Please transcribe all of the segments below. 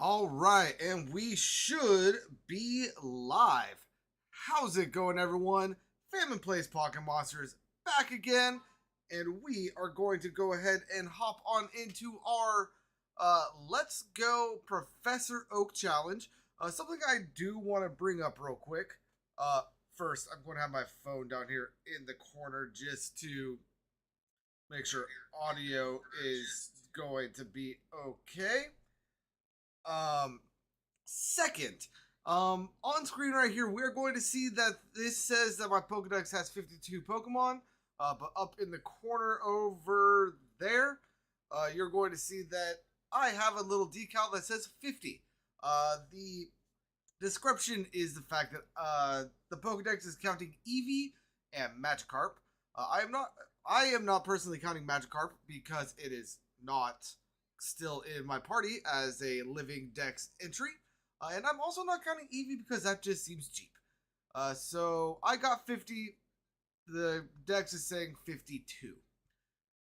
All right, and we should be live. How's it going, everyone? Famine Plays Pocket Monsters back again, and we are going to go ahead and hop on into our Let's Go Professor Oak Challenge. Something I do want to bring up real quick. First, I'm going to have my phone down here in the corner just to make sure audio is going to be okay. Second, on screen right here, we're going to see that this says that my Pokedex has 52 Pokemon, but up in the corner over there, you're going to see that I have a little decal that says 50. The description is the fact that, the Pokedex is counting Eevee and Magikarp. I am not personally counting Magikarp because it is not still in my party as a living dex entry, and I'm also not counting Eevee because that just seems cheap. So I got 50. The dex is saying 52.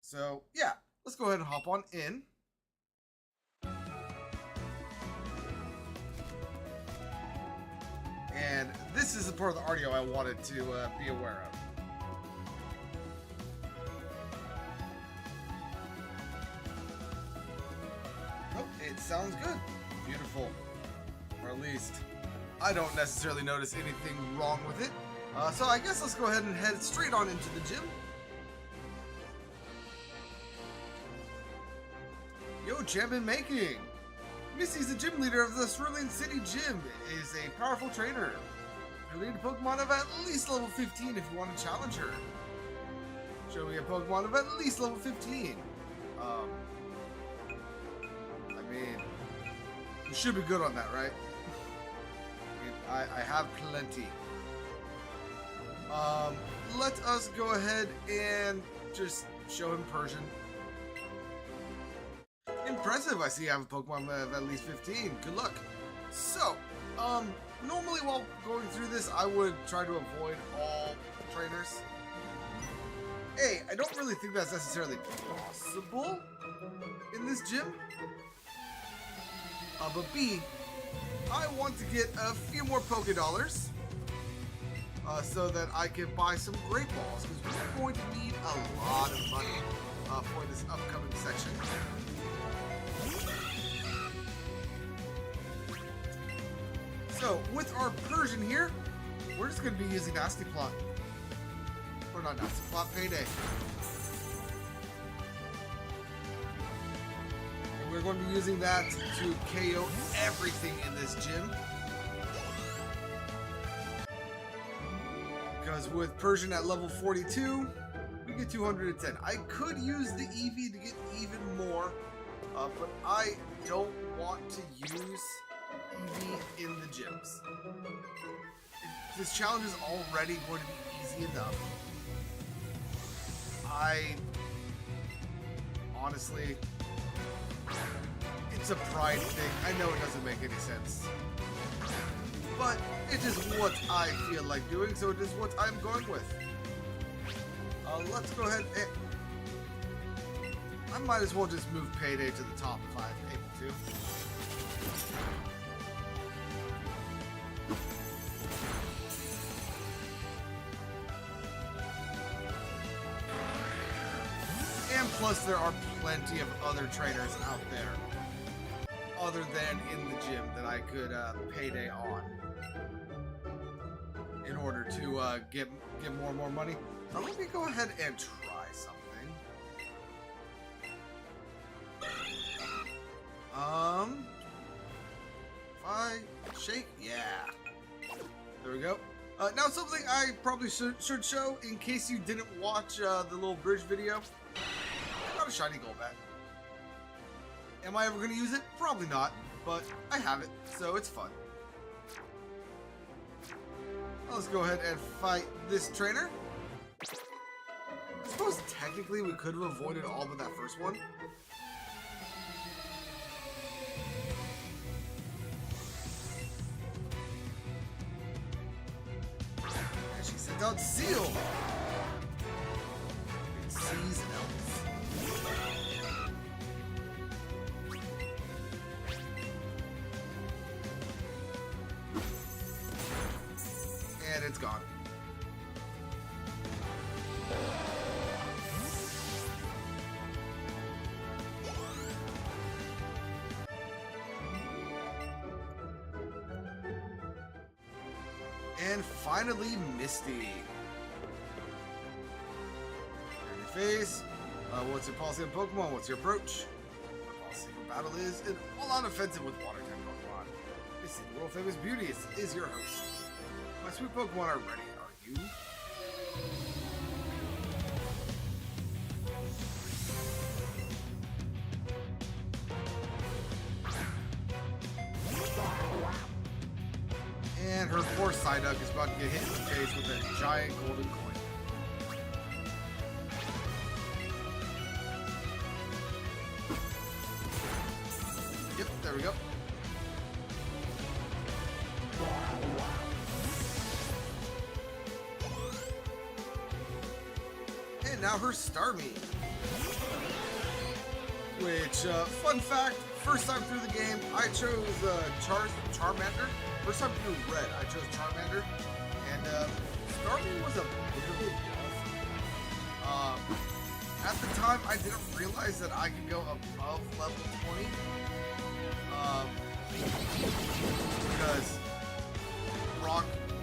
So yeah, let's go ahead and hop on in. And this is the part of the audio I wanted to be aware of. It sounds good. Beautiful. Or at least, I don't necessarily notice anything wrong with it. So I guess let's go ahead and head straight on into the gym. Yo, champion making! Missy's the gym leader of the Cerulean City Gym, is a powerful trainer. You need a Pokemon of at least level 15 if you want to challenge her. Show me a Pokemon of at least level 15. You should be good on that, right? I have plenty. Let us go ahead and just show him Persian. Impressive, I see you have a Pokemon of at least 15. Good luck. So, normally while going through this, I would try to avoid all trainers. A, I don't really think that's necessarily possible in this gym. But B, I want to get a few more Poké Dollars so that I can buy some Great Balls, because we're going to need a lot of money for this upcoming section. So, with our Persian here, we're just going to be using Nasty Plot. Or not Nasty Plot, Payday. We're going to be using that to KO everything in this gym. Because with Persian at level 42, we get 210. I could use the Eevee to get even more, but I don't want to use Eevee in the gyms. This challenge is already going to be easy enough. Honestly, it's a pride thing. I know it doesn't make any sense. But it is what I feel like doing, so it is what I'm going with. Let's go ahead and... I might as well just move Payday to the top if I'm able to. And plus there are plenty of other trainers out there other than in the gym that I could Payday on in order to get more and more money. Let me go ahead and try something. If I shake, yeah. There we go. Now something I probably should show in case you didn't watch the little bridge video. I got a shiny Golbat. Am I ever going to use it? Probably not, but I have it, so it's fun. Let's go ahead and fight this trainer. I suppose technically we could have avoided all but that first one. And she sent out Seal. It sees elves. it's gone. And finally, Misty. Your face. What's your policy on Pokemon? What's your approach? Our policy for battle is an all-out offensive with water type Pokemon. Misty, the world famous beauty, is your host. My sweet Pokemon are ready. Are you? And her poor Psyduck is about to get hit in the face with a giant golden coin. Yep, there we go. And now her Starmie. Which, fun fact, first time through the game, I chose Charmander. First time through Red, I chose Charmander. And Starmie was a bit of a bluff. At the time, I didn't realize that I could go above level 20. Because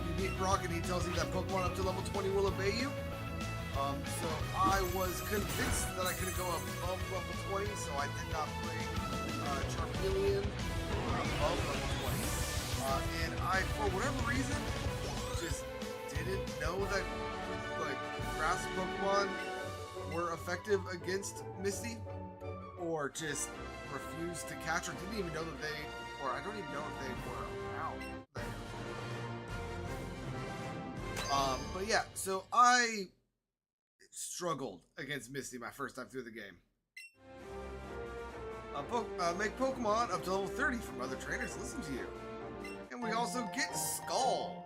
you meet Brock and he tells you that Pokemon up to level 20 will obey you. So I was convinced that I could go above level 20, so I did not bring Charmeleon above level 20. And I, for whatever reason, just didn't know that grass Pokemon were effective against Misty, or just refused to catch, or didn't even know that they, or I don't even know if they were around there. But yeah, so I struggled against Misty my first time through the game. Make Pokemon up to level 30 from other trainers listen to you. And we also get Scald.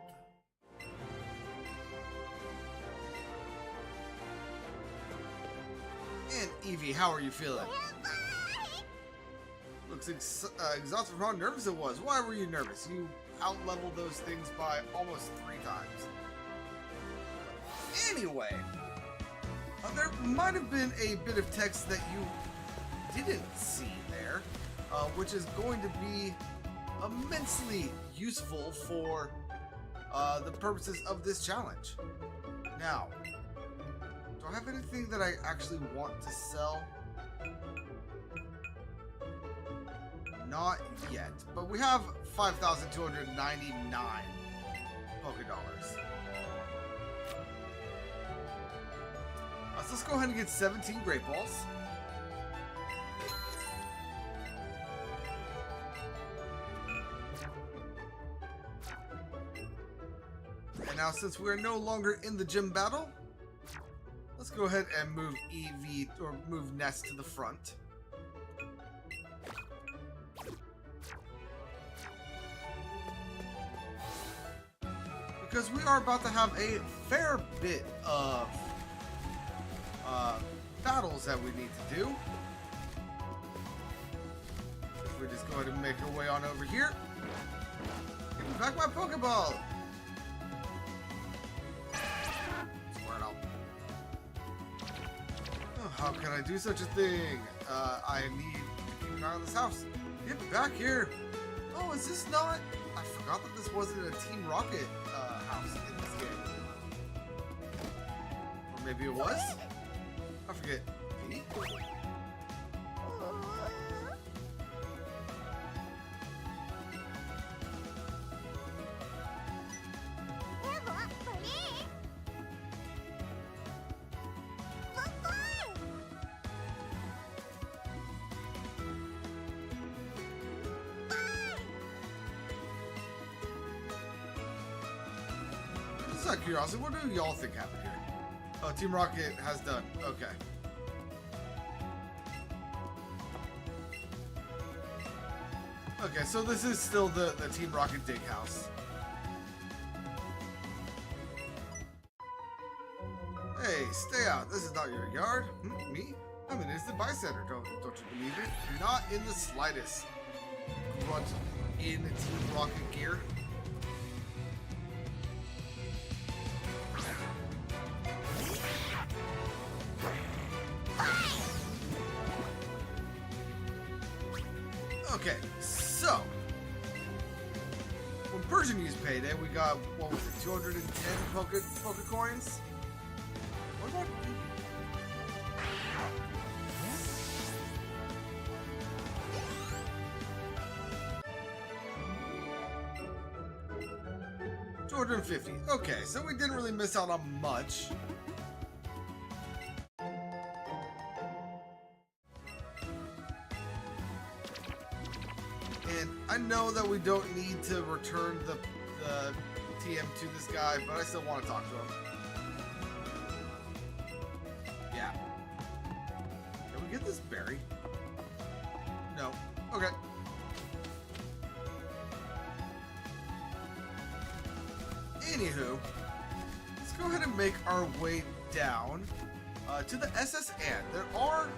And Eevee, how are you feeling? Looks exhausted from how nervous it was. Why were you nervous? You out-leveled those things by almost 3 times. Anyway, there might have been a bit of text that you didn't see there, which is going to be immensely useful for the purposes of this challenge. Now, do I have anything that I actually want to sell? Not yet, but we have 5,299 Poké Dollars. So let's go ahead and get 17 Great Balls. And now, since we are no longer in the gym battle, let's go ahead and move Eevee, or move Ness to the front. Because we are about to have a fair bit of battles that we need to do. We just go ahead and make our way on over here. Give me back my Pokeball! Squirtle. Oh, how can I do such a thing? I need to keep an eye on this house. Get back here! Oh, is this not? I forgot that this wasn't a Team Rocket house in this game. Or maybe it was? I forget. Just out of curiosity, what do y'all think happened here? Oh, Team Rocket has done. Okay. Okay, so this is still the Team Rocket dig house. Hey, stay out. This is not your yard. Me? I'm an instant bystander. Don't you believe it? Not in the slightest. Grunt in Team Rocket gear. Okay, so when Persian used Payday, we got, what was it, 210 Poke coins? What about Eevee? $250. Okay, so we didn't really miss out on much. And I know that we don't need to return the TM to this guy, but I still want to talk to him. Yeah. Can we get this berry? No. Okay. Anywho, let's go ahead and make our way down to the SS Ant. There are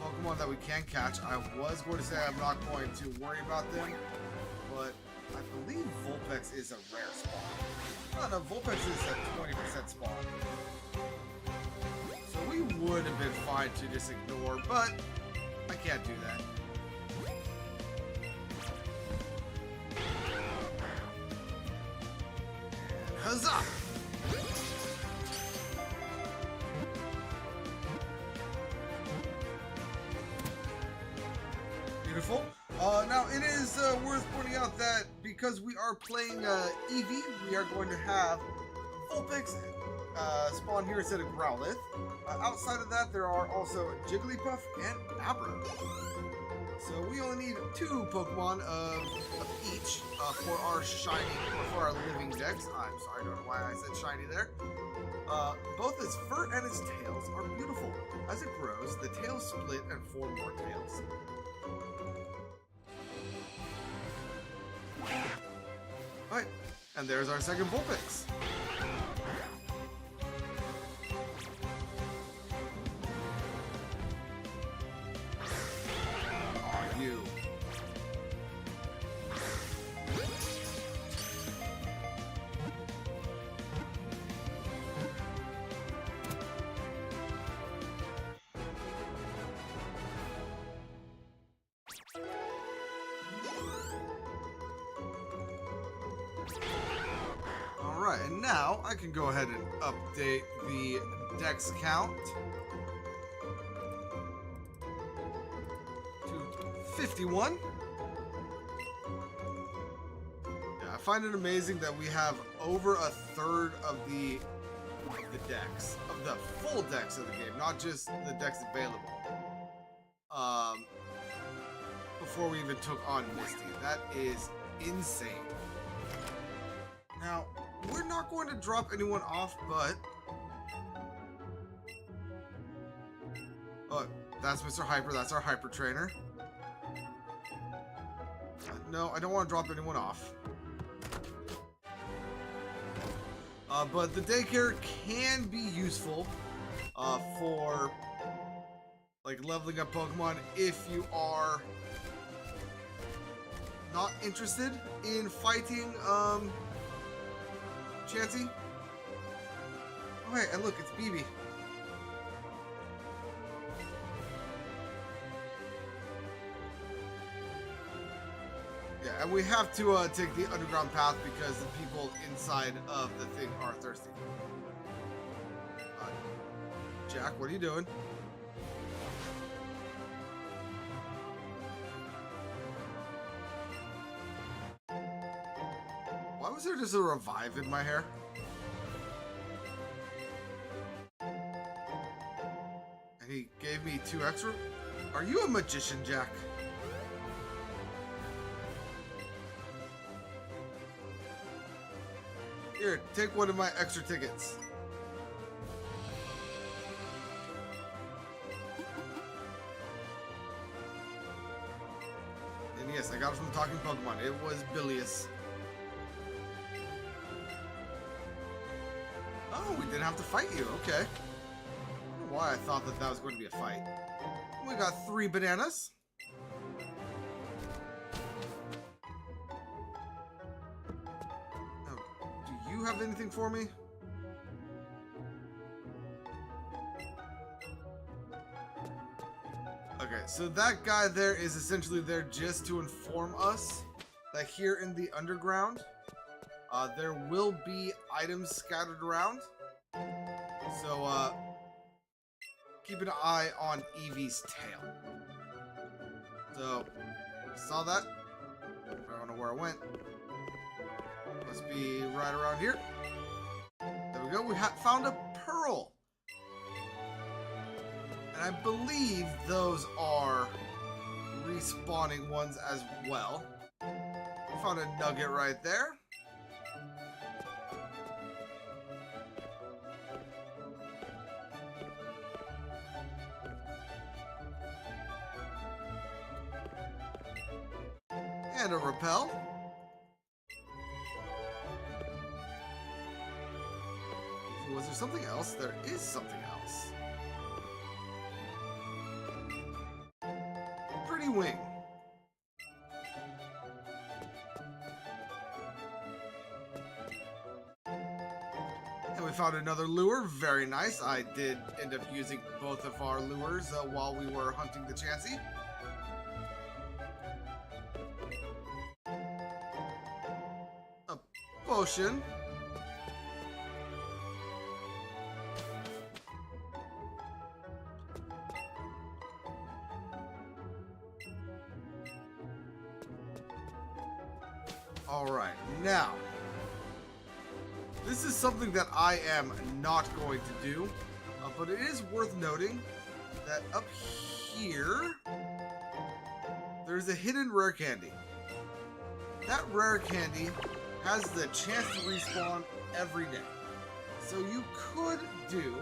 Pokemon that we can catch. I was going to say I'm not going to worry about them, but I believe Vulpix is a rare spawn. No, Vulpix is a 20% spawn. So we would have been fine to just ignore, but I can't do that. And huzzah! Beautiful. Now, it is worth pointing out that because we are playing Eevee, we are going to have Vulpix spawn here instead of Growlithe. Outside of that, there are also Jigglypuff and Abra. So we only need 2 Pokemon of each for our shiny, or for our living dex. I'm sorry, I don't know why I said shiny there. Both its fur and its tails are beautiful. As it grows, the tails split and form more tails. Alright, and there's our second Vulpix. Are you? Alright, and now I can go ahead and update the dex count to 51. Yeah, I find it amazing that we have over a third of the decks, of the full decks of the game, not just the decks available. Before we even took on Misty. That is insane. Now, we're not going to drop anyone off, but... Oh, that's Mr. Hyper. That's our Hyper Trainer. No, I don't want to drop anyone off. But the daycare can be useful for like leveling up Pokemon if you are not interested in fighting Chansey. Oh hey, and look, it's Eevee. Yeah, and we have to take the underground path because the people inside of the thing are thirsty. Jack, what are you doing? Why was there just a revive in my hair? And he gave me 2 extra? Are you a magician, Jack? Here, take one of my extra tickets. And yes, I got it from Talking Pokemon. It was Bilious. Oh, we didn't have to fight you. Okay. I don't know why I thought that was going to be a fight. We got 3 bananas. Now, do you have anything for me? Okay, so that guy there is essentially there just to inform us that here in the underground, there will be items scattered around. So, keep an eye on Eevee's tail. So, saw that. I don't know where it went. Must be right around here. There we go. We found a pearl. And I believe those are respawning ones as well. Found a nugget right there. And a repel. Was there something else? There is something else. Pretty wing. And we found another lure. Very nice. I did end up using both of our lures while we were hunting the Chansey. A potion. Alright, now, this is something that I am not going to do, but it is worth noting that up here, there's a hidden rare candy. That rare candy has the chance to respawn every day. So you could do...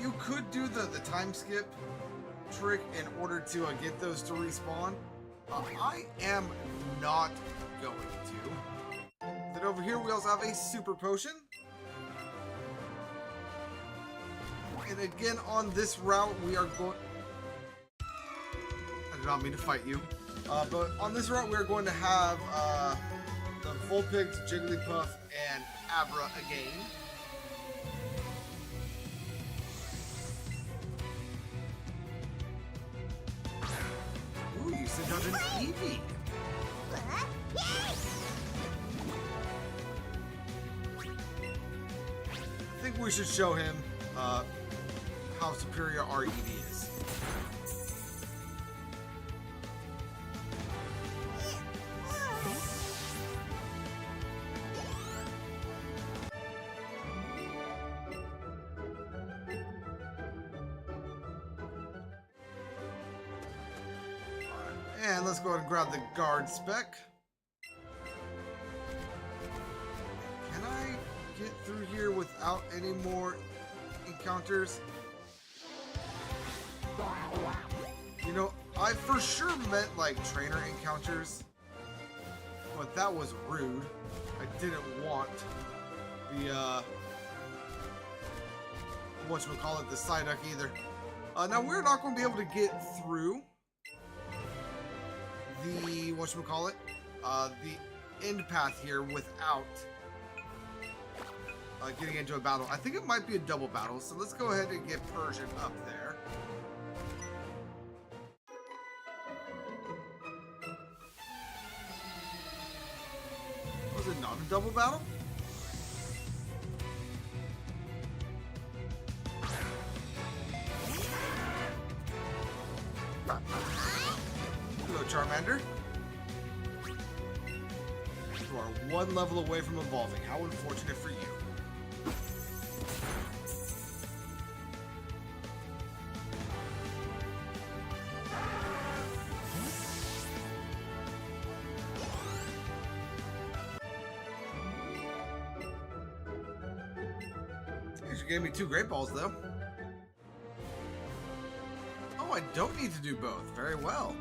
You could do the time skip trick in order to get those to respawn. I am not going to. Then over here we also have a super potion. And again on this route we are going... I did not mean to fight you. But on this route we are going to have the Vulpix, Jigglypuff, and Abra again. You sent out an Eevee. I think we should show him how superior our Eevee is. And let's go ahead and grab the guard spec. Can I get through here without any more encounters? You know, I for sure meant like trainer encounters, but that was rude. I didn't want the whatchamacallit, the Psyduck either. Now we're not going to be able to get through the whatchamacallit, the end path here without getting into a battle. I think it might be a double battle, so let's go ahead and get Persian up there. Was it not a double battle? Hello, Charmander. You are one level away from evolving. How unfortunate for you. You gave me 2 Great Balls, though. Oh, I don't need to do both. Very well.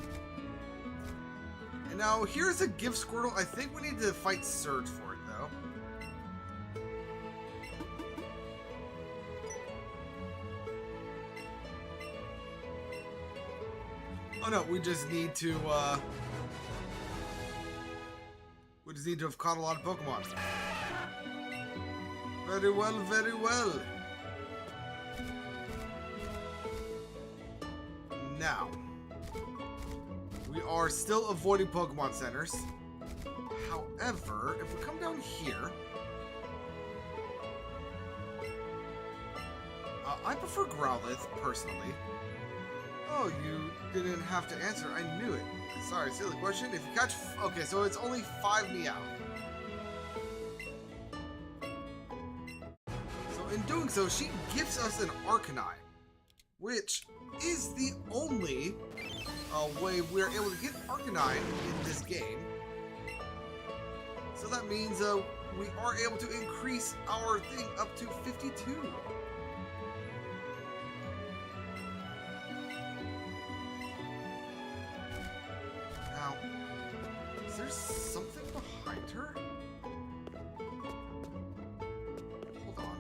And now, here's a Gift Squirtle. I think we need to fight Surge for it, though. just need to have caught a lot of Pokemon. Very well, very well. Now, we are still avoiding Pokemon centers. However, if we come down here, I prefer Growlithe, personally. Oh, you didn't have to answer. I knew it. Sorry, silly question. If you catch... Okay, so it's only 5 Meow. So in doing so, she gives us an Arcanine, which is the only way we're able to get Arcanine in this game. So that means we are able to increase our thing up to 52. Now, is there something behind her? Hold on.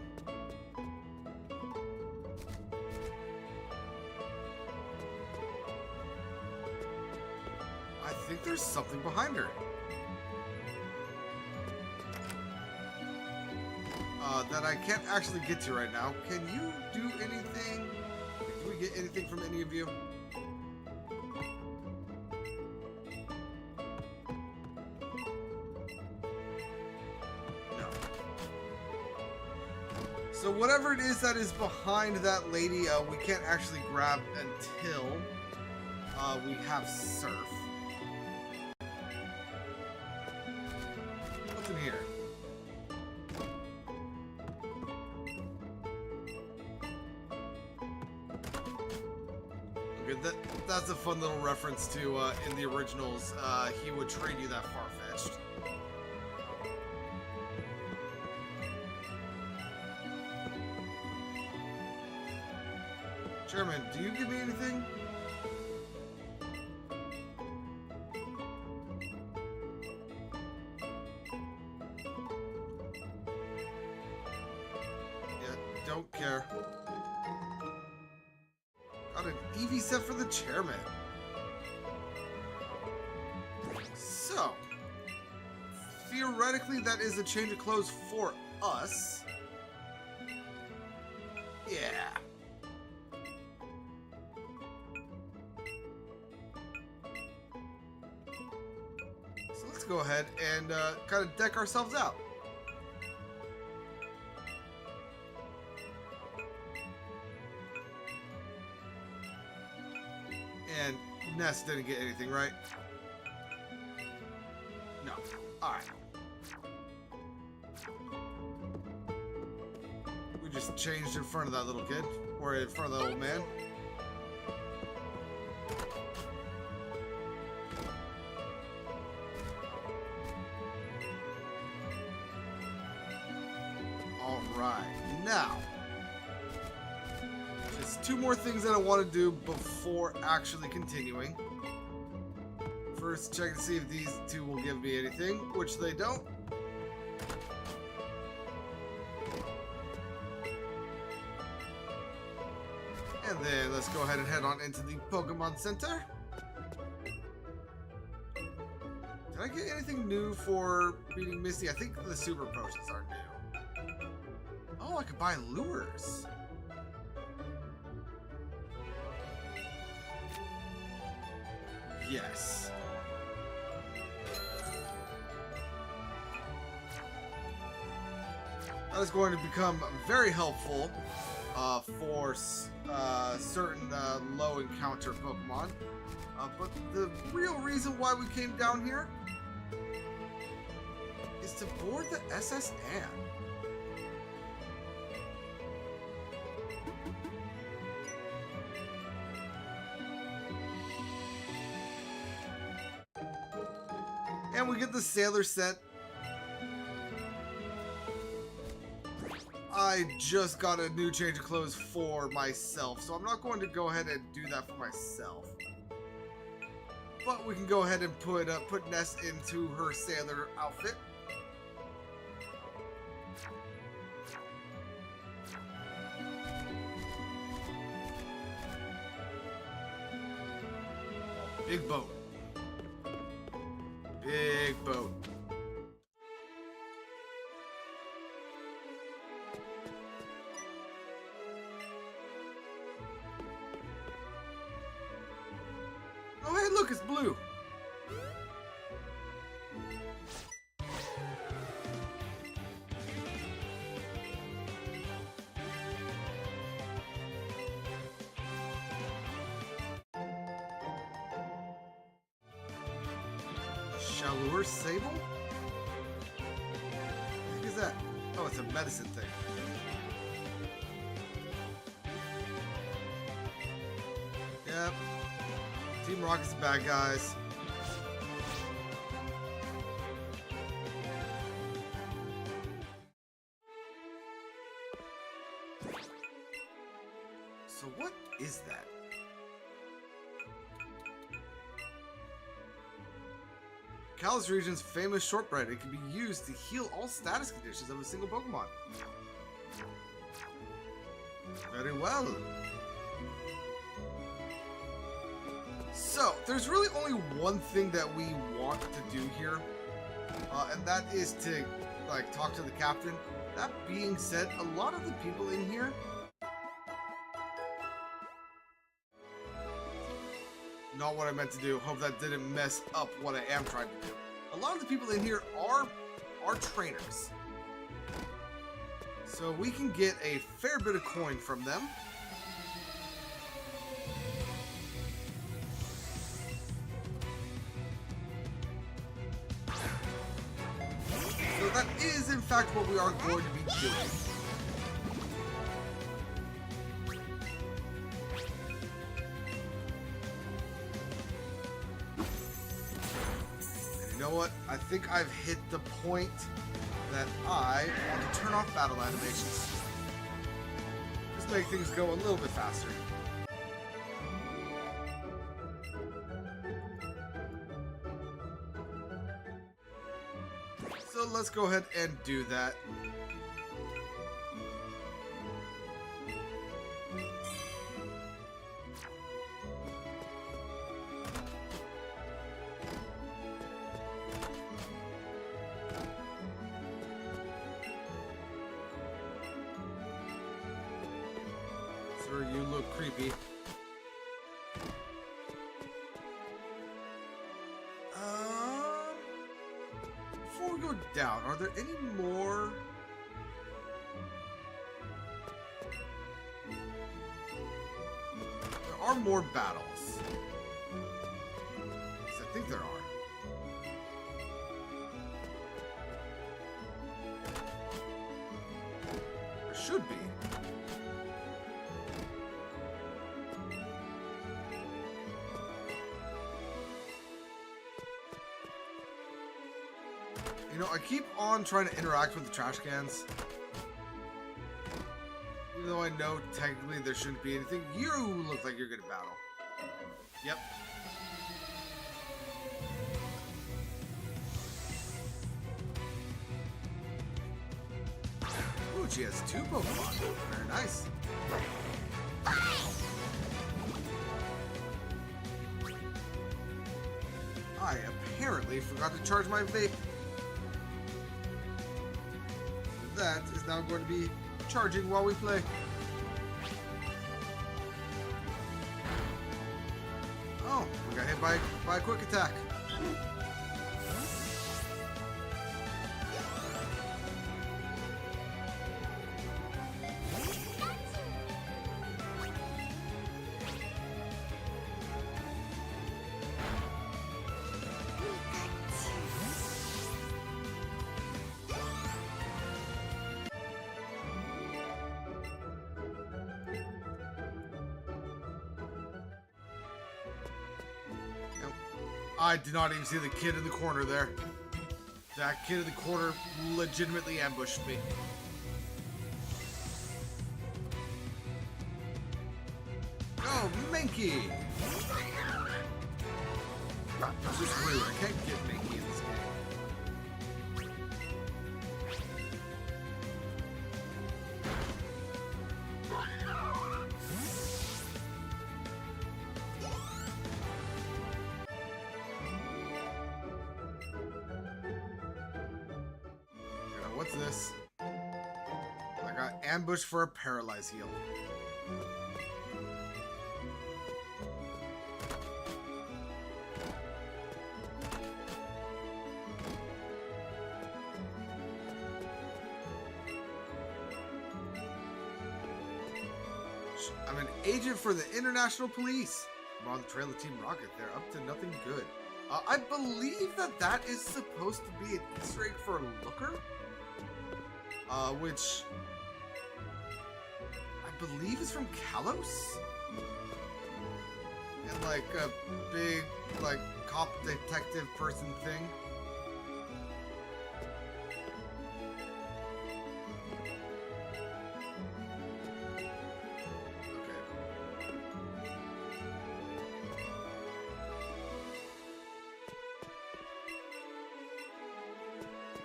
I think there's something behind her. That I can't actually get to right now. Can you do anything? Can we get anything from any of you? No. So whatever it is that is behind that lady, we can't actually grab until we have Surf. What's in here? That's a fun little reference to, in the originals, he would trade you that far-fetched. Chairman, do you give me anything? Yeah, don't care. Got an Eevee set for the chairman. So, theoretically, that is a change of clothes for us. Yeah. So let's go ahead and kind of deck ourselves out. And Ness didn't get anything, right? No. Alright. We just changed in front of that little kid. Or in front of the old man. Alright. Now. Just 2 more things that I want to do before actually continuing. First, check to see if these 2 will give me anything, which they don't. And then let's go ahead and head on into the Pokemon Center. Did I get anything new for beating Misty? I think the Super Potions are new. Oh, I could buy lures. Yes. That is going to become very helpful for certain low encounter Pokemon. But the real reason why we came down here is to board the SS Anne. And we get the Sailor set. I just got a new change of clothes for myself, so I'm not going to go ahead and do that for myself. But we can go ahead and put Ness into her Sailor outfit. Big boat. Big boat. Shallour Sable? What is that? Oh, it's a medicine thing. Yep. Team Rocket's the bad guys. So what is that? Kalos region's famous shortbread. It can be used to heal all status conditions of a single Pokemon. Very well. So, there's really only one thing that we want to do here, and that is to, like, talk to the captain. That being said, a lot of the people in here not what I meant to do. Hope that didn't mess up what I am trying to do. A lot of the people in here are trainers. So we can get a fair bit of coin from them. So that is in fact what we are going to be doing. You know what? I think I've hit the point that I want to turn off battle animations. Just make things go a little bit faster. So let's go ahead and do that. You look creepy. Before we go down, are there any more? There are more battles. Yes, I think there are. There should be. You know, I keep on trying to interact with the trash cans. Even though I know technically there shouldn't be anything. You look like you're good at battle. Yep. Ooh, she has 2 Pokemon. Very nice. I apparently forgot to charge my vape. That is now going to be charging while we play. Oh, we got hit by a quick attack. I did not even see the kid in the corner there. That kid in the corner legitimately ambushed me. Oh, Mankey! This is rude. I can't get Mankey in this game. What's this? I got ambushed for a paralyze heal. I'm an agent for the International Police. I'm on the trail of Team Rocket. They're up to nothing good. I believe that is supposed to be an Easter egg for Looker, which I believe is from Kalos, and like a big like cop detective person thing.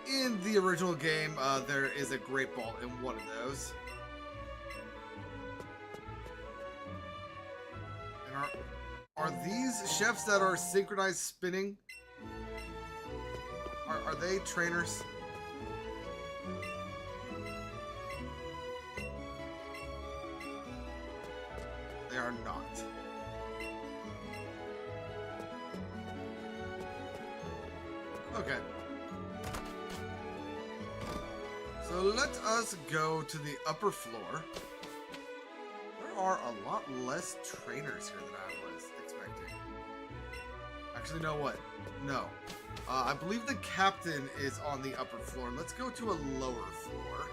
In the original game, there is a great ball in one of those. And are these chefs that are synchronized spinning? Are they trainers? They are not. Okay. So let us go to the upper floor. There are a lot less trainers here than I was expecting. Actually, know what? No. I believe the captain is on the upper floor. Let's go to a lower floor.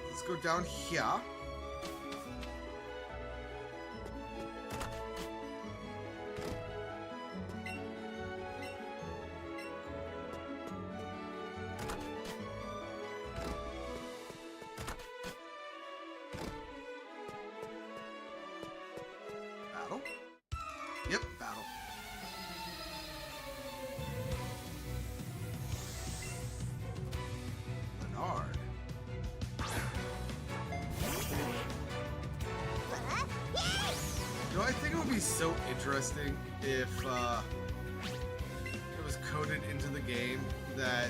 Let's go down here. Battle? Yep, battle. Leonard. You know, I think it would be so interesting if it was coded into the game that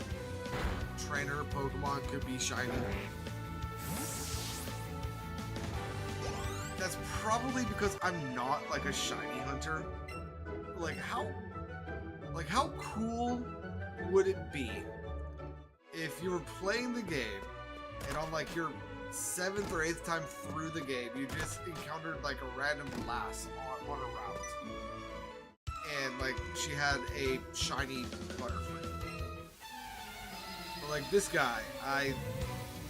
trainer Pokemon could be shiny. That's probably because I'm not like a shiny hunter. Like how cool would it be if you were playing the game and on like your 7th or 8th time through the game, you just encountered like a random lass on a route, and like she had a shiny Butterfree. But like this guy, I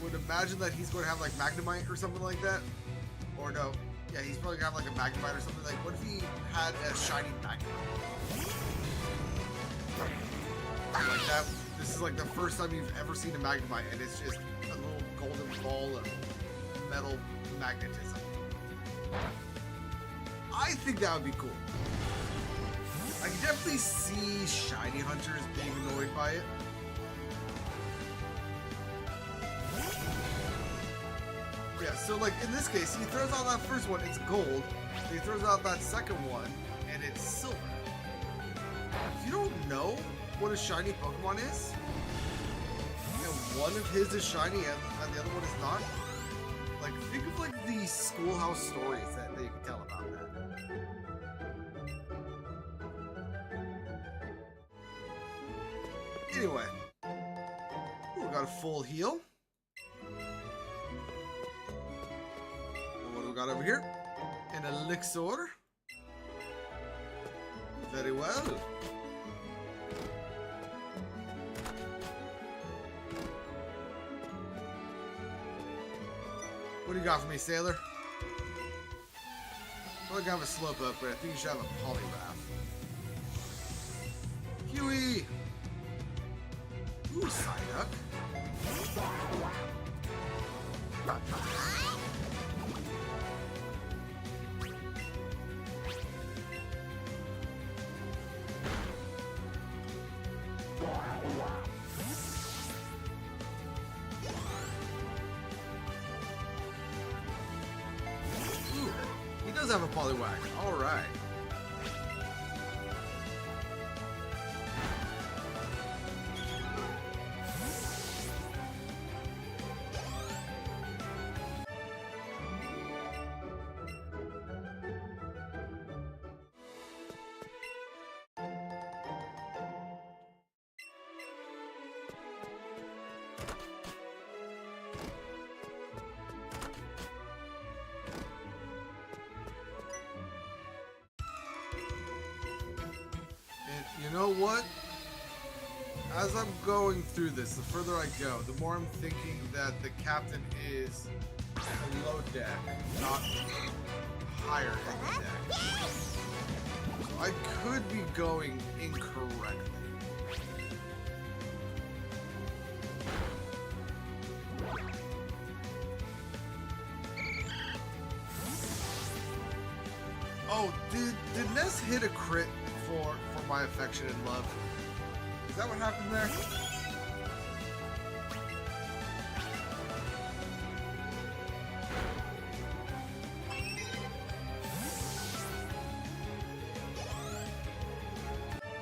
would imagine that he's going to have like Magnemite or something like that. Or no, yeah, he's probably got like a Magnemite or something. Like, what if he had a shiny Magnemite? Like that. This is like the first time you've ever seen a Magnemite, and it's just a little golden ball of metal magnetism. I think that would be cool. I can definitely see shiny hunters being annoyed by it. Yeah, so like in this case, he throws out that first one, it's gold. He throws out that second one, and it's silver. If you don't know what a shiny Pokemon is, and one of his is shiny and the other one is not, like think of like the Schoolhouse stories that you can tell about that. Anyway, ooh, we got a full heal. What do we got over here? An Elixir. Very well. What do you got for me, Sailor? Well, I got a slope up, but I think you should have a Poliwrath. Huey! Ooh, Psyduck. Does have a Poliwag. All right. You know what? As I'm going through this, the further I go, the more I'm thinking that the captain is below deck, not higher in the deck. So I could be going incorrectly. Oh, did Ness hit a crit for my affection and love? Is that what happened there?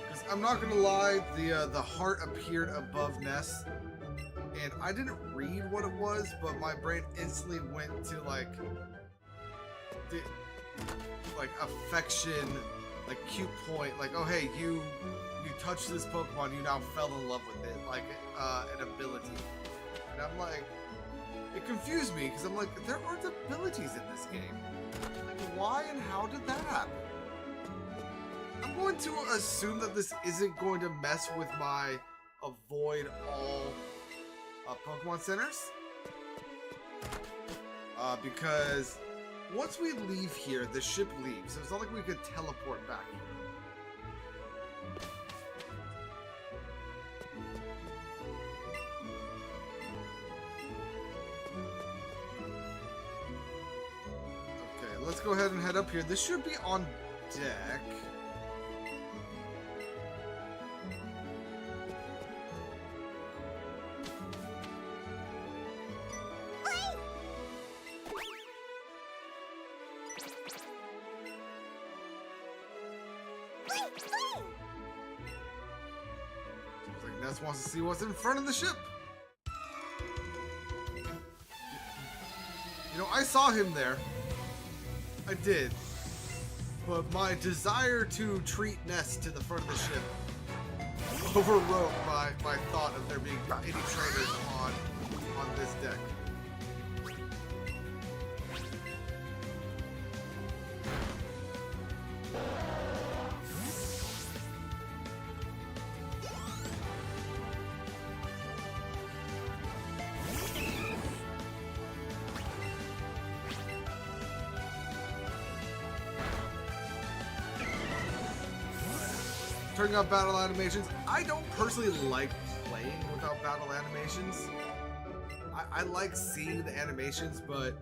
Because I'm not gonna lie, the heart appeared above Ness, and I didn't read what it was, but my brain instantly went to like affection, like cute point, like, oh hey, you touched this Pokemon, you now fell in love with it, like an ability. And I'm like, it confused me because I'm like, there aren't abilities in this game. Like, why and how did that happen? I'm going to assume that this isn't going to mess with my avoid all Pokemon centers, because once we leave here, the ship leaves. So it's not like we could teleport back here. Okay, let's go ahead and head up here. This should be on deck. Ness wants to see what's in front of the ship. You know, I saw him there. I did. But my desire to treat Ness to the front of the ship overrode my thought of there being any trainers on this deck. Turning off battle animations. I don't personally like playing without battle animations. I like seeing the animations, but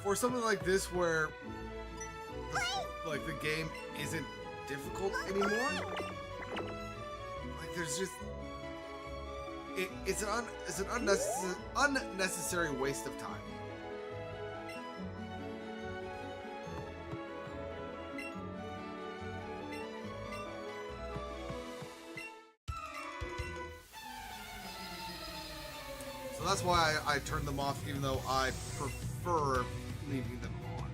for something like this where like the game isn't difficult anymore, like there's just it's an unnecessary waste of time. So that's why I turned them off, even though I prefer leaving them on.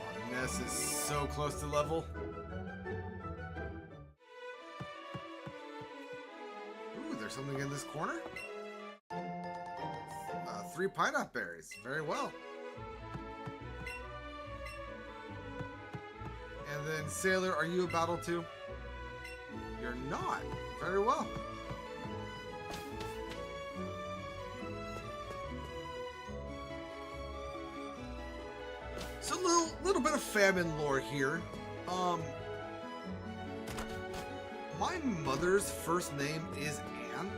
Oh, Ness is so close to level. There's something in this corner. 3 pineapple berries. Very well. And then Sailor, are you a battle too? You're not. Very well. So a little bit of famine lore here. My mother's first name is Anne.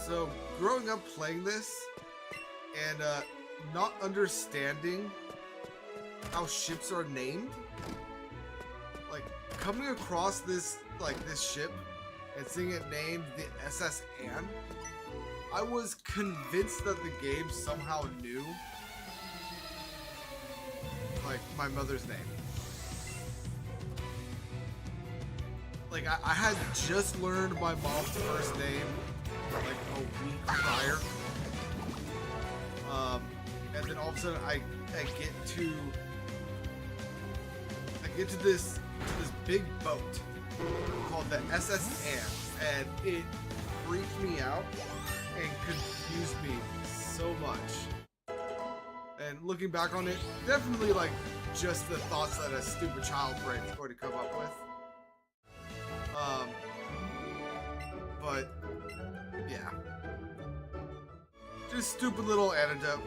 So growing up playing this and not understanding how ships are named, like coming across this ship and seeing it named the SS Anne, I was convinced that the game somehow knew like my mother's name. Like, I had just learned my mom's first name, like, a week prior. And then all of a sudden, I get to get to this big boat called the SS Anne, and it freaked me out and confused me so much. And looking back on it, definitely like just the thoughts that a stupid child's brain is going to come up with. But yeah, just stupid little anecdote.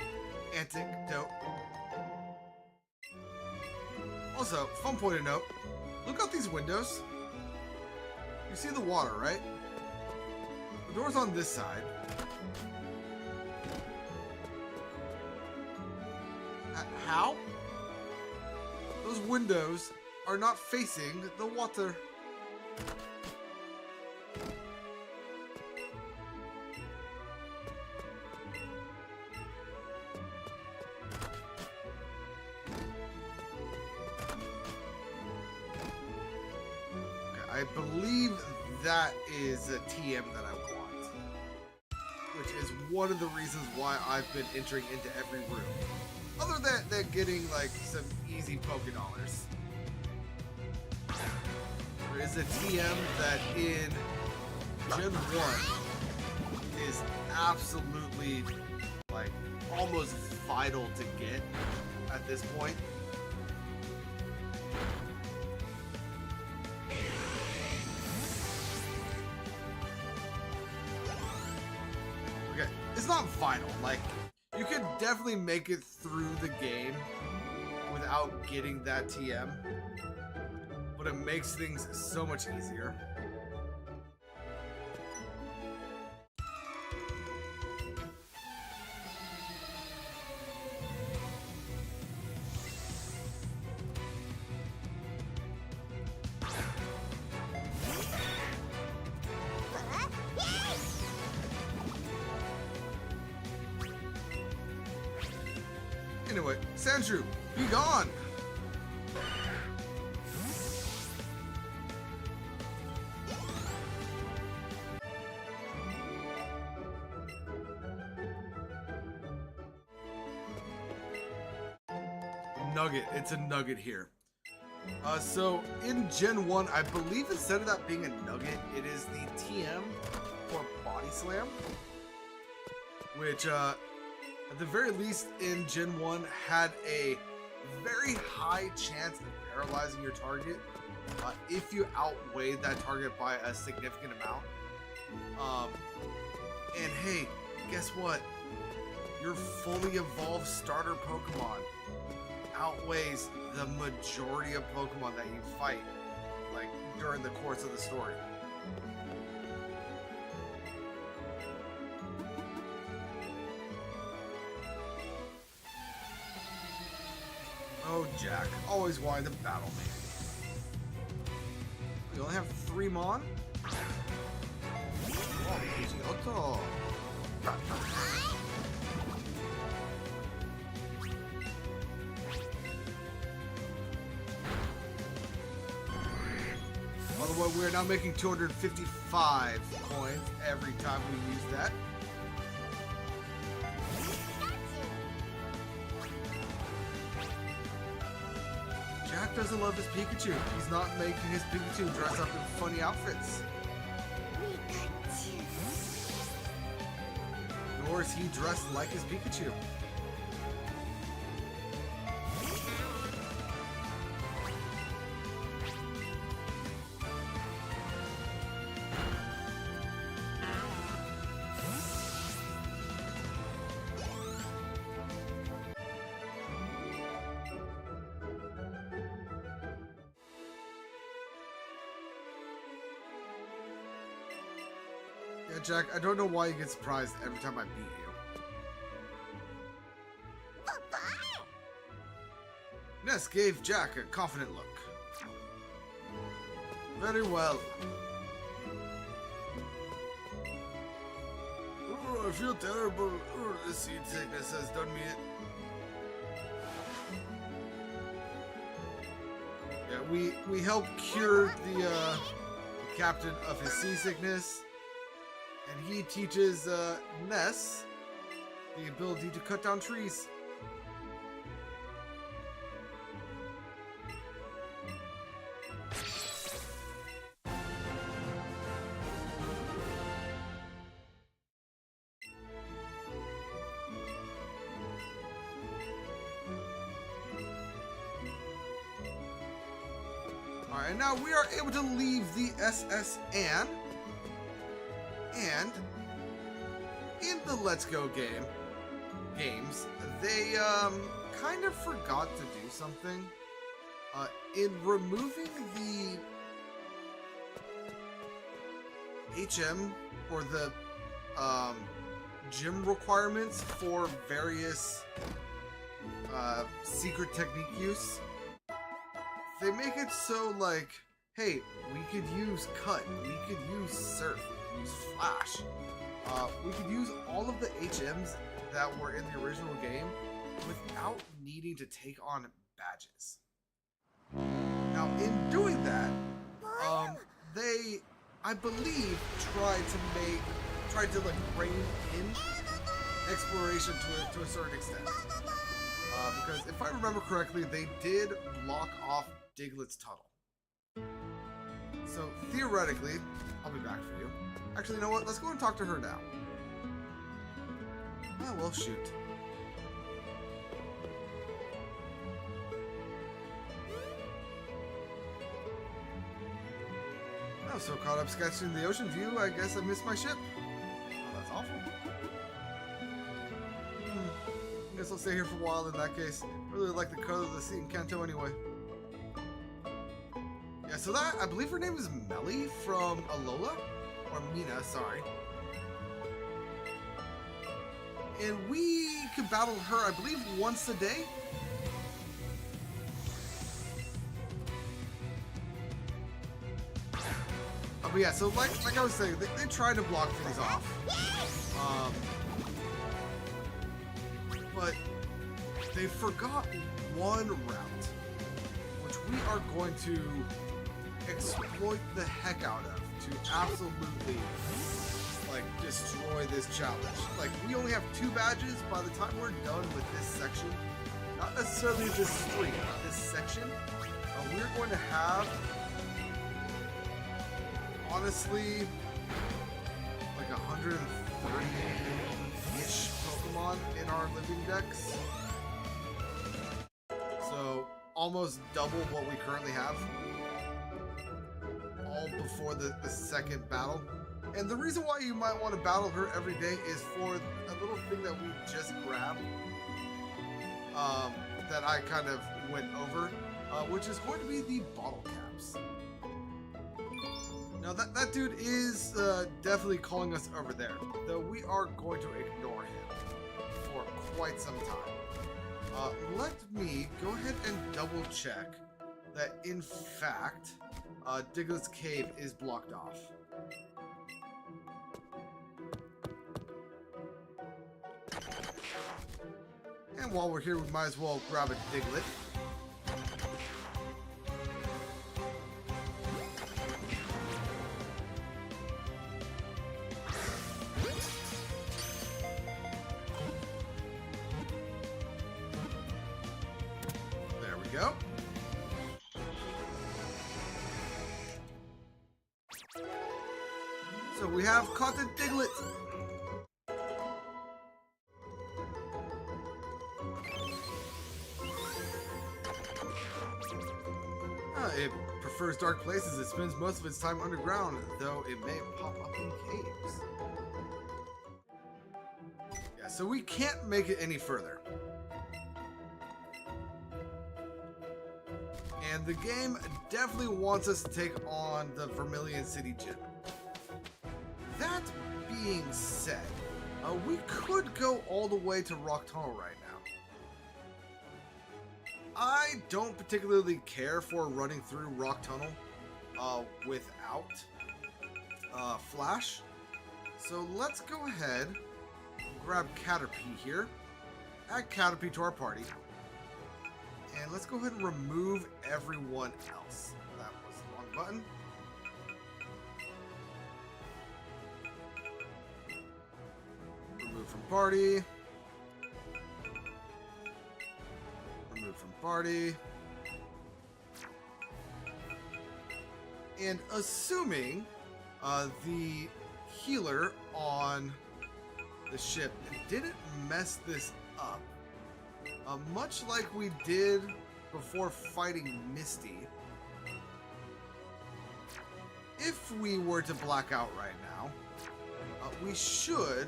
Also, fun point to note, look out these windows. You see the water, right? The door's on this side. How? Those windows are not facing the water. I believe that is a TM that I want, which is one of the reasons why I've been entering into every room, other than getting like some easy Pokédollars. There is a TM that in Gen 1 is absolutely like almost vital to get at this point. It's not vital. Like, you could definitely make it through the game without getting that TM, but it makes things so much easier. Anyway, Sandshrew, be gone! Nugget, it's a nugget here. So in Gen 1, I believe instead of that being a nugget, it is the TM for Body Slam, which at the very least in Gen 1 had a very high chance of paralyzing your target if you outweighed that target by a significant amount. And hey, guess what? Your fully evolved starter Pokemon outweighs the majority of Pokemon that you fight, like, during the course of the story. Oh, Jack, always wanting to battle me. We only have 3 Mon? Oh, Pidgeotto. By the way, we're now making 255 coins every time we use that. Jack doesn't love his Pikachu. He's not making his Pikachu dress up in funny outfits. Nor is he dressed like his Pikachu. Yeah, Jack, I don't know why you get surprised every time I beat you. Ness gave Jack a confident look. Very well. Oh, I feel terrible. Oh, the seed sickness has done me in. Yeah, we helped cure the captain of his seasickness. And he teaches Ness the ability to cut down trees. Alright, now we are able to leave the SS Anne. And in the Let's Go games, they kind of forgot to do something. In removing the HM or the gym requirements for various secret technique use, they make it so like, hey, we could use cut, we could use surf, we could use flash, we could use all of the HMs that were in the original game without needing to take on badges. Now, in doing that, they, I believe, tried to like rein in exploration to a certain extent. Because if I remember correctly, they did block off Diglett's tunnel. So theoretically, I'll be back for you. Actually, you know what? Let's go and talk to her now. Oh, well, shoot. I was so caught up sketching the ocean view, I guess I missed my ship. Oh, that's awful. I guess I'll stay here for a while in that case. I really like the color of the sea in Kanto anyway. Yeah, so that, I believe her name is Melly from Alola? Or Mina, sorry. And we can battle her, I believe, once a day. But yeah, so like I was saying, they tried to block things off. But they forgot one route, which we are going to exploit the heck out of to absolutely like destroy this challenge. Like, we only have 2 badges. By the time we're done with this section, not necessarily this stream, but this section, we're going to have, honestly, like 130-ish Pokemon in our living decks. So almost double what we currently have. All before the second battle. And the reason why you might want to battle her every day is for a little thing that we just grabbed. That I kind of went over. Which is going to be the bottle caps. Now that dude is definitely calling us over there, though we are going to ignore him for quite some time. Let me go ahead and double check that in fact Diglett's cave is blocked off. And while we're here, we might as well grab a Diglett. Go. So we have caught the Diglett. It prefers dark places. It spends most of its time underground, though it may pop up in caves. Yeah, so we can't make it any further. And the game definitely wants us to take on the Vermilion City Gym. That being said, we could go all the way to Rock Tunnel right now. I don't particularly care for running through Rock Tunnel without Flash. So let's go ahead and grab Caterpie here. Add Caterpie to our party. And let's go ahead and remove everyone else. That was the wrong button. Remove from party. Remove from party. And assuming the healer on the ship didn't mess this up, much like we did before fighting Misty, if we were to black out right now, we should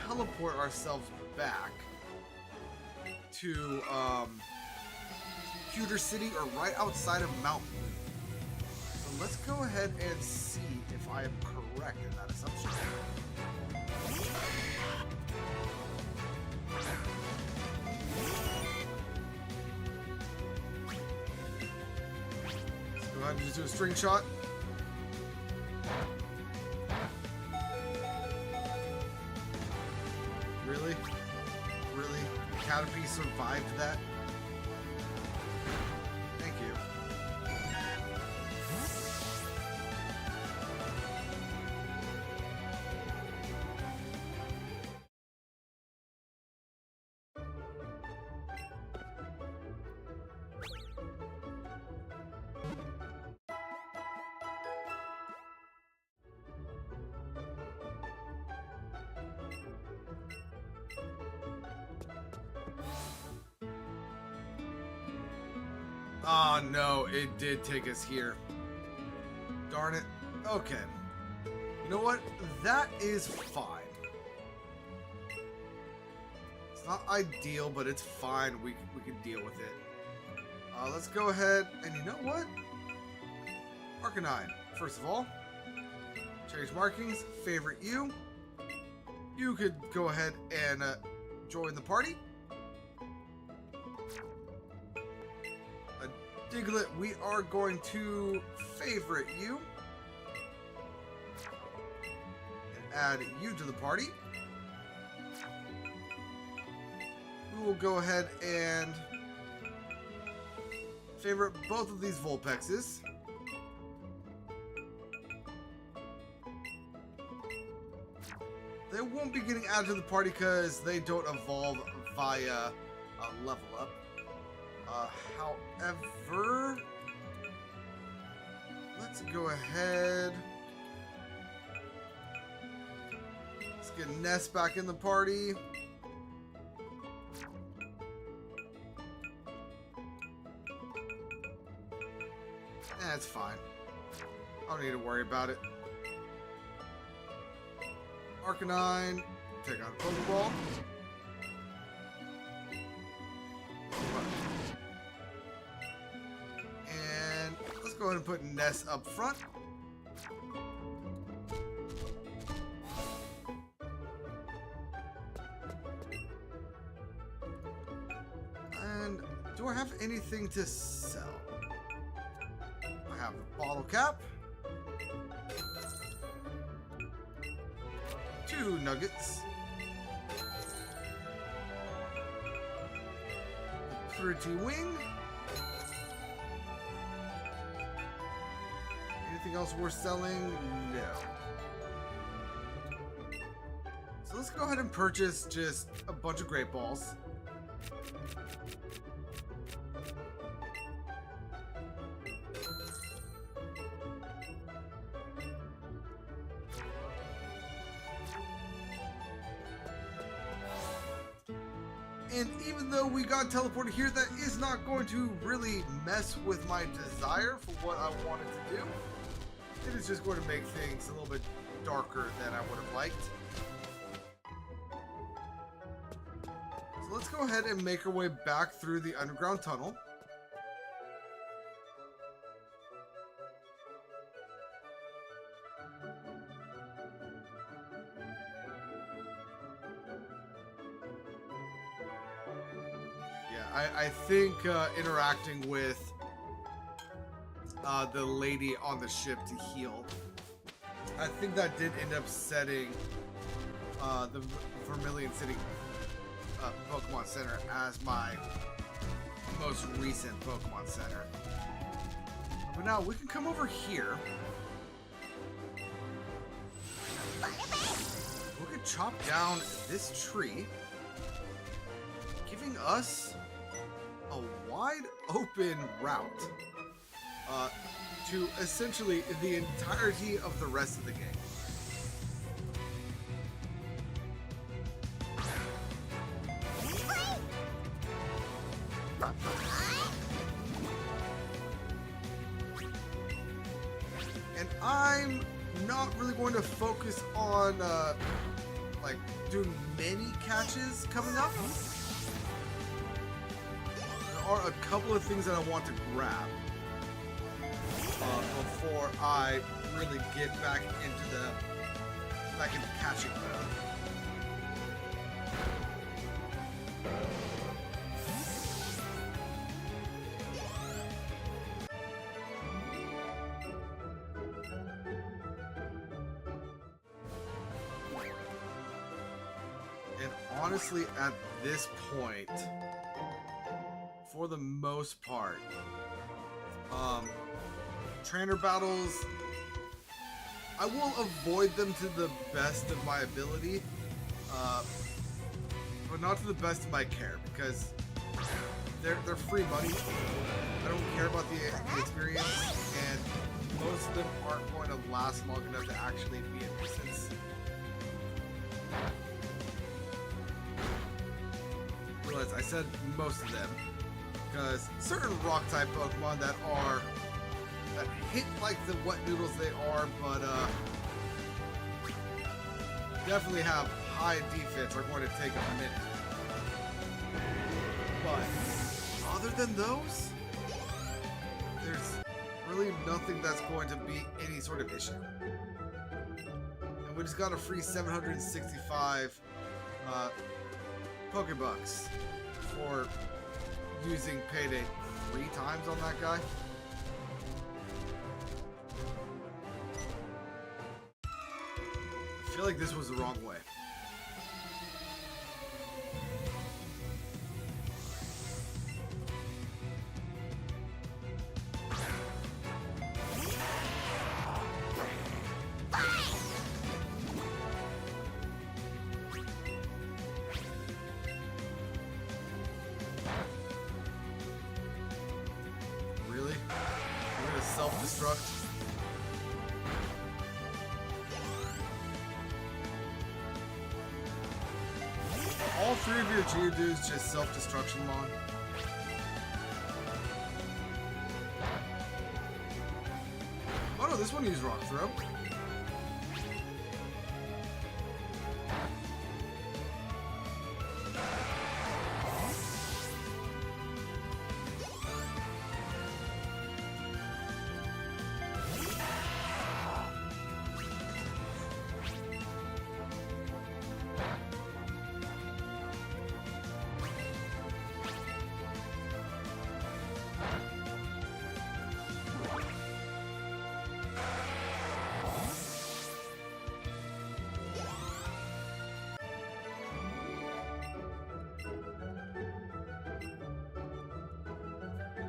teleport ourselves back to Pewter City or right outside of Mount Moon. So let's go ahead and see if I am correct in that assumption. Let's go ahead and just do a string shot. Really? Really? Caterpie survived that? Thank you. Oh no, it did take us here. Darn it. Okay. You know what? That is fine. It's not ideal, but it's fine. We can deal with it. Let's go ahead and you know what? Arcanine. First of all, change markings. Favorite you. You could go ahead and join the party. Diglett, we are going to favorite you and add you to the party. We will go ahead and favorite both of these Vulpexes. They won't be getting added to the party because they don't evolve via level up. However, let's go ahead. Let's get Ness back in the party. That's fine. I don't need to worry about it. Arcanine, take on a Pokeball. Go ahead and put Ness up front. And do I have anything to sell? I have a bottle cap, 2 nuggets, a pretty wing. Anything else worth selling? No. So let's go ahead and purchase just a bunch of Great Balls. And even though we got teleported here, that is not going to really mess with my desire for what I wanted to do. It is just going to make things a little bit darker than I would have liked. So let's go ahead and make our way back through the underground tunnel. Yeah, I think interacting with the lady on the ship to heal, I think that did end up setting the Vermilion City Pokemon Center as my most recent Pokemon Center. But now we can come over here. We could chop down this tree, giving us a wide open route to essentially the entirety of the rest of the game. And I'm not really going to focus on like doing many catches coming up. There are a couple of things that I want to grab before I really get back into catching mode. And honestly, at this point, for the most part, trainer battles, I will avoid them to the best of my ability, but not to the best of my care, because they're free money. I don't care about the experience, and most of them aren't going to last long enough to actually be a nuisance. Realize I said most of them, because certain rock type Pokemon that hit like the wet noodles they are, but definitely have high defense, are going to take a minute. But other than those, there's really nothing that's going to be any sort of issue. And we just got a free 765 Pokebucks for using Payday 3 times on that guy. I feel like this was the wrong way. Really? We're gonna self-destruct? All 3 of your Geodudes just self-destruction mon. Oh no, this one used Rock Throw.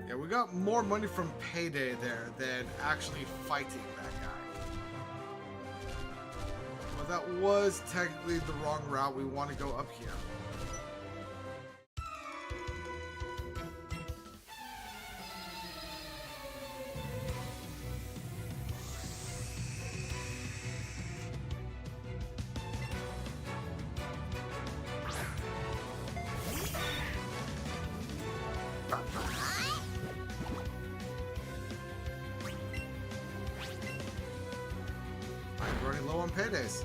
Yeah, we got more money from Payday there than actually fighting that guy. But that was technically the wrong route. We want to go up here. I'm running low on paydays.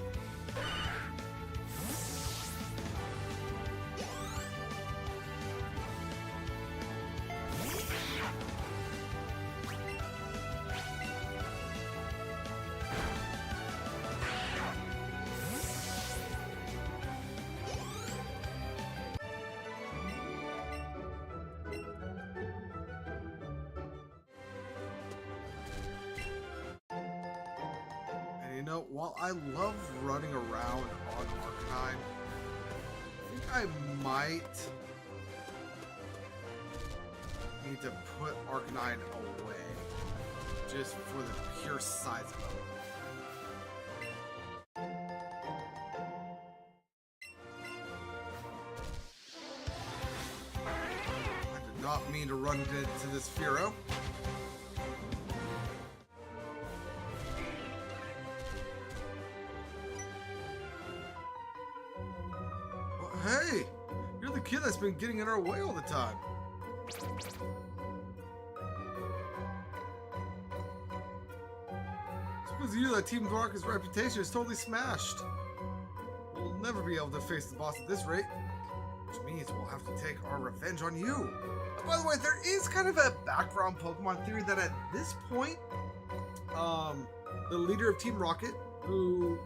You know, while I love running around on Arcanine, I think I might need to put Arcanine away just for the pure size of it. I did not mean to run into this Fearow. Hey, you're the kid that's been getting in our way all the time. was you that Team Rocket's reputation is totally smashed. We'll never be able to face the boss at this rate, which means we'll have to take our revenge on you. By the way, there is kind of a background Pokemon theory that at this point, the leader of Team Rocket, who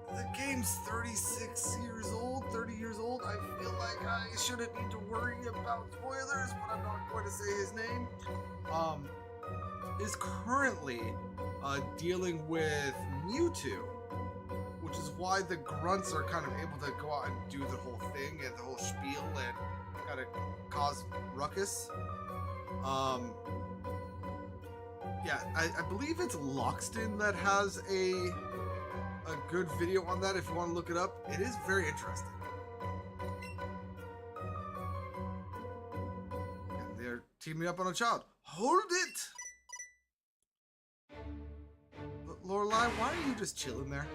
the game's 36 years old, 30 years old, I feel like I shouldn't need to worry about spoilers, but I'm not going to say his name, is currently dealing with Mewtwo, which is why the grunts are kind of able to go out and do the whole thing and the whole spiel and kind of cause ruckus. Yeah, I believe it's Loxton that has a good video on that if you want to look it up. It is very interesting. And they're teaming up on a child. Hold it! Lorelai, why are you just chilling there?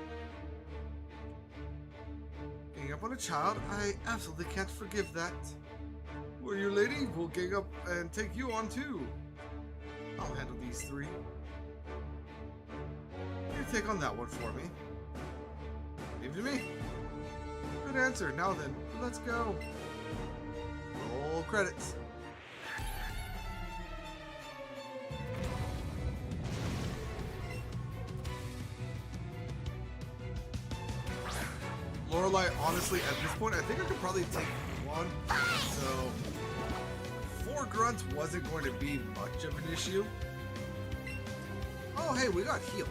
Gang up on a child? I absolutely can't forgive that. Well, you lady, we'll gang up and take you on too. I'll handle these three. You take on that one for me. Leave it to me. Good answer. Now then, let's go. Roll credits. Lorelai, honestly, at this point, I think I could probably take one. So, 4 grunts wasn't going to be much of an issue. Oh, hey, we got healed.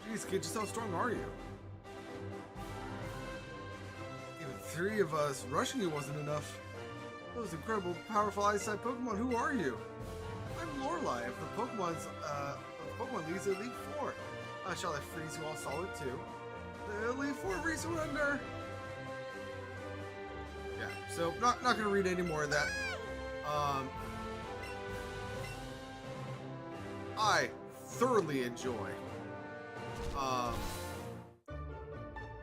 Jeez, kid, just how strong are you? Even 3 of us rushing you wasn't enough. Those incredible, powerful eyesight Pokemon, who are you? I'm Lorelai of the Pokemon League's Elite Four. Shall I freeze you all solid too? The Elite Four resurrender! Yeah, so not gonna read any more of that. I thoroughly enjoy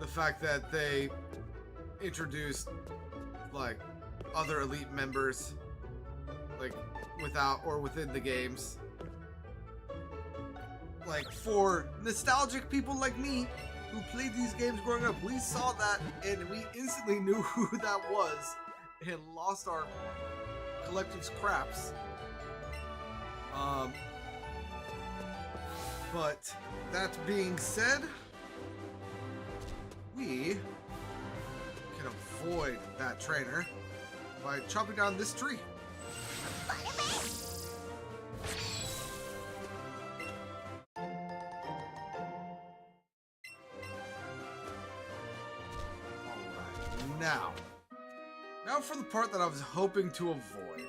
the fact that they introduced like other elite members like without or within the games. Like for nostalgic people like me who played these games growing up, we saw that and we instantly knew who that was and lost our collective scraps. But that being said, we can avoid that trainer by chopping down this tree. Alright, now for the part that I was hoping to avoid.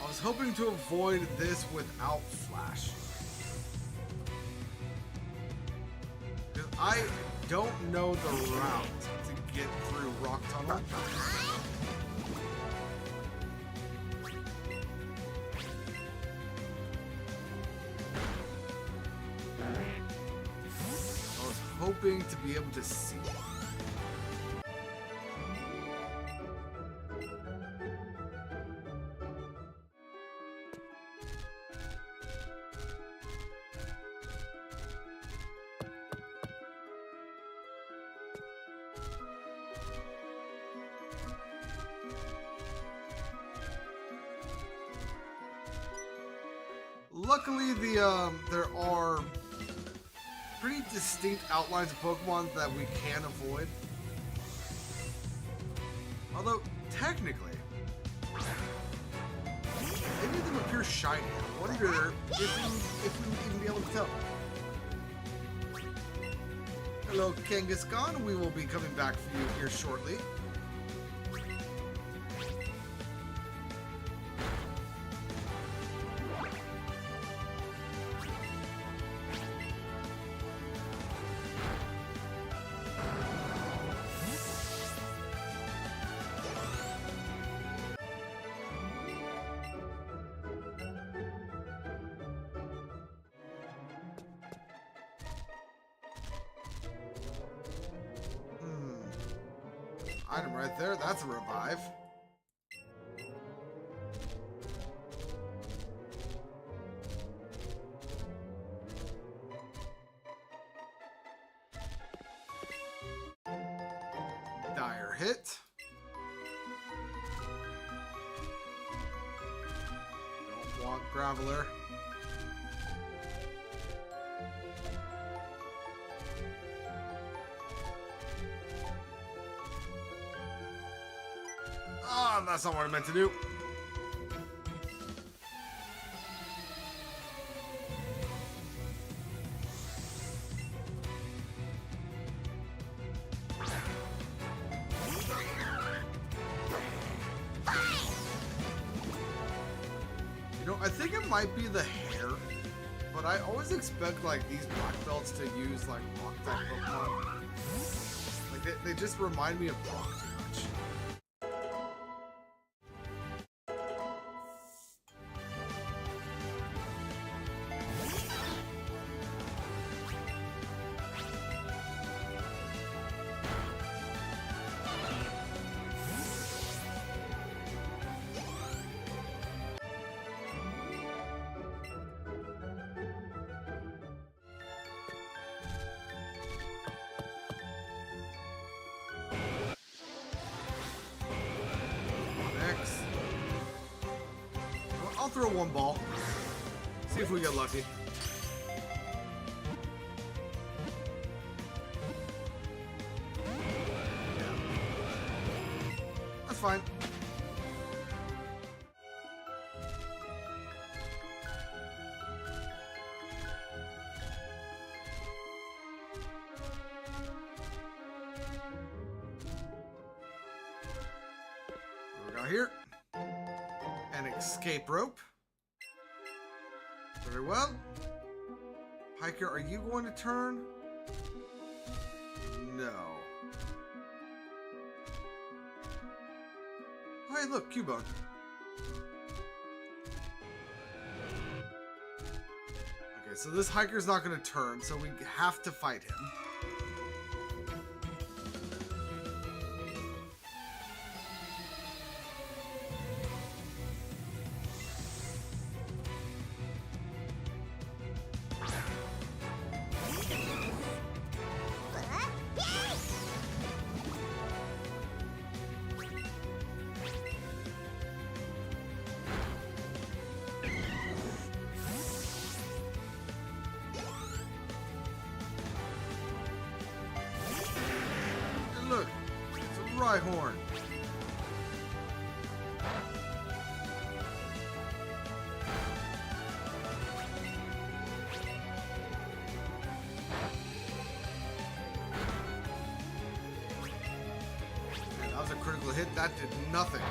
I was hoping to avoid this without Flash. Because I don't know the route to get through Rock Tunnel. I was hoping to be able to see. Luckily, there are pretty distinct outlines of Pokemon that we can avoid. Although, technically, any of them appear shiny. I wonder if we would even be able to tell. Hello, Kangaskhan. We will be coming back for you here shortly. Item right there. That's a revive. Dire hit. Don't want Graveler. Oh, that's not what I meant to do. You know, I think it might be the hair, but I always expect like these black belts to use like rock type Pokemon. Like they just remind me of rock too much. I'll throw one ball. See if we get lucky. That's fine. What we got here? An escape rope. Very well. Hiker, are you going to turn? No. Oh, hey, look, Cubone. Okay, so this hiker's not going to turn, so we have to fight him. Look, it's a Rhyhorn. Man, that was a critical hit. That did nothing.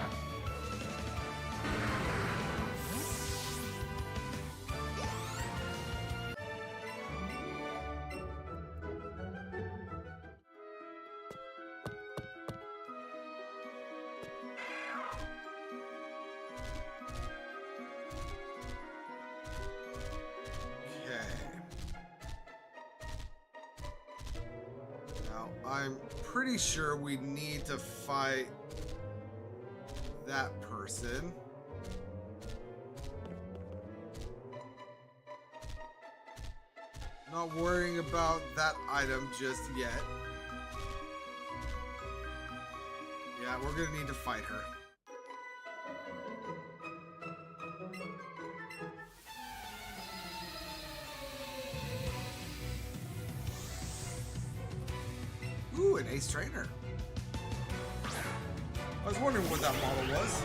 I'm pretty sure we need to fight that person. Not worrying about that item just yet. Yeah, we're gonna need to fight her. Ooh, an ace trainer. I was wondering what that model was.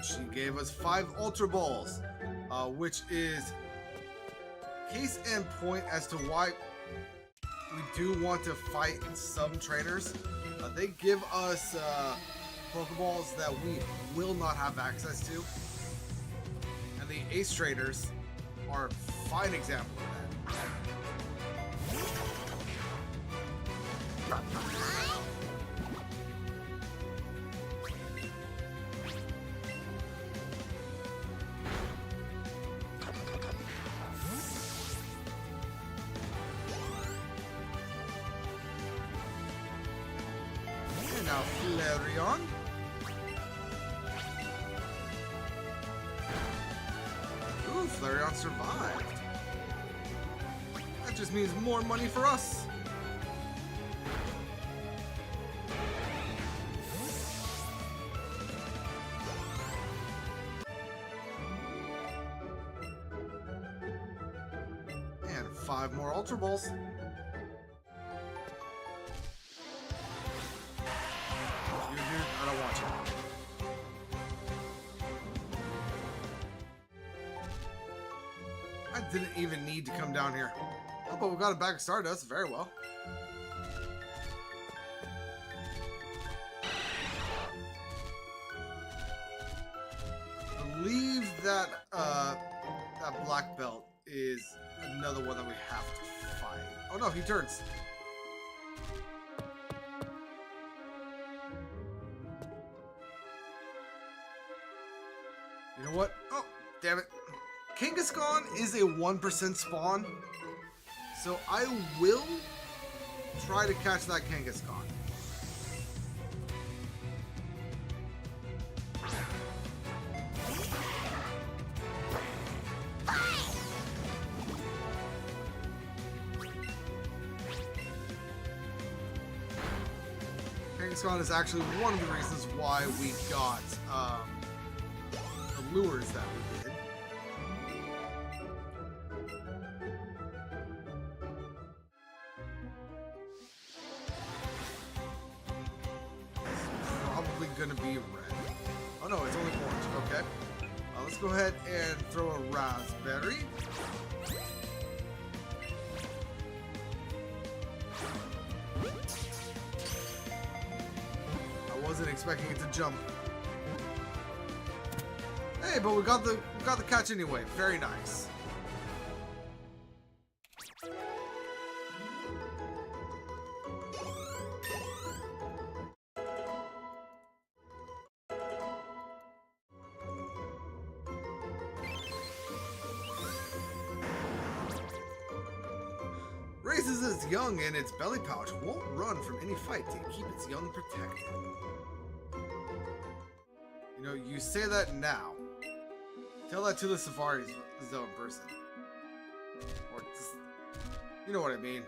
She gave us 5 Ultra Balls, which is case and point as to why we do want to fight some trainers. They give us Pokeballs that we will not have access to. And the Ace trainers are a fine example of that. And now Flareon. Ooh, Flareon survived. That just means more money for us. And 5 more Ultra Balls. I don't want you. I didn't even need to come down here. Oh, but we got a bag of Stardust. Very well. I believe that that black belt is another one that we have to fight. Oh no, he turns. You know what? Oh, damn it. Kangaskhan is a 1% spawn, so I will try to catch that Kangaskhan. Kangaskhan is actually one of the reasons why we got the lures that we did. Gonna be red. Oh no, it's only orange. Okay. Let's go ahead and throw a raspberry. I wasn't expecting it to jump. Hey, but we got the catch anyway. Very nice. Raises its young in its belly pouch, won't run from any fight to keep its young protected. You know, you say that now. Tell that to the Safari Zone person. Or just, you know what I mean.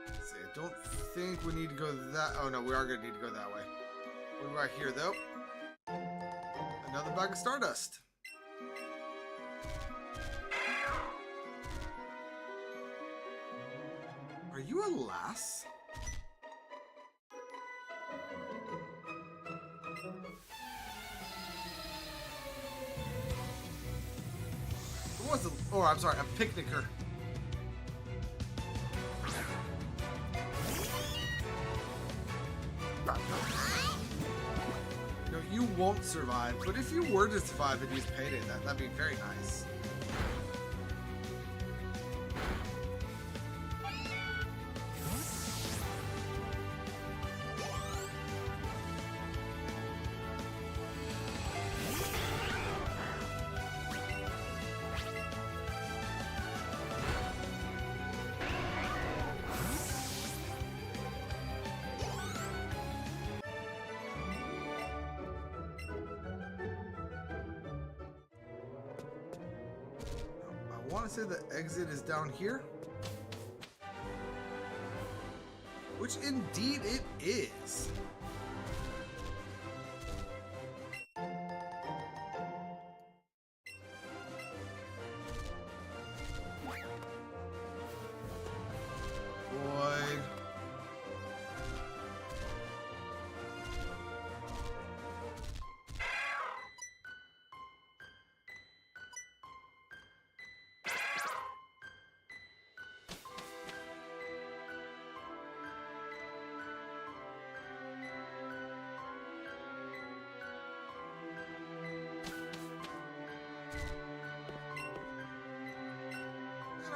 Let's see, I don't think we need to go that. Oh no, we are gonna need to go that way. What do I hear though? Another bag of Stardust. Are you a lass? Who was the? Oh, I'm sorry, a picnicker. You won't survive, but if you were to survive and use Payday, that'd be very nice. I want to say the exit is down here. Which indeed it is. Boy.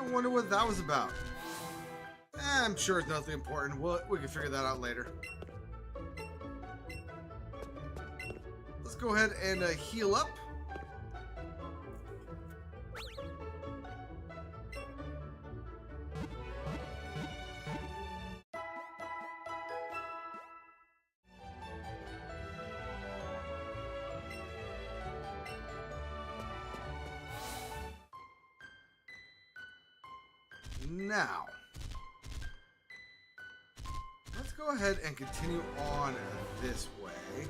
I wonder what that was about. I'm sure it's nothing important. We can figure that out later. Let's go ahead and heal up. Now, let's go ahead and continue on this way.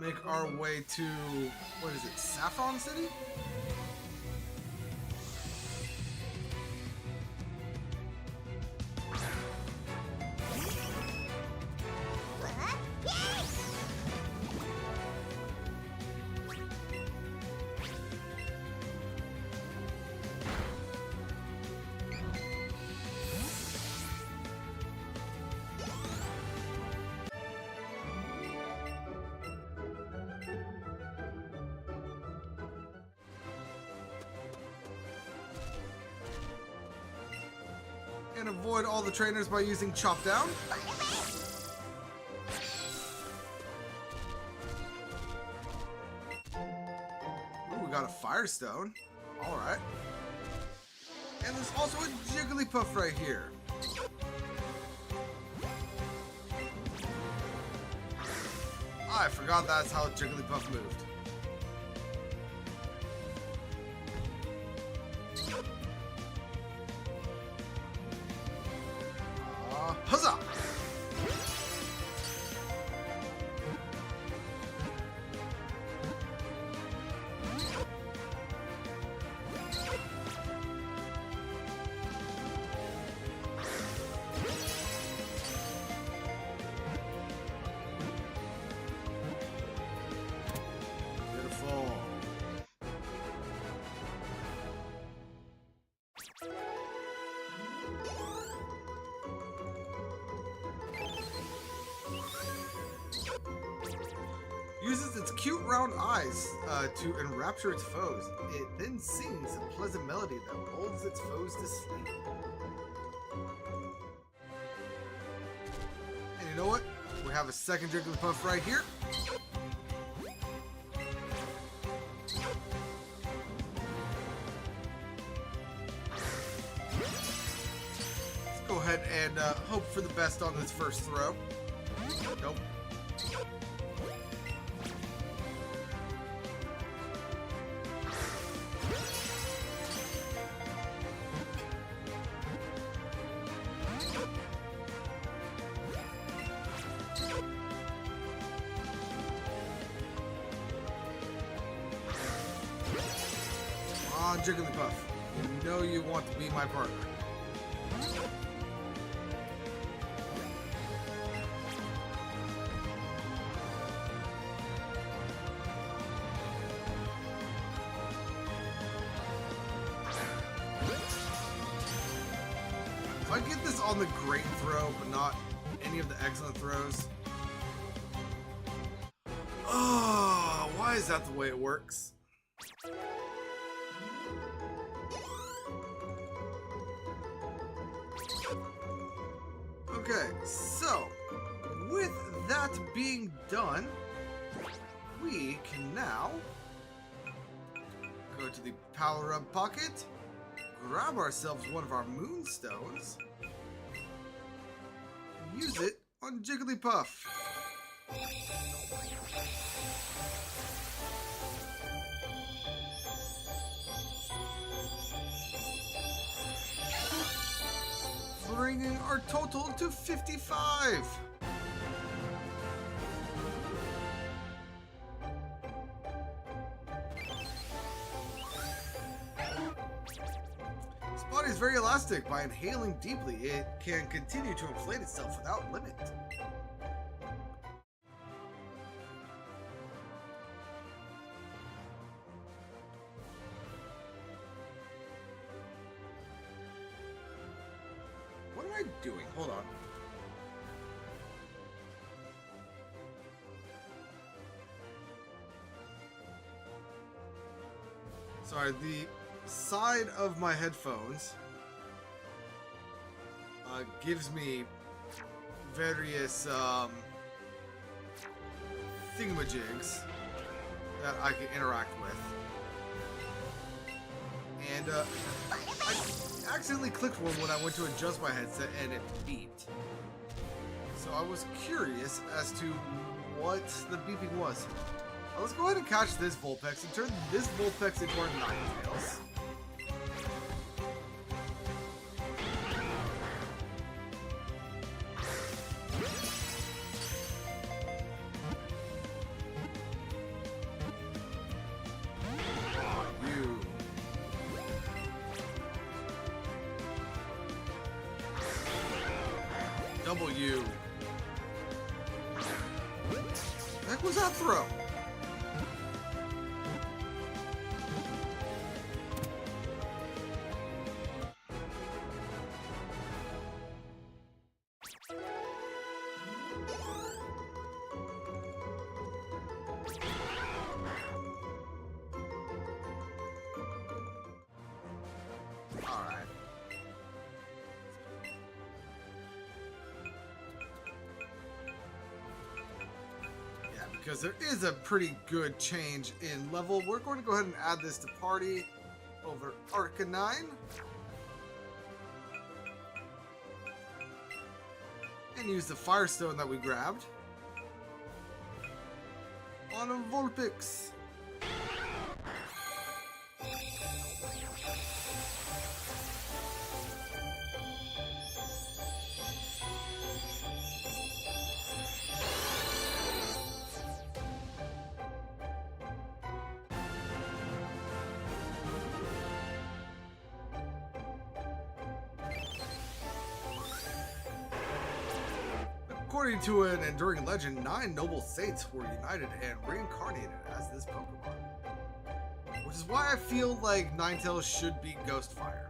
Make our way to, what is it, Saffron City? And avoid all the trainers by using Chop Down. Ooh, we got a Firestone. Alright. And there's also a Jigglypuff right here. I forgot that's how Jigglypuff moved. Huzzah! Beautiful. Uses its cute round eyes to enrapture its foes. It then sings a pleasant melody that lulls its foes to sleep. And you know what? We have a second Jigglypuff right here. Let's go ahead and hope for the best on this first throw. Nope. Jigglypuff, you know you want to be my partner. If I get this on the great throw, but not any of the excellent throws. Oh, why is that the way it works? Okay, so with that being done, we can now go to the Power Up pocket, grab ourselves one of our Moonstones, and use it on Jigglypuff. Bringing our total to 55. This body is very elastic. By inhaling deeply, it can continue to inflate itself without limit. What am I doing? Hold on. Sorry, the side of my headphones gives me various thingamajigs that I can interact with. And I accidentally clicked one when I went to adjust my headset and it beeped. So I was curious as to what the beeping was. Now let's go ahead and catch this Vulpix and turn this Vulpix into our Ninetales. W. The heck was that throw? Alright. Because there is a pretty good change in level. We're going to go ahead and add this to party over Arcanine. And use the Firestone that we grabbed on a Vulpix. According to an enduring legend, 9 noble saints were united and reincarnated as this Pokemon. Which is why I feel like Ninetales should be Ghostfire.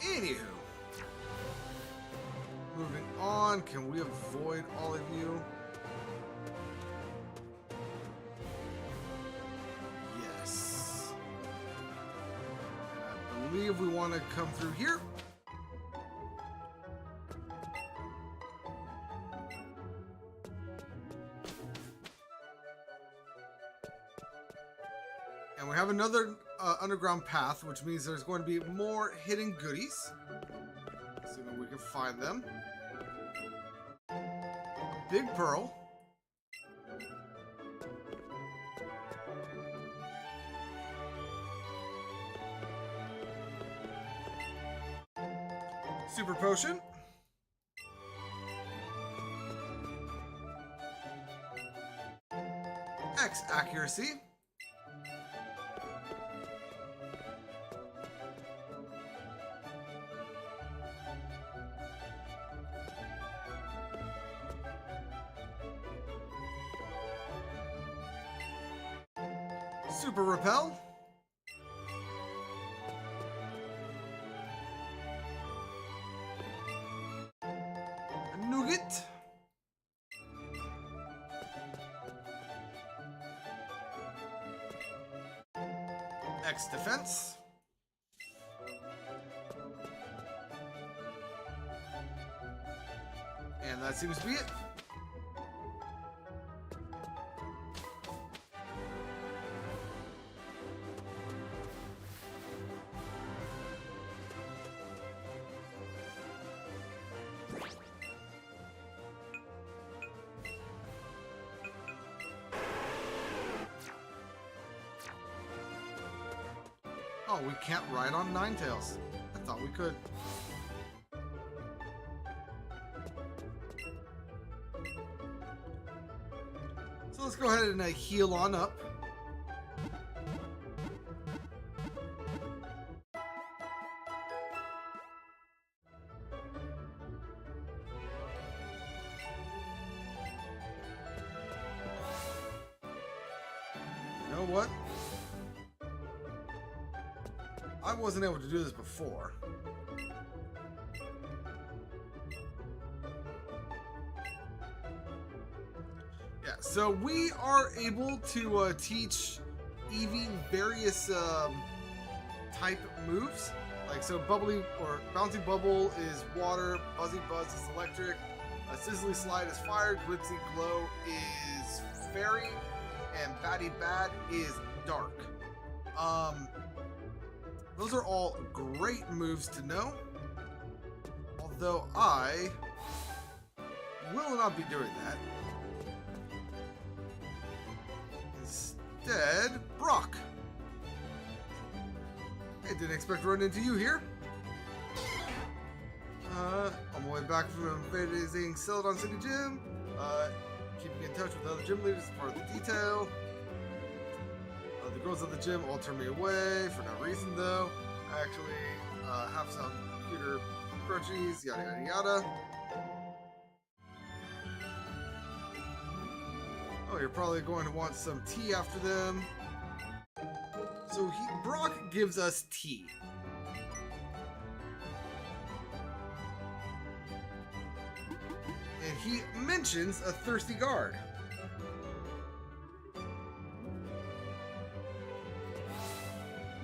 Anywho. Moving on, can we avoid all of you? I believe we want to come through here. And we have another underground path, which means there's going to be more hidden goodies. Assuming we can find them. Big Pearl. Super Potion. X Accuracy. Super Repel. Nougat. X Defense. And that seems to be it. Oh, we can't ride on Ninetales. I thought we could. So let's go ahead and heal on up. You know what? I wasn't able to do this before. So we are able to teach Eevee various type moves. Like, so bubbly or bouncy bubble is water, buzzy buzz is electric, sizzly slide is fire, glitzy glow is fairy, and batty bad is dark. Those are all great moves to know. Although I will not be doing that. Instead, Brock. I didn't expect to run into you here. On my way back from visiting Celadon City Gym. Keeping in touch with other gym leaders is part of the detail. The girls at the gym all turn me away for no reason though. I actually have some computer crunchies, yada yada yada. Oh, you're probably going to want some tea after them. So Brock gives us tea. And he mentions a thirsty guard.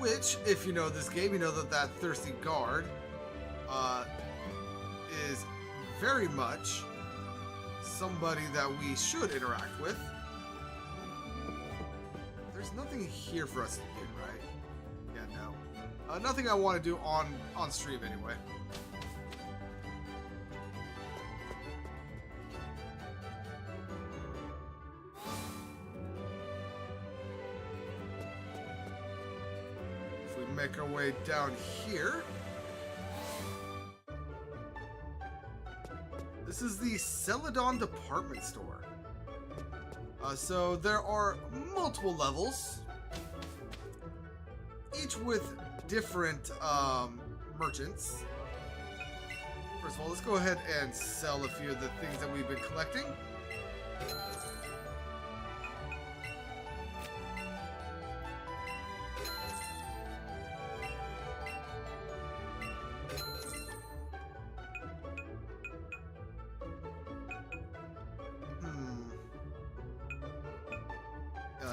Which, if you know this game, you know that that thirsty guard is very much somebody that we should interact with. There's nothing here for us to do, right? Yeah, no. Nothing I want to do on stream anyway. If we make our way down here. This is the Celadon department store. So there are multiple levels, each with different merchants. First of all, let's go ahead and sell a few of the things that we've been collecting.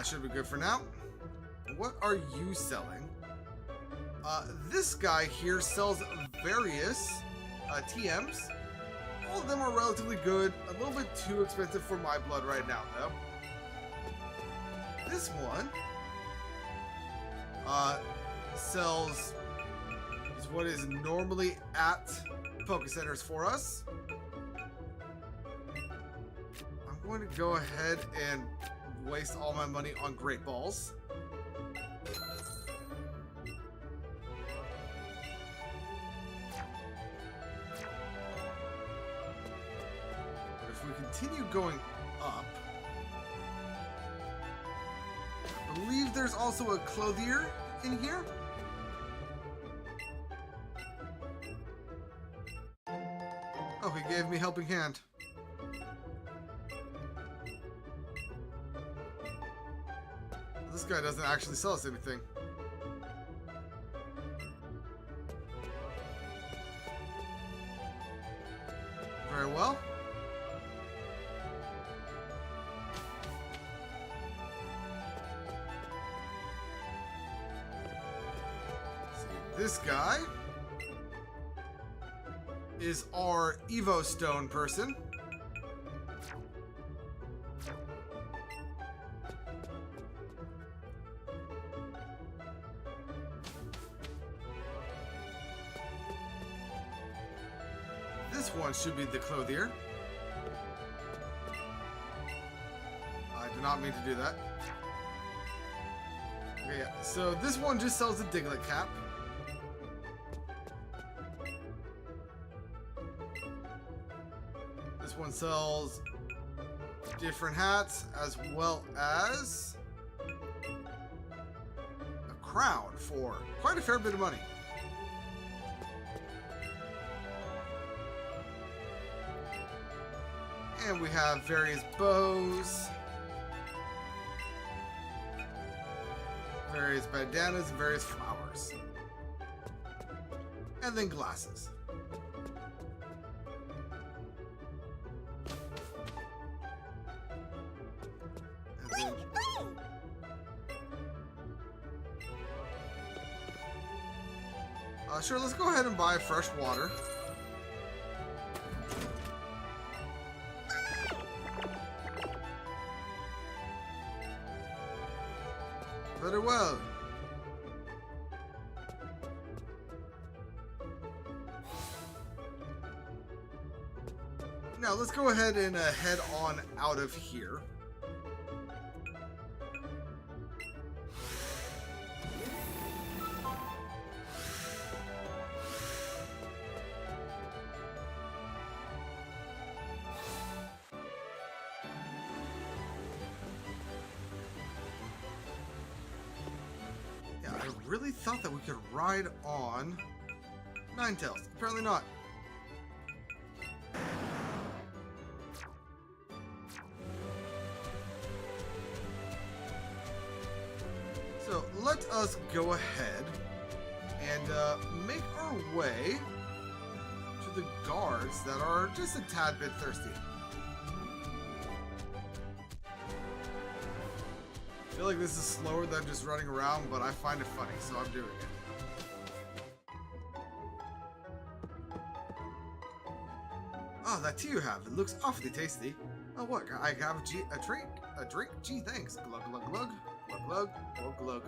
Should be good for now. What are you selling? This guy here sells various TMs. All of them are relatively good. A little bit too expensive for my blood right now, though. This one sells what is normally at Poké Centers for us. I'm going to go ahead and waste all my money on Great Balls. But if we continue going up, I believe there's also a clothier in here. Oh, he gave me helping hand. This guy doesn't actually sell us anything. Very well. See, this guy is our Evo Stone person. This one should be the clothier. I did not mean to do that. Okay, yeah. So this one just sells a Diglett cap. This one sells different hats as well as a crown for quite a fair bit of money. And we have various bows, various bandanas, and various flowers. And then glasses. Sure, let's go ahead and buy fresh water. Very well. Now, let's go ahead and head on out of here. Yeah, I really thought that we could ride on Ninetales. Apparently not. So let us go ahead and make our way to the guards that are just a tad bit thirsty. I feel like this is slower than just running around, but I find it funny, so I'm doing it. Oh, that tea you have. It looks awfully tasty. Oh, what? I have a drink. A drink? Gee, thanks. Glug, glug, glug. Glug, glug, glug, glug.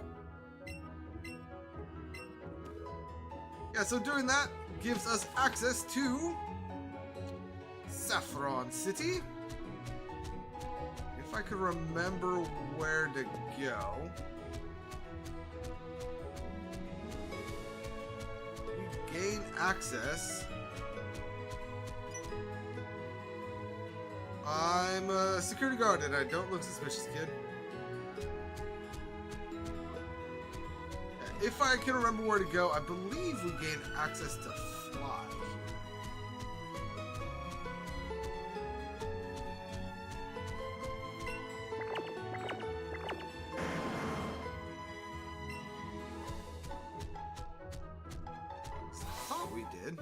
Yeah, so doing that gives us access to Saffron City. If I could remember where to go. We gain access. I'm a security guard and I don't look suspicious, kid. If I can remember where to go, I believe we gain access to fly. I thought we did.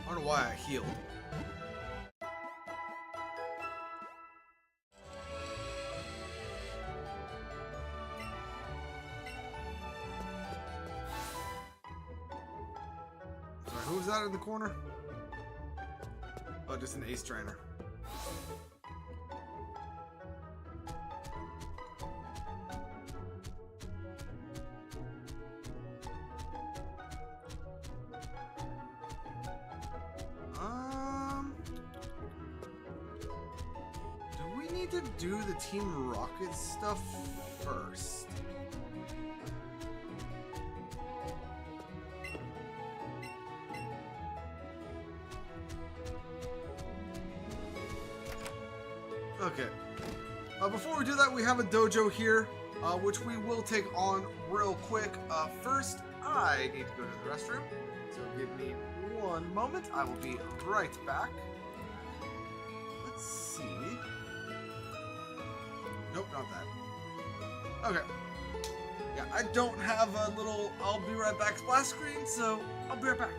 I don't know why I healed. Sorry, who was that in the corner? Oh, just an ace trainer. To do the Team Rocket stuff first. Okay. Before we do that, we have a dojo here, which we will take on real quick. First, I need to go to the restroom, so give me one moment. I will be right back. Let's see. Nope, not that. Okay. Yeah, I don't have a little I'll be right back splash screen, so I'll be right back.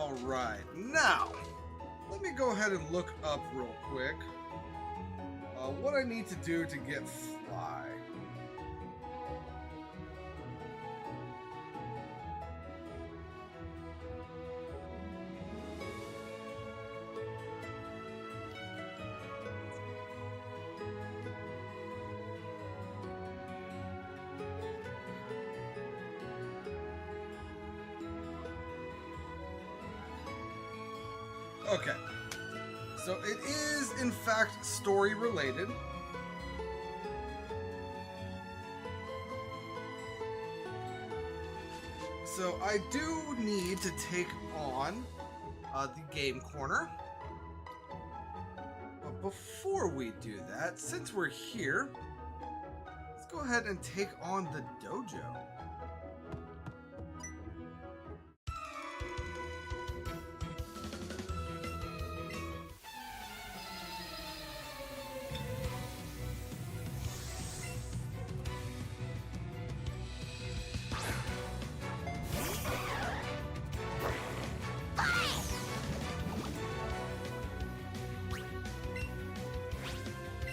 Alright, now, let me go ahead and look up real quick what I need to do to get Fly. Okay, so it is in fact story related. So I do need to take on the game corner. But before we do that, since we're here, let's go ahead and take on the dojo.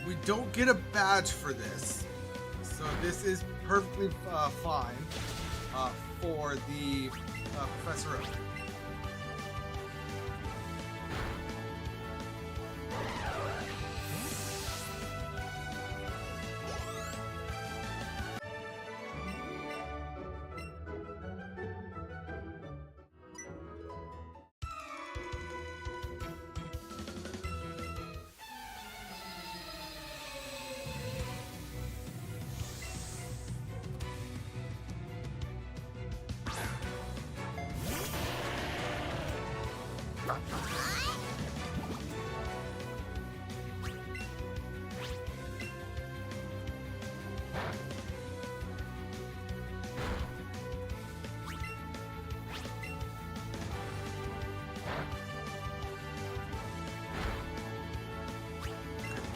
We don't get a badge for this, so this is perfectly fine for the Professor Oak.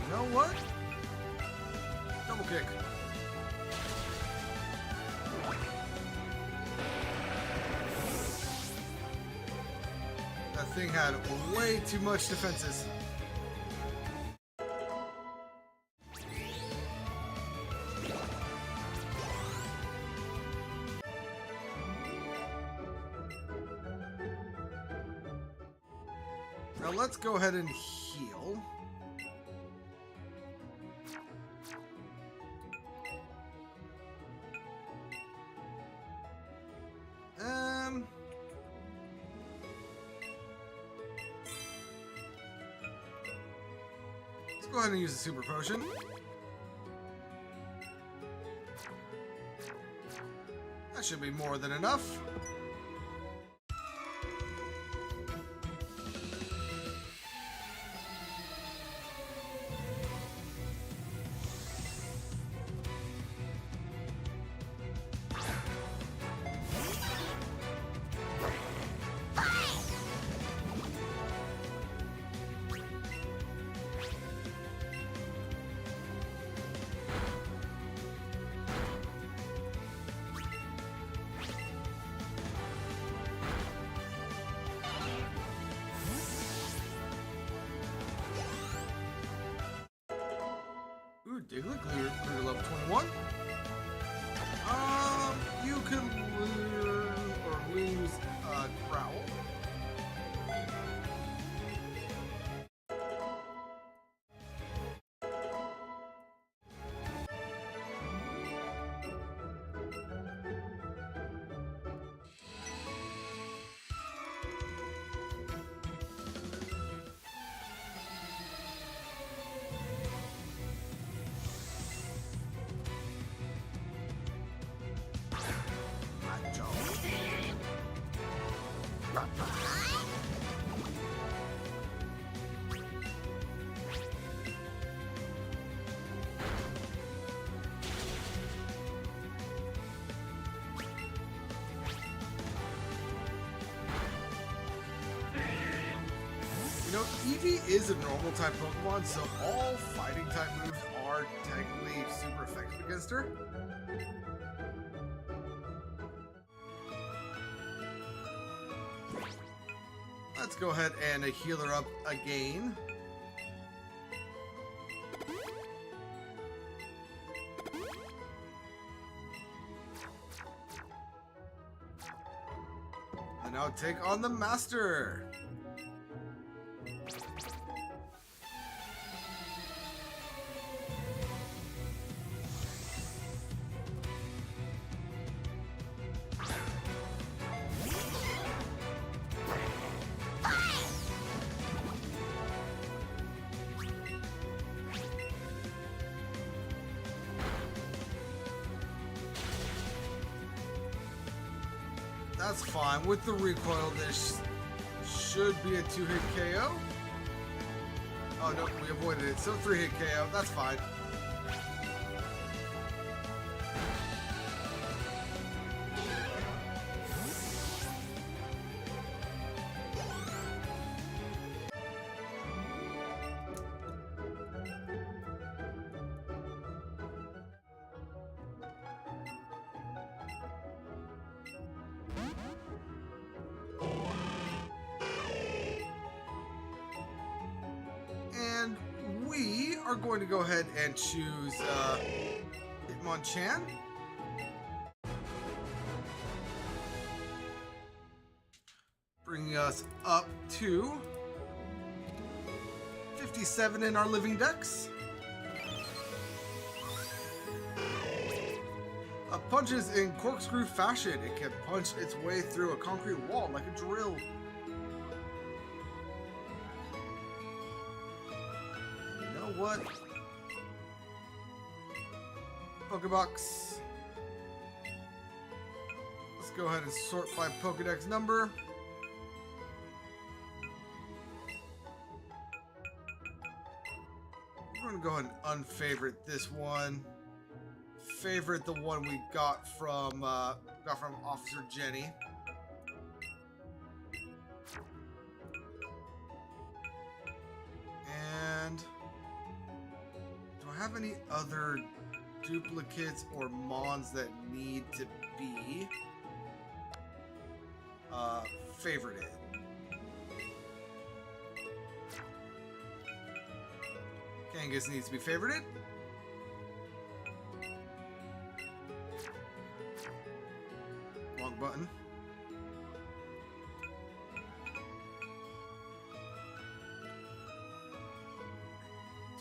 You know what? Double kick. That thing had way too much defenses. Now let's go ahead and heal. Let's go ahead and use the super potion. That should be more than enough. Ooh, Diglett grew to level 21. You can learn or lose Growl. You know, Eevee is a normal type Pokemon, so all fighting type moves are technically super effective against her. go ahead and heal her up again. And now take on the Master. That's fine. With the recoil, this should be a 2-hit KO. Oh, no, we avoided it. So 3-hit KO. That's fine. And we are going to go ahead and choose Hitmonchan. Bringing us up to 57 in our living dex. Punches in corkscrew fashion. It can punch its way through a concrete wall like a drill. You know what? Pokebox. Let's go ahead and sort by Pokedex number. We're going to go ahead and unfavorite this one. Favorite the one we got from Officer Jenny. And do I have any other duplicates or mons that need to be favorited? Kangas needs to be favorited. Wrong button.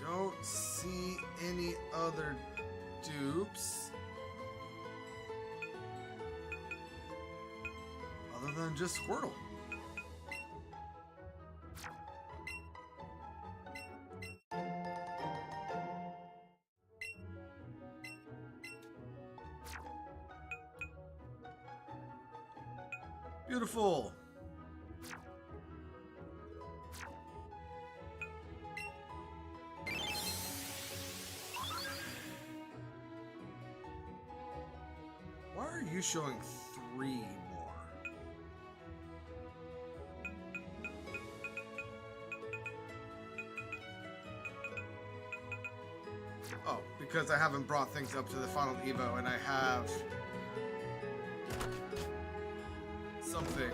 Don't see any other dupes other than just Squirtle. Beautiful. Why are you showing 3 more? Oh, because I haven't brought things up to the final Evo and I have something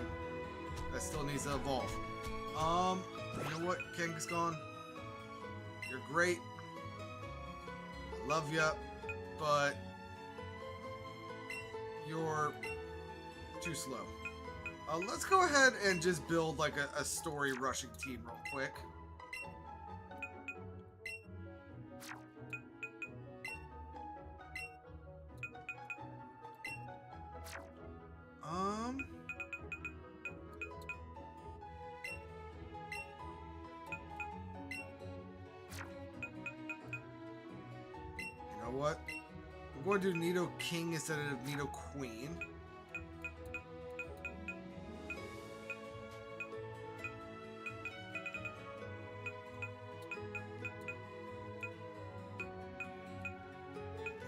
that still needs to evolve. You know what, Kangaskhan? You're great. I love ya, but you're too slow. Let's go ahead and just build like a story rushing team real quick. You know what? I'm going to do Nidoking instead of Nidoqueen.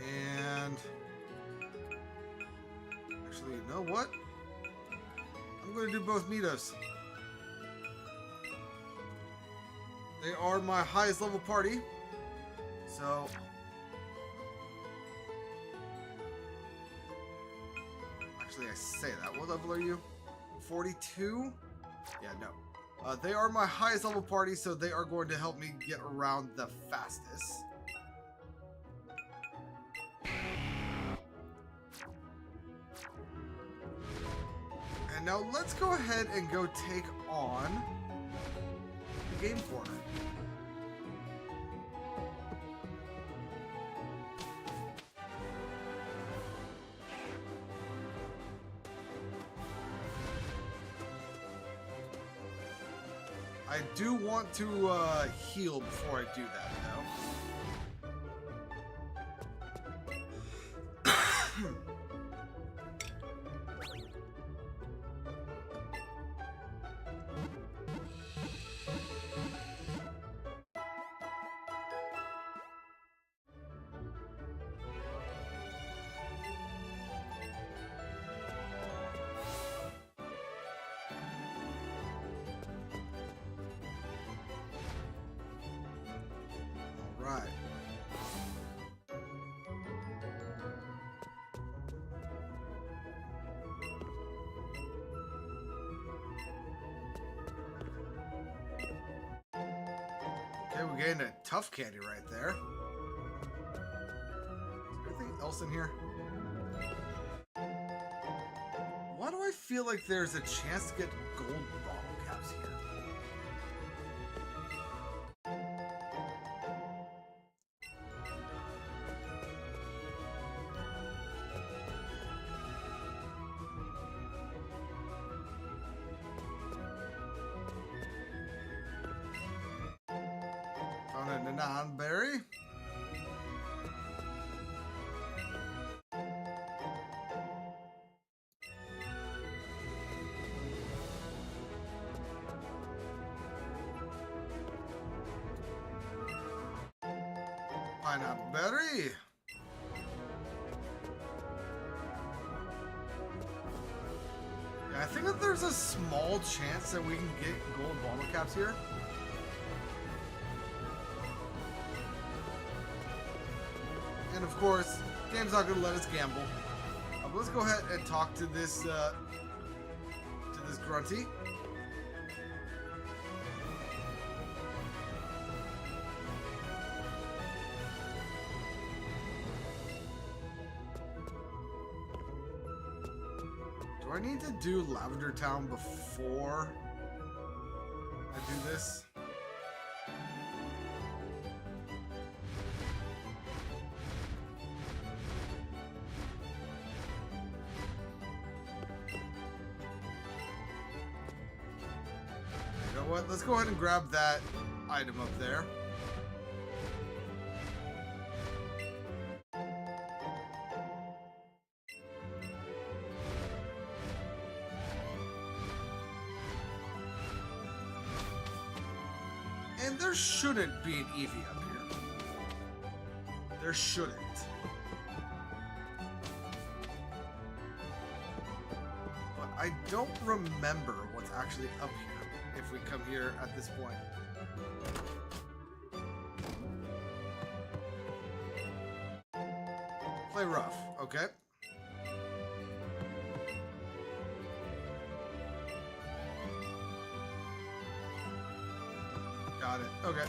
And actually, you know what? I'm going to do both Nidos. They are my highest level party. So actually, I say that. What level are you? 42? Yeah, no. They are my highest level party, so they are going to help me get around the fastest. And now let's go ahead and go take on the game corner. I do want to heal before I do that, though. Right. Okay, we gained a tough candy right there. Is there anything else in here? Why do I feel like there's a chance to get gold bottle caps here? Found a non-berry. Pineapple berry. Yeah, I think that there's a small chance that we can get gold bottle caps here. And of course, game's not going to let us gamble. But let's go ahead and talk to this grunty. Do I need to do Lavender Town before I do this? You know what? Let's go ahead and grab that item up there. And there shouldn't be an Eevee up here. There shouldn't. But I don't remember what's actually up here if we come here at this point. Play rough, okay. Got it. Okay.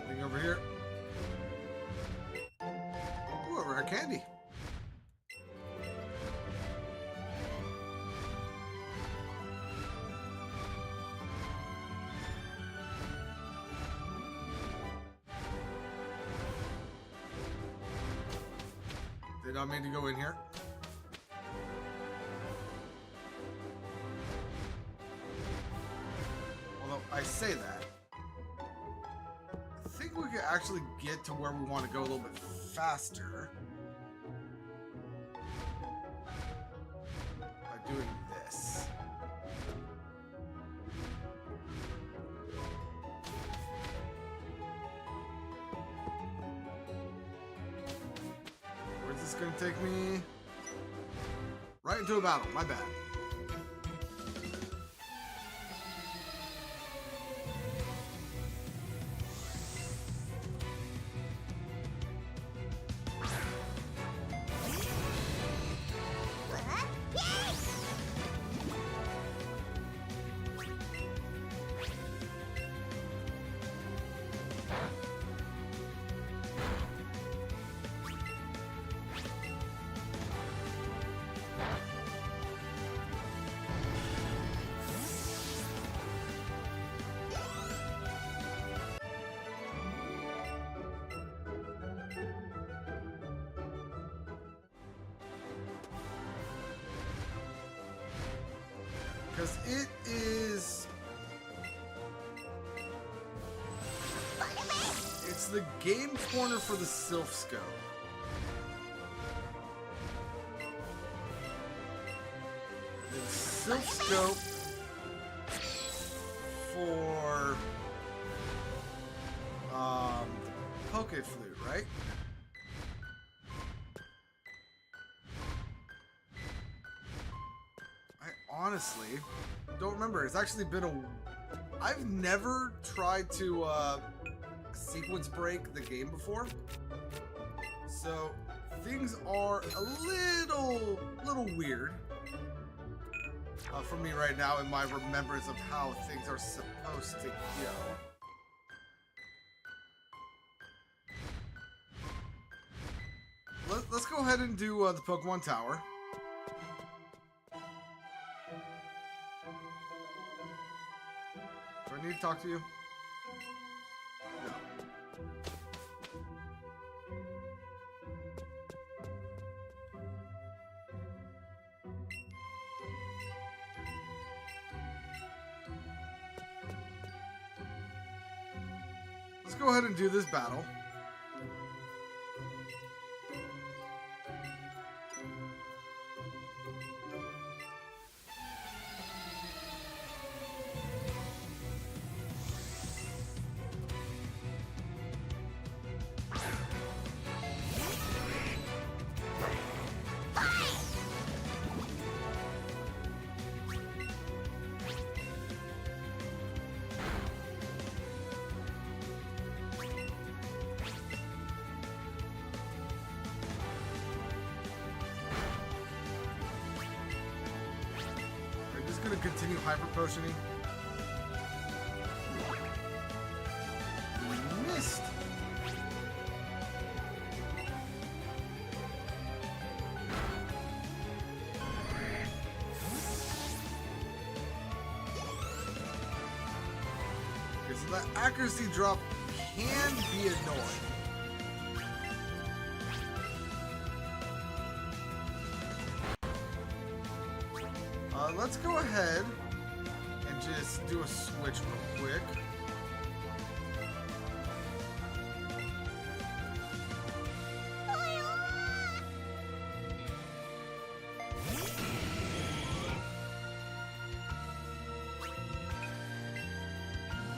Anything over here? Ooh, a rare candy. Did not mean to go in here. Although I say that, I think we could actually get to where we want to go a little bit faster by doing this. Where's this gonna take me? Right into a battle. My bad. Because it is... It's the game corner for the Sylph Scope. The Sylph Scope for Poke Flute, right? Honestly, don't remember. It's actually been a... I've never tried to sequence break the game before. So, things are a little weird for me right now in my remembrance of how things are supposed to go. Let's go ahead and do the Pokemon Tower. Do I need to talk to you? No. Let's go ahead and do this battle. Gonna continue hyper potioning. Missed. Okay, so that accuracy drop can be annoying. Let's go ahead and just do a switch real quick.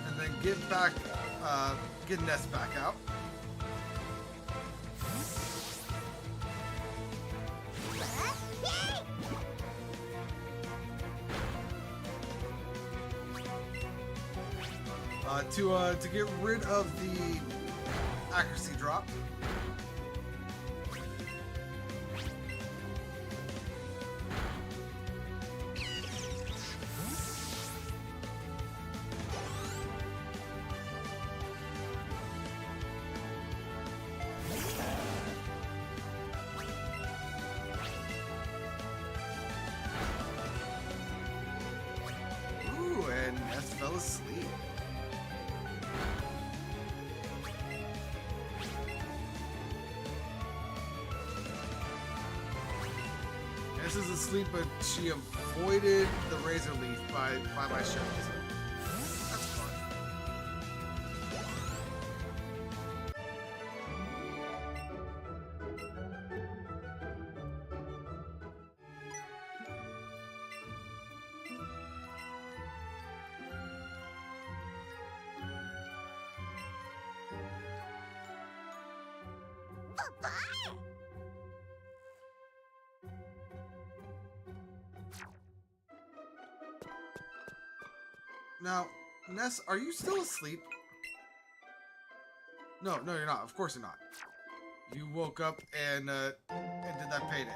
And then get back, get Ness back out. To get rid of the accuracy drop. Ooh, and Ness fell asleep. Ness is asleep, but she avoided the Razor Leaf by my show. So that's fun. Now, Ness, are you still asleep? No, you're not. Of course you're not. You woke up and did that payday.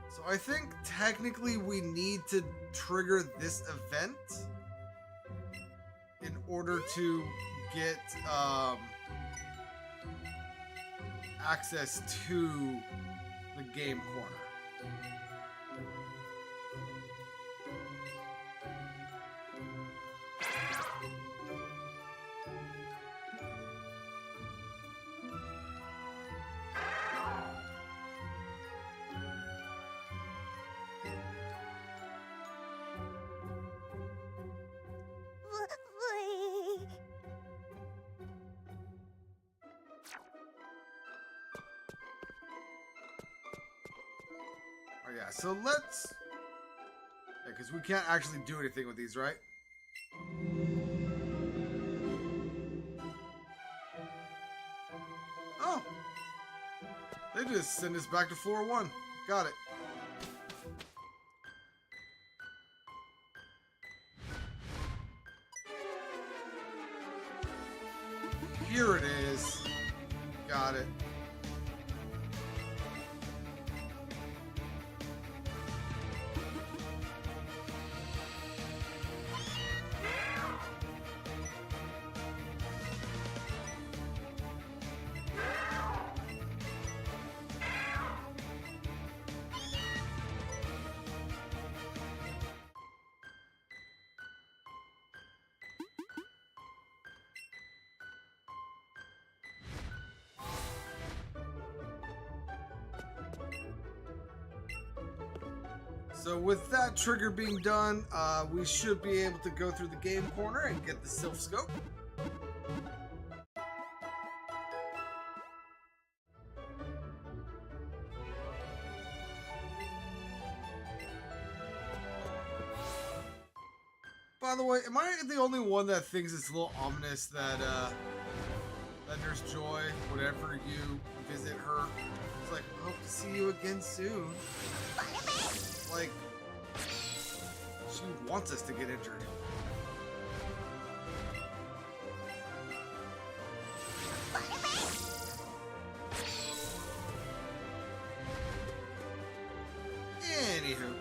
So I think technically we need to trigger this event in order to get access to the game corner. Oh yeah, so let's... Yeah, because we can't actually do anything with these, right? Oh! They just send us back to floor 1. Got it. Here it is. Got it. So with that trigger being done, we should be able to go through the game corner and get the Sylph Scope. By the way, am I the only one that thinks it's a little ominous that Nurse Joy, whenever you visit her, it's like, hope to see you again soon. Like, she wants us to get injured. Anywho.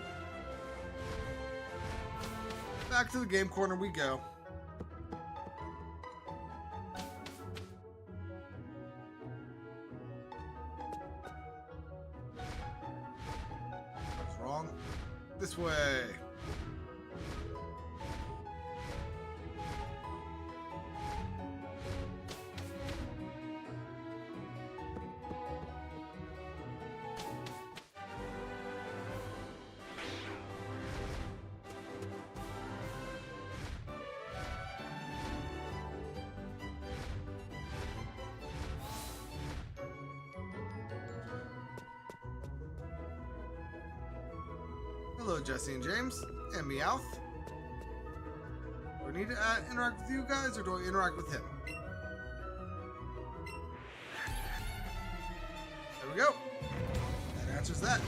Back to the game corner we go. What's wrong? This way. Hello, Jesse and James, and Meowth. Do I need to interact with you guys, or do I interact with him? There we go. That answers that.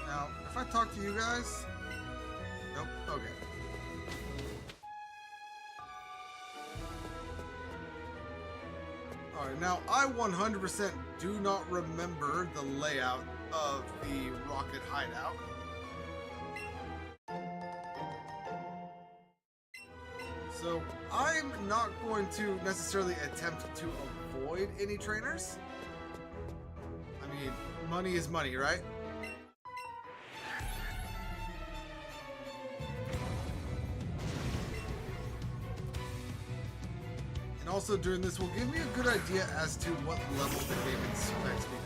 Now, if I talk to you guys... Nope, okay. Alright, now I 100% do not remember the layout of the rocket hideout. So I'm not going to necessarily attempt to avoid any trainers. I mean, money is money, right? And also during this will give me a good idea as to what level the game expects me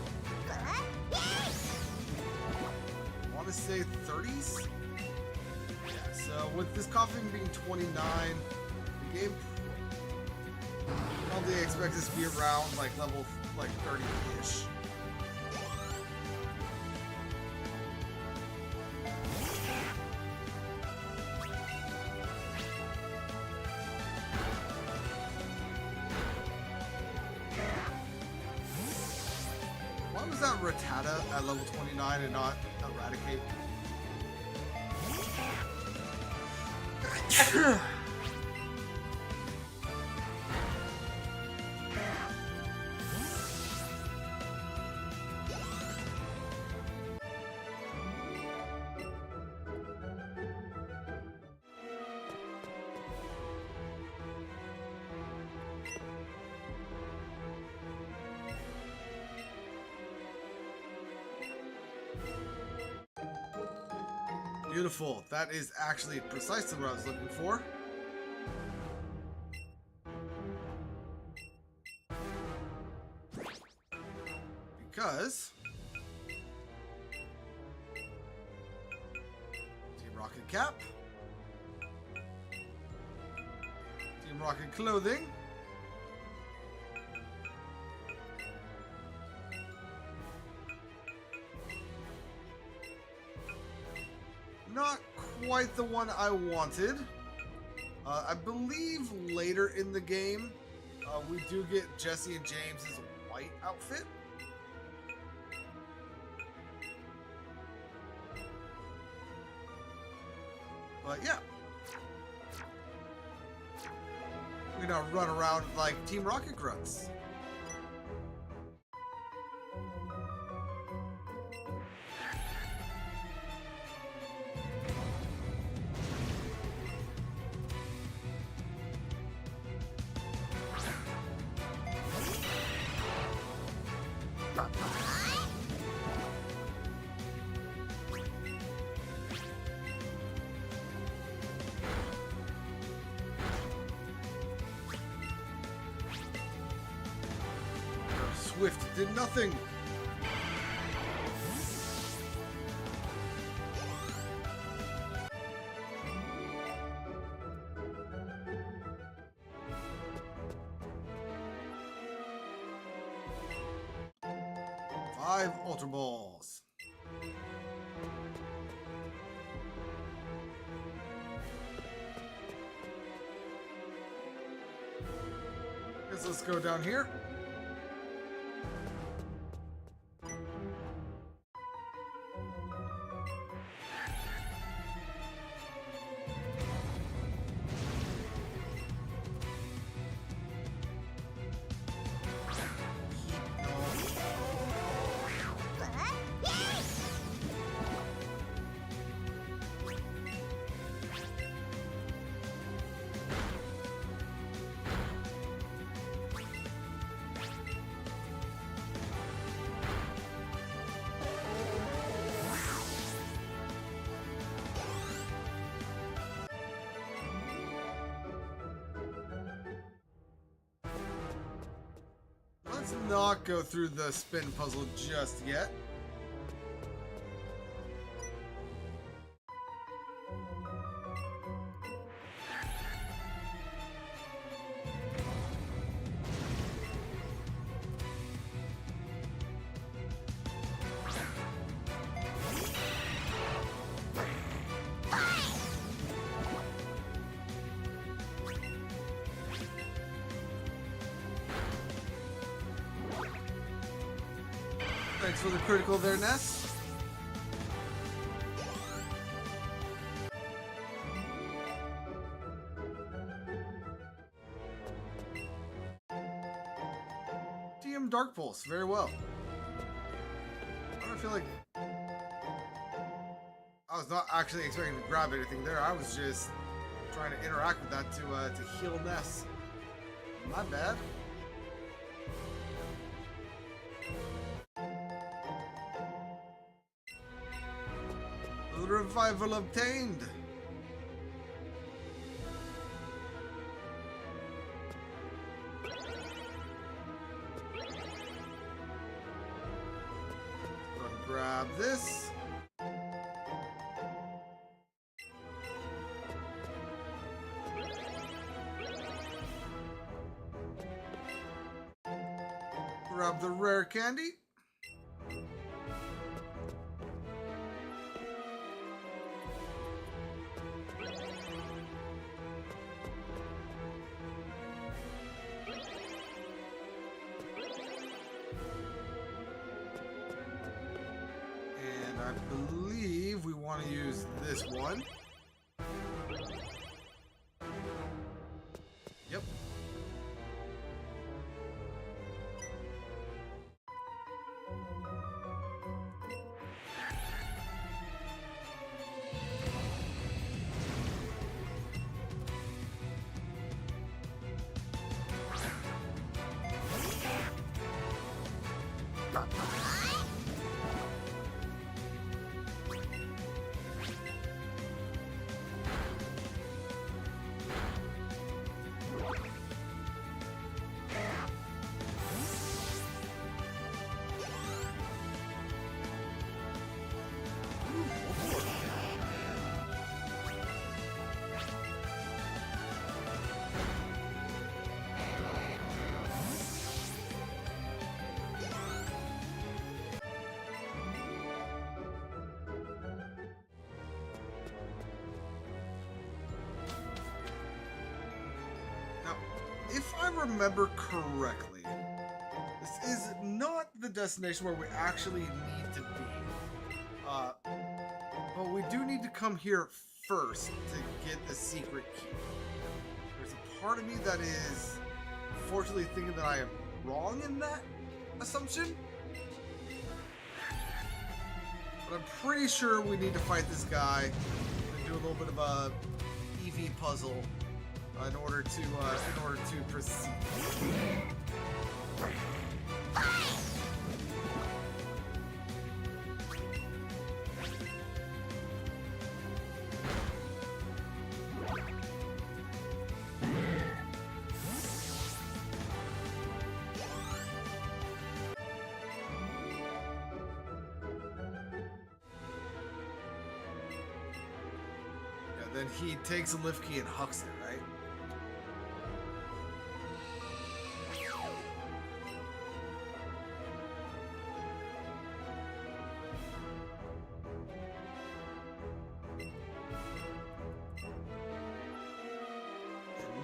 to be. I want to say 30s? Yeah, so with this coughing being 29, the game probably expects this to be around like level like 30-ish. Why was that Rattata at level 29 and not Eradicate? Beautiful. That is actually precisely what I was looking for. Because Team Rocket Cap, Team Rocket Clothing, not quite the one I wanted. I believe later in the game we do get Jesse and James's white outfit. But yeah, we're gonna run around like Team Rocket grunts. Swift did nothing. Five Ultra Balls. Guess let's go down here. Let's not go through the spin puzzle just yet. Thanks for the critical there, Ness. DM Dark Pulse, very well. I don't feel like I was not actually expecting to grab anything there. I was just trying to interact with that to heal Ness. My bad. Revival obtained. Grab this. Grab the rare candy. I believe we want to use this one. Yep. If I remember correctly, this is not the destination where we actually need to be. But we do need to come here first to get the secret key. There's a part of me that is unfortunately thinking that I am wrong in that assumption. But I'm pretty sure we need to fight this guy and do a little bit of a Eevee puzzle in order to proceed. And then he takes a lift key and hucks it, right?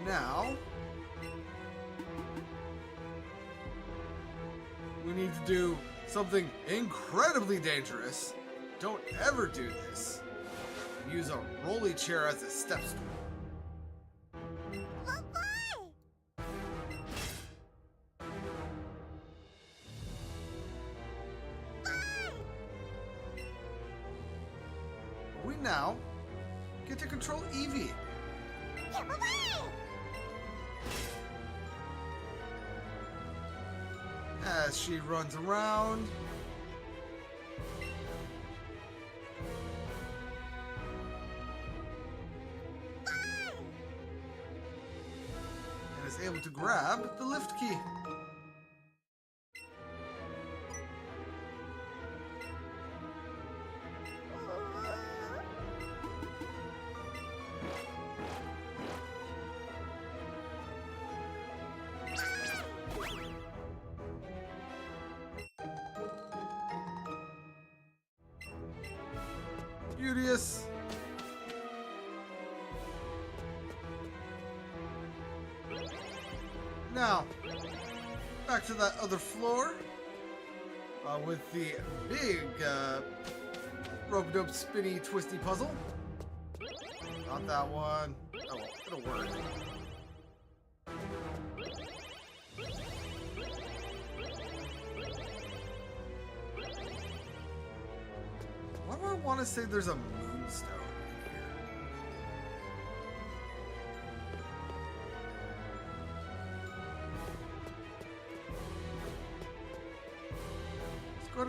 Now, we need to do something incredibly dangerous. Don't ever do this. Use a rolly chair as a step stool. We now get to control Eevee. As she runs around. And is able to grab the lift key. Beauteous. Now, back to that other floor with the big rope-dope spinny twisty puzzle. Not that one. Oh, well, it'll work. Why do I want to say there's a moonstone in here?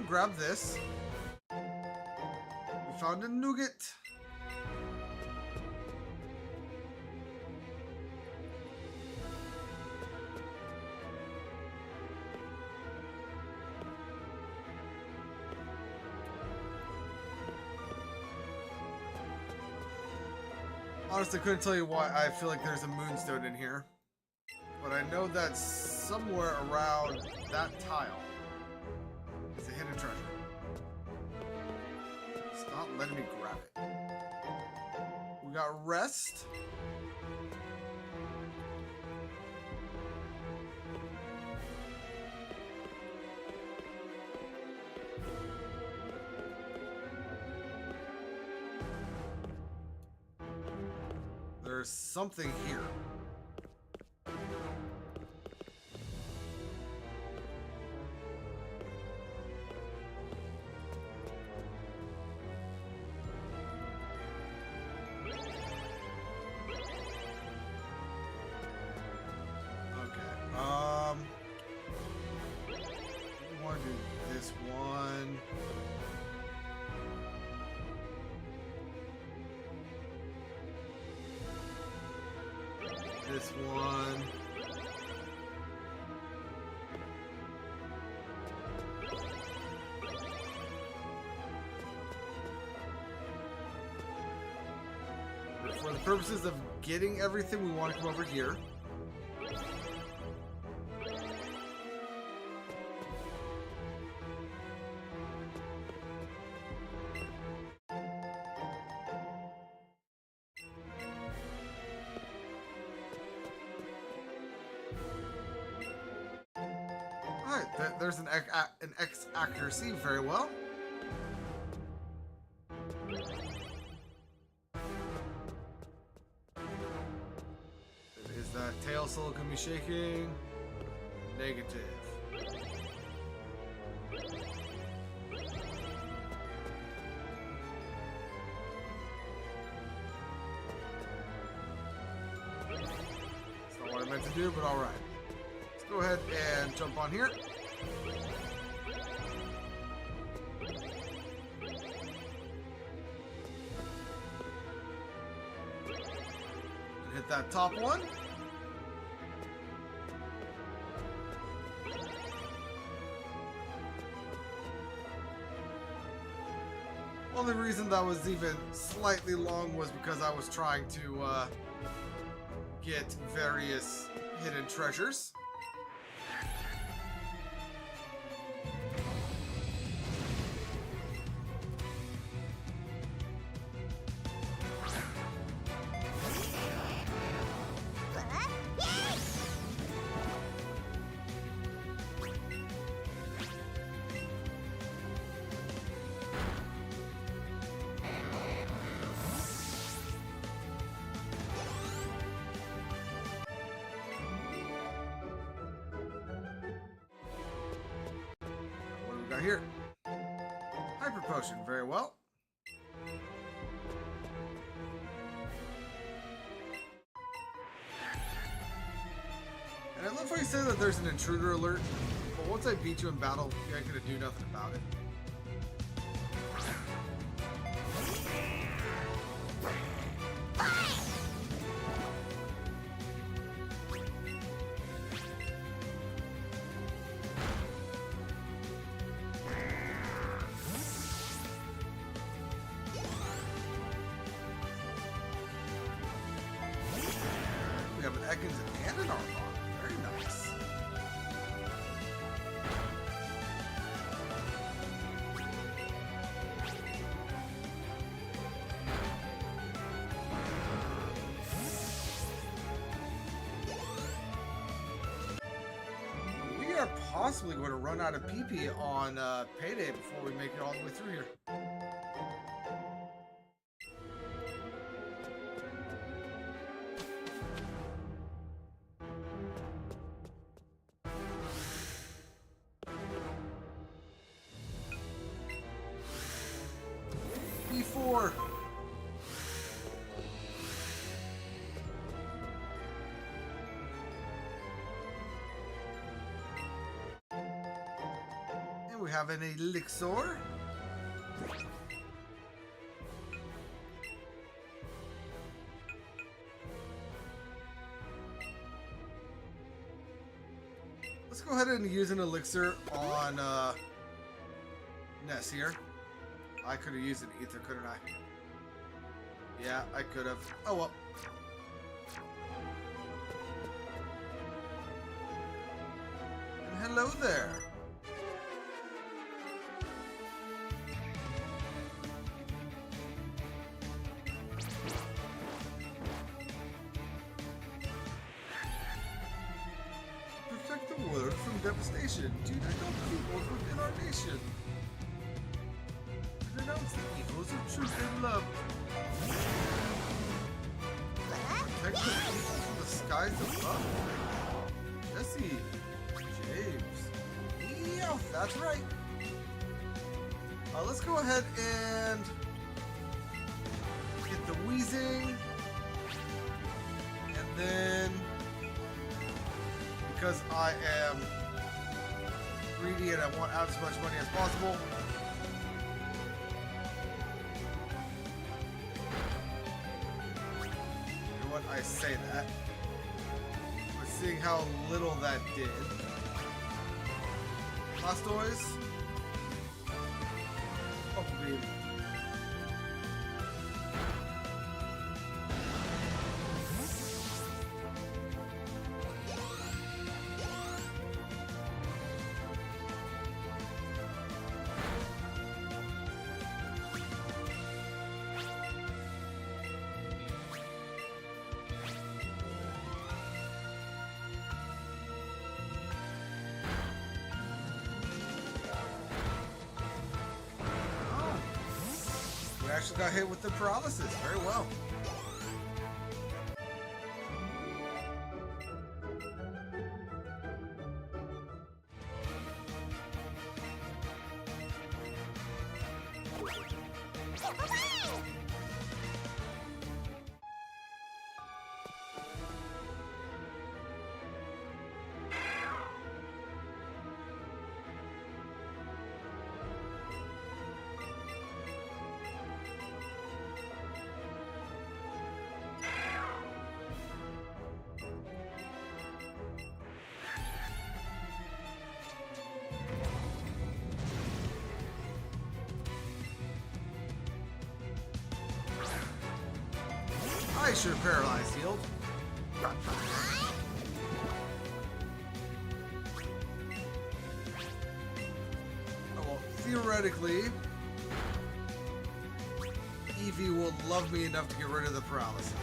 grab this. We found a nougat. Honestly, couldn't tell you why I feel like there's a moonstone in here. But I know that somewhere around that tile is a hidden treasure. It's not letting me grab it. We got rest. There's something here. I want to do this one. This one. For the purposes of getting everything, we want to come over here. Alright, there's an X accuracy, very well. Is that tail still gonna be shaking? Negative. That's not what I meant to do, but alright. Let's go ahead and jump on here. And hit that top one. Only reason that was even slightly long was because I was trying to get various hidden treasures. Got here. Hyper potion, very well. And I love how you say that there's an intruder alert, but once I beat you in battle, you ain't gonna do nothing about it. We have an Ekans and an Arbok. Very nice. We are possibly going to run out of PP on payday before we make it all the way through here. P4. And we we have an Elixir. Let's go ahead and use an Elixir on Ness here. I could have used an Ether, couldn't I? Yeah, I could have. Oh well. And hello there. Protect the world from devastation due to no peoples within our nation. To denounce the evils of truth and love. Protect the people from the skies above. Jesse. James. Yeah, that's right. Let's go ahead and get the wheezing. And then, because I am greedy and I want out as much money as possible, I say that, but seeing how little that did. Blastoise. Oh, baby. Actually got hit with the paralysis. Very well. I should have paralyzed healed. Oh, well, theoretically, Eevee will love me enough to get rid of the paralysis.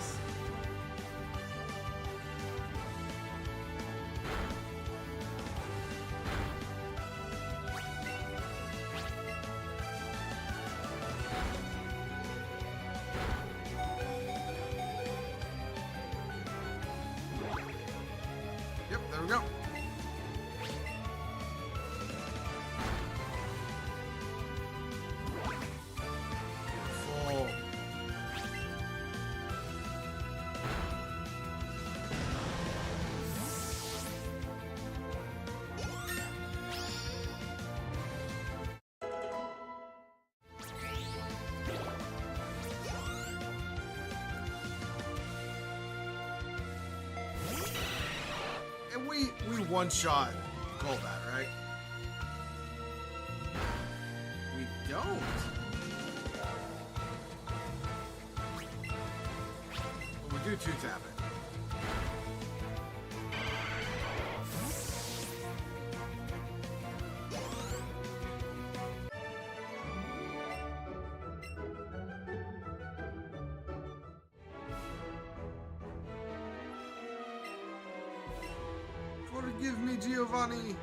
There we go. Full. And we one-shot Golbat, right? We don't. But we do two-tap it. Forgive me, Giovanni.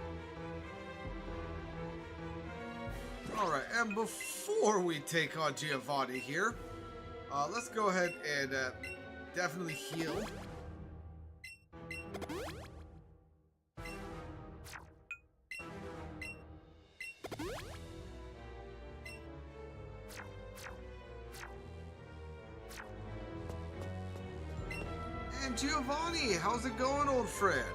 Alright, and before we take on Giovanni here, let's go ahead and definitely heal. And Giovanni, how's it going, old friend?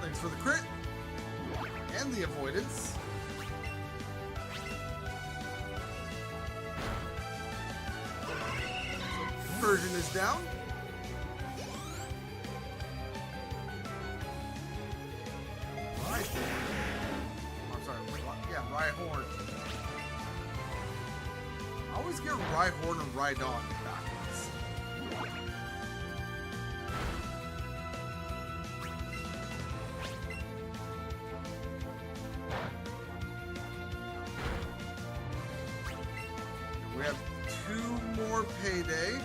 Thanks for the crit. And the avoidance. Conversion is down. I'm sorry, yeah, Rhyhorn. I always get Rhyhorn and Rhydon backwards. We have 2 more payday.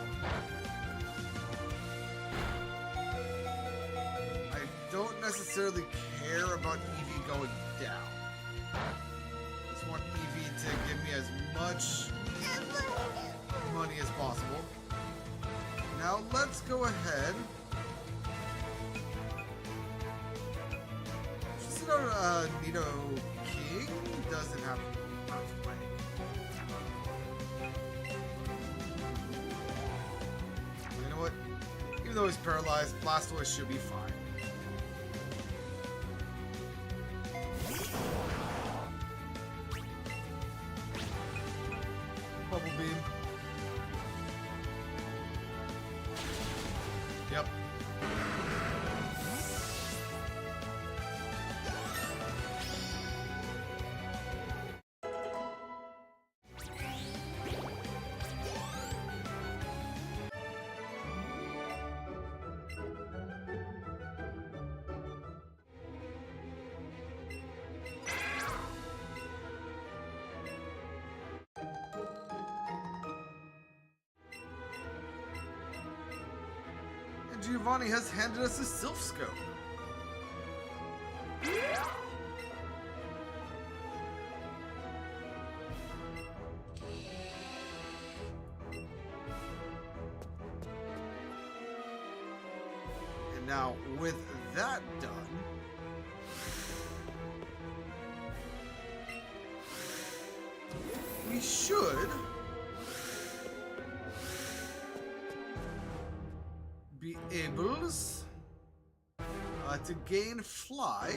I don't necessarily care about Eevee going down. I just want Eevee to give me as much money as possible. Now let's go ahead. Just know Nidoking doesn't have Earthquake. You know what? Even though he's paralyzed, Blastoise should be fine. Bubble Beam. Yep. Giovanni has handed us a Sylph Scope. And now, with that done, we should be able to gain Fly.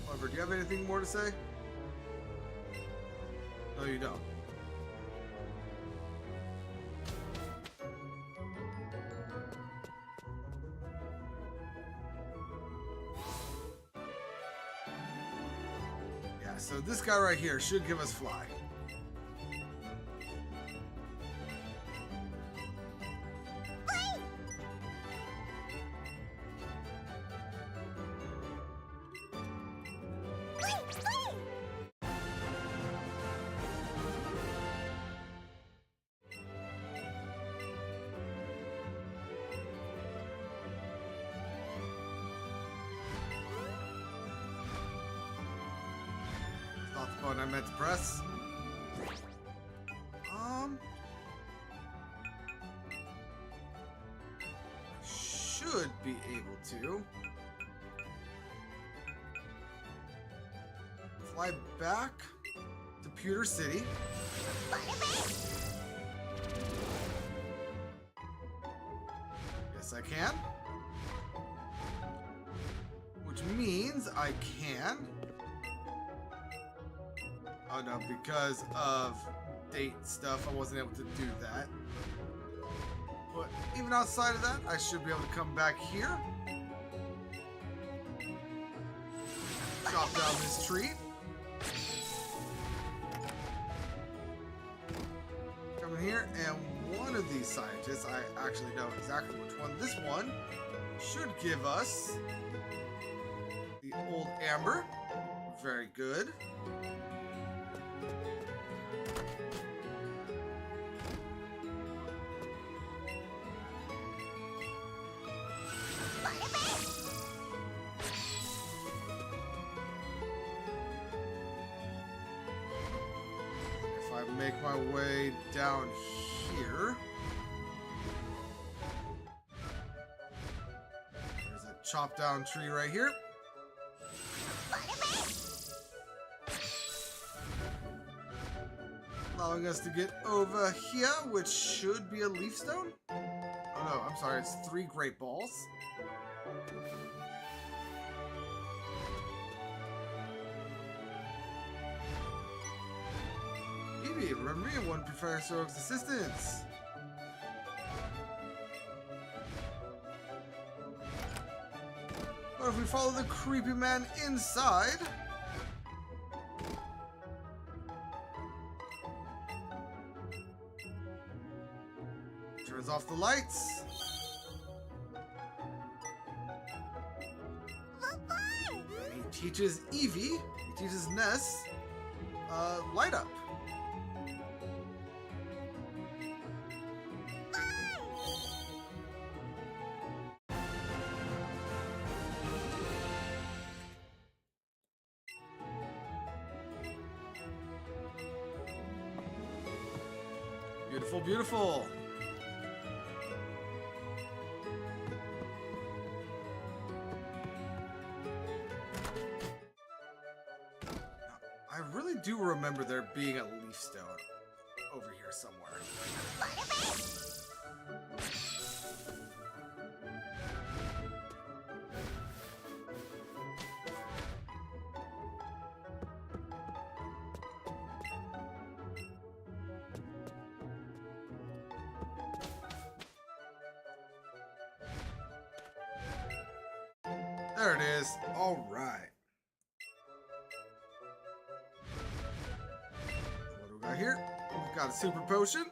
However, do you have anything more to say? No, you don't. Yeah, so this guy right here should give us Fly. Not the button I meant to press. Should be able to fly back to Pewter City. Yes, I can. Which means I can. Oh no, because of date stuff, I wasn't able to do that. But even outside of that, I should be able to come back here. Chop down this tree. Come in here, and one of these scientists, I actually know exactly which one. This one should give us the old amber. Very good. If I make my way down here, there's a chop down tree right here. Allowing us to get over here, which should be a leaf stone. Oh no, I'm sorry, it's 3 great balls. Eevee, remember me? One Professor Oak's assistants. What if we follow the creepy man inside? Turns off the lights. And he teaches Eevee, he teaches Ness, light up. Beautiful, beautiful. I really do remember there being a leaf stone over here somewhere. There it is. All right. What do we got here? We've got a super potion.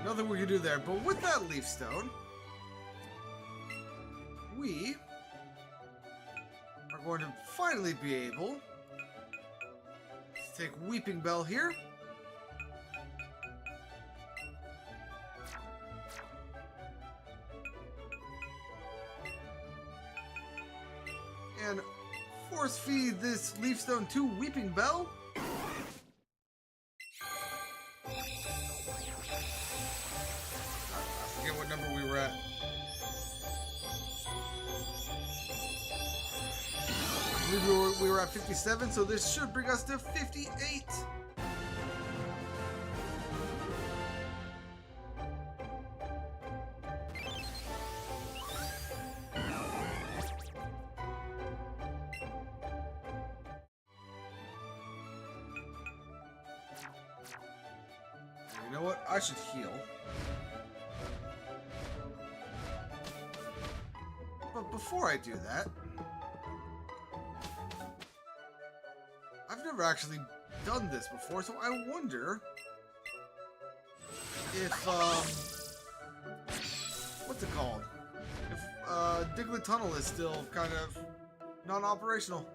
Nothing we can do there, but with that leaf stone, we are going to finally be able to take Weeping Bell here. And force feed this leaf stone to Weeping Bell. I forget what number we were at. We were at 57, so this should bring us to 58. You know what? I should heal. But before I do that, I've never actually done this before, so I wonder if, what's it called? If, Diglett Tunnel is still kind of non-operational.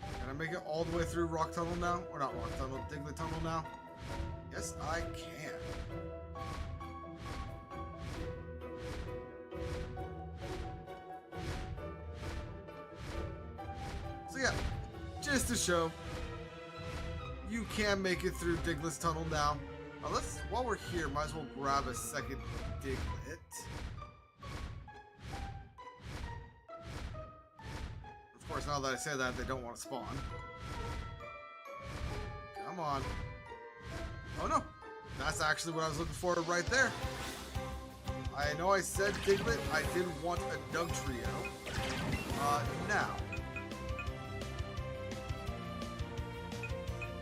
Can I make it all the way through Rock Tunnel now? Or not Rock Tunnel, Diglett Tunnel now? Yes, I can. So yeah, just to show, you can make it through Diglett's Tunnel now. Now while we're here, might as well grab a second Diglett. Of course, now that I say that, they don't want to spawn. Come on. Oh no, that's actually what I was looking for right there. I know I said Diglett, I did want a Doug trio. Now,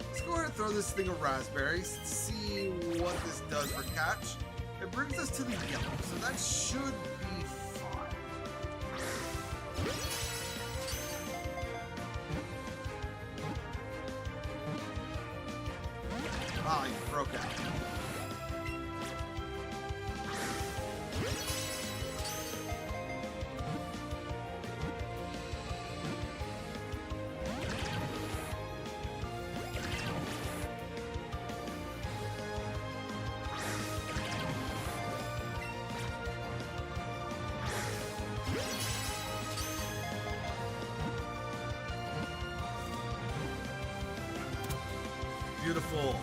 let's go ahead and throw this thing a raspberry, see what this does for catch. It brings us to the yellow, so that should be fine. Ah, you broke out. Beautiful.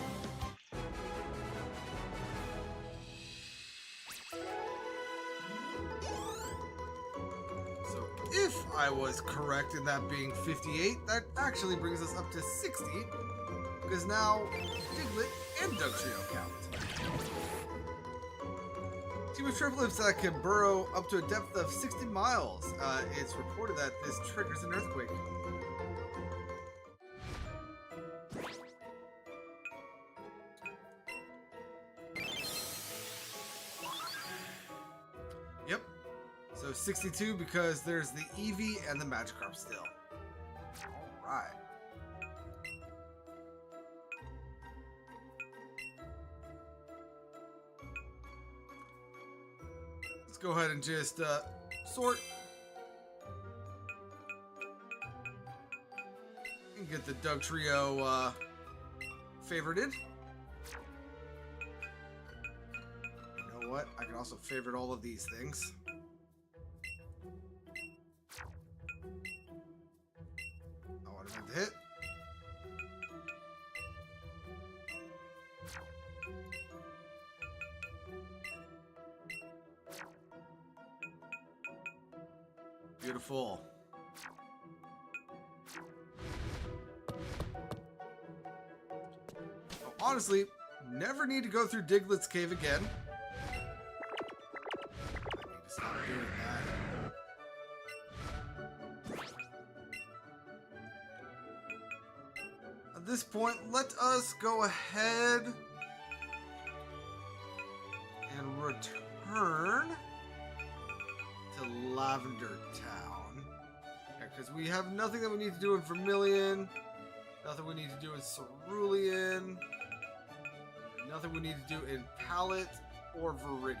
I was correct in that being 58. That actually brings us up to 60, because now Diglett and Dugtrio count. Team of triplets that can burrow up to a depth of 60 miles. It's reported that this triggers an earthquake. Yep. So 62 because there's the Eevee and the Magikarp still. Alright. Let's go ahead and just sort. And get the Dugtrio favorited. You know what? I can also favorite all of these things. I want to make the hit. Beautiful. Well, honestly, never need to go through Diglett's cave again. I need to stop doing that. At this point, let us go ahead and return to Lavender Town. Because we have nothing that we need to do in Vermilion, nothing we need to do in Cerulean, nothing we need to do in Palette or Viridian.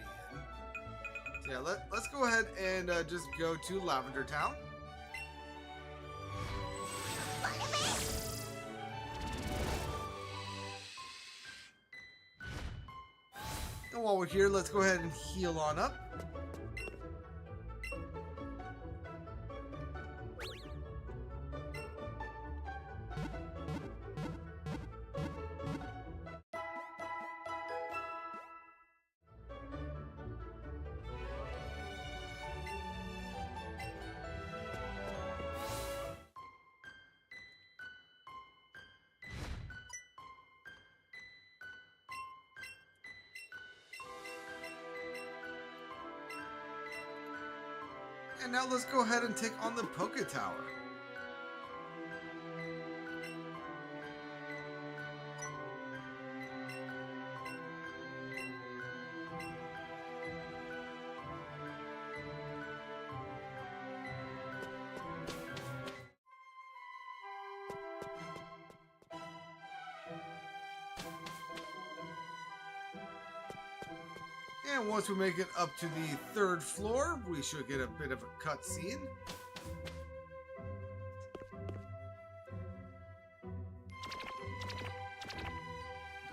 So yeah, let's go ahead and just go to Lavender Town. And while we're here, let's go ahead and heal on up. And now let's go ahead and take on the Poké Tower. And once we make it up to the 3rd floor, we should get a bit of a cutscene.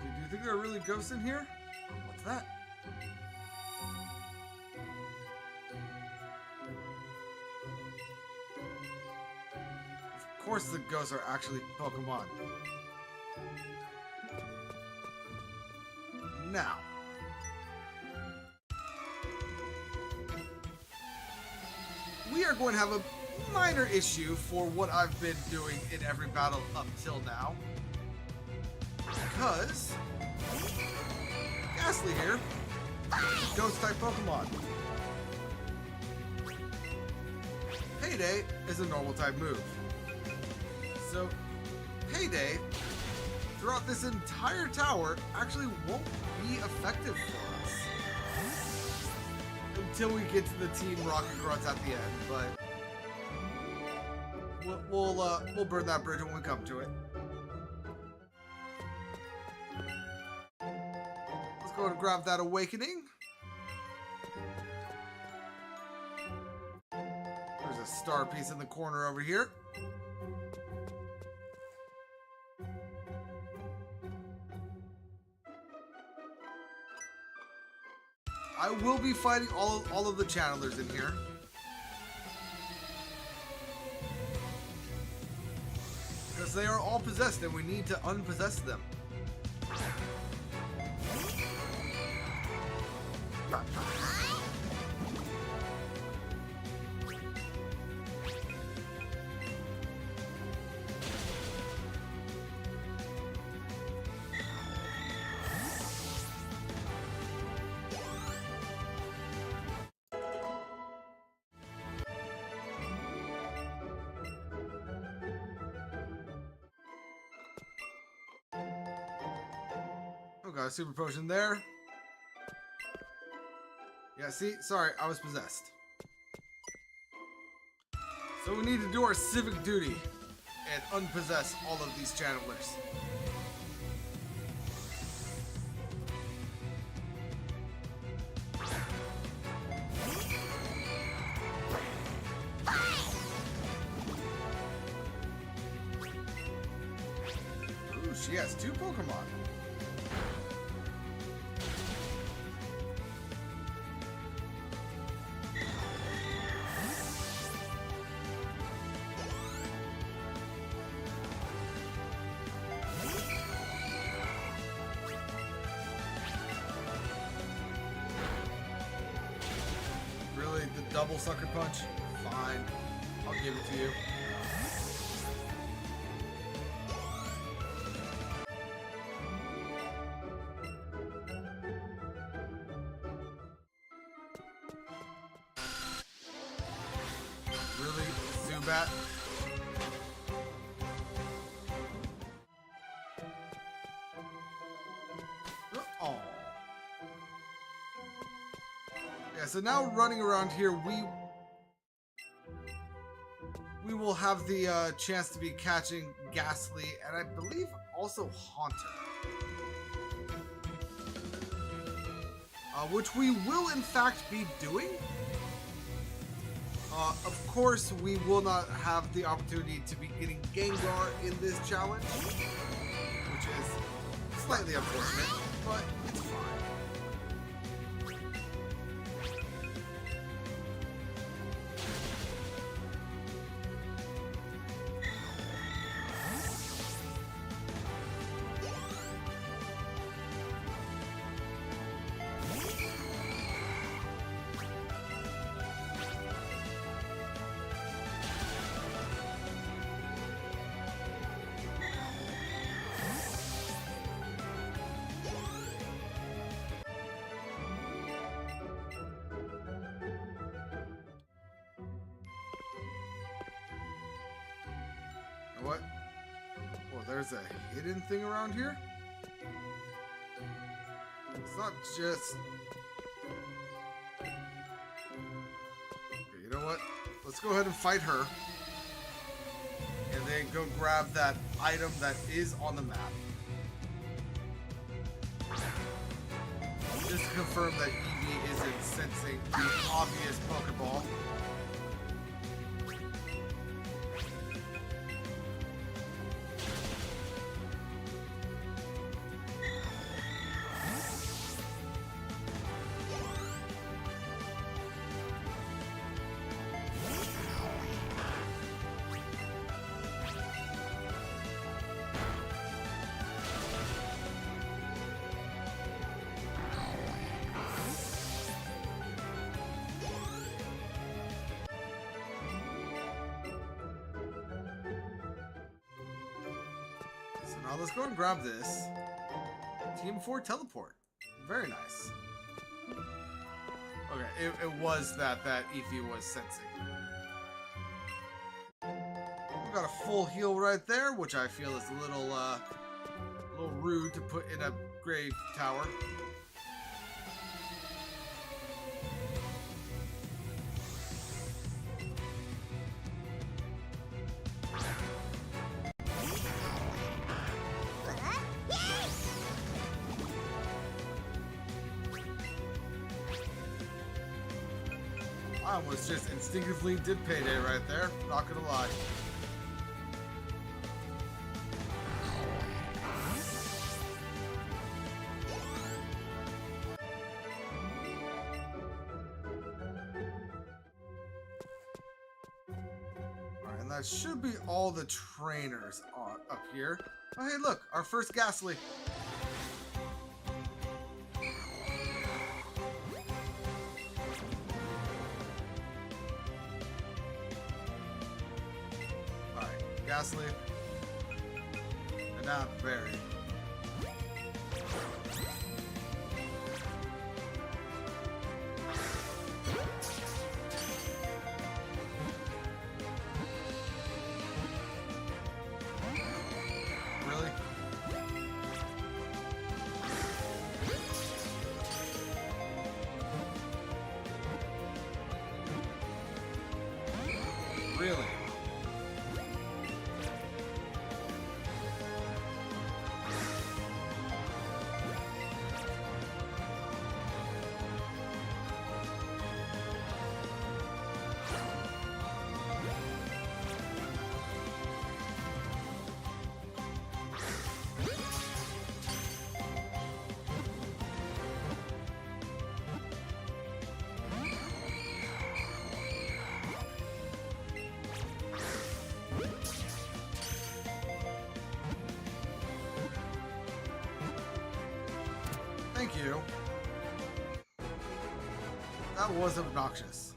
Do you think there are really ghosts in here? What's that? Of course the ghosts are actually Pokemon. Now, we are going to have a minor issue for what I've been doing in every battle up till now. Because Ghastly here, Ghost type Pokemon. Payday is a normal type move. So Payday throughout this entire tower actually won't be effective for us until we get to the Team Rocket Grunts at the end, but we'll burn that bridge when we come to it. Let's go and grab that Awakening. There's a star piece in the corner over here. I will be fighting all of the channelers in here. Because they are all possessed and we need to unpossess them. got a super potion there. Yeah, see? Sorry, I was possessed. So we need to do our civic duty and unpossess all of these channelers. Ooh, she has 2 Pokemon. Really? The double sucker punch? Fine. I'll give it to you. Really? Zubat? Oh. Yeah, so now running around here, we will have the chance to be catching Ghastly and I believe also Haunter. Which we will in fact be doing. Of course, we will not have the opportunity to be getting Gengar in this challenge, which is slightly unfortunate, but it's fine. What? Well, there's a hidden thing around here? It's not just... Okay, you know what? Let's go ahead and fight her. And then go grab that item that is on the map. Just to confirm that Eevee isn't sensing the obvious Pokeball. Now let's go and grab this. Team 4 teleport. Very nice. Okay, it was that Eevee was sensing. We got a full heal right there, which I feel is a little rude to put in a grave tower. I almost just instinctively did payday right there, not gonna lie. Alright, and that should be all the trainers up here. Oh hey look, our first Ghastly. Ghastly, and now Berry. Really? Thank you. That was obnoxious.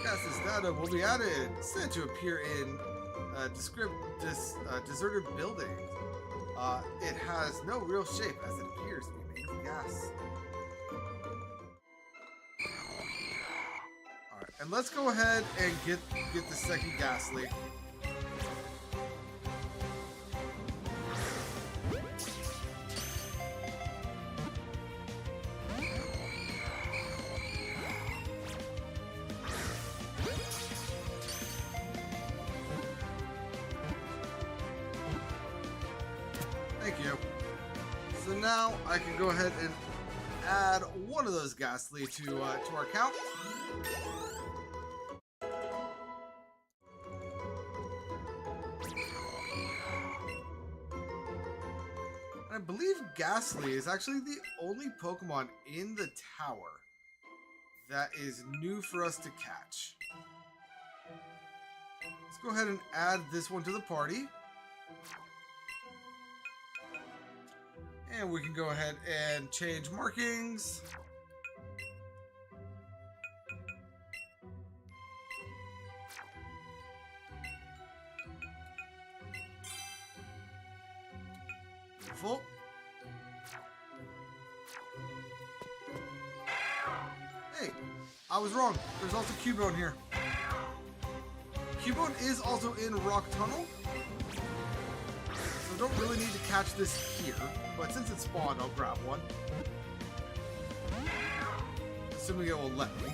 Yes, this data will be added. Said to appear in deserted buildings. It has no real shape as it appears to be made of gas. Alright, and let's go ahead and get the second gas leak. Thank you. So now I can go ahead and add one of those ghastly to our count. And I believe Ghastly is actually the only Pokemon in the tower that is new for us to catch. Let's go ahead and add this one to the party. And we can go ahead and change markings. Beautiful. Hey, I was wrong. There's also Cubone here. Cubone is also in Rock Tunnel. So don't really need to catch this here. But since it spawned, I'll grab one. Assuming it will let me.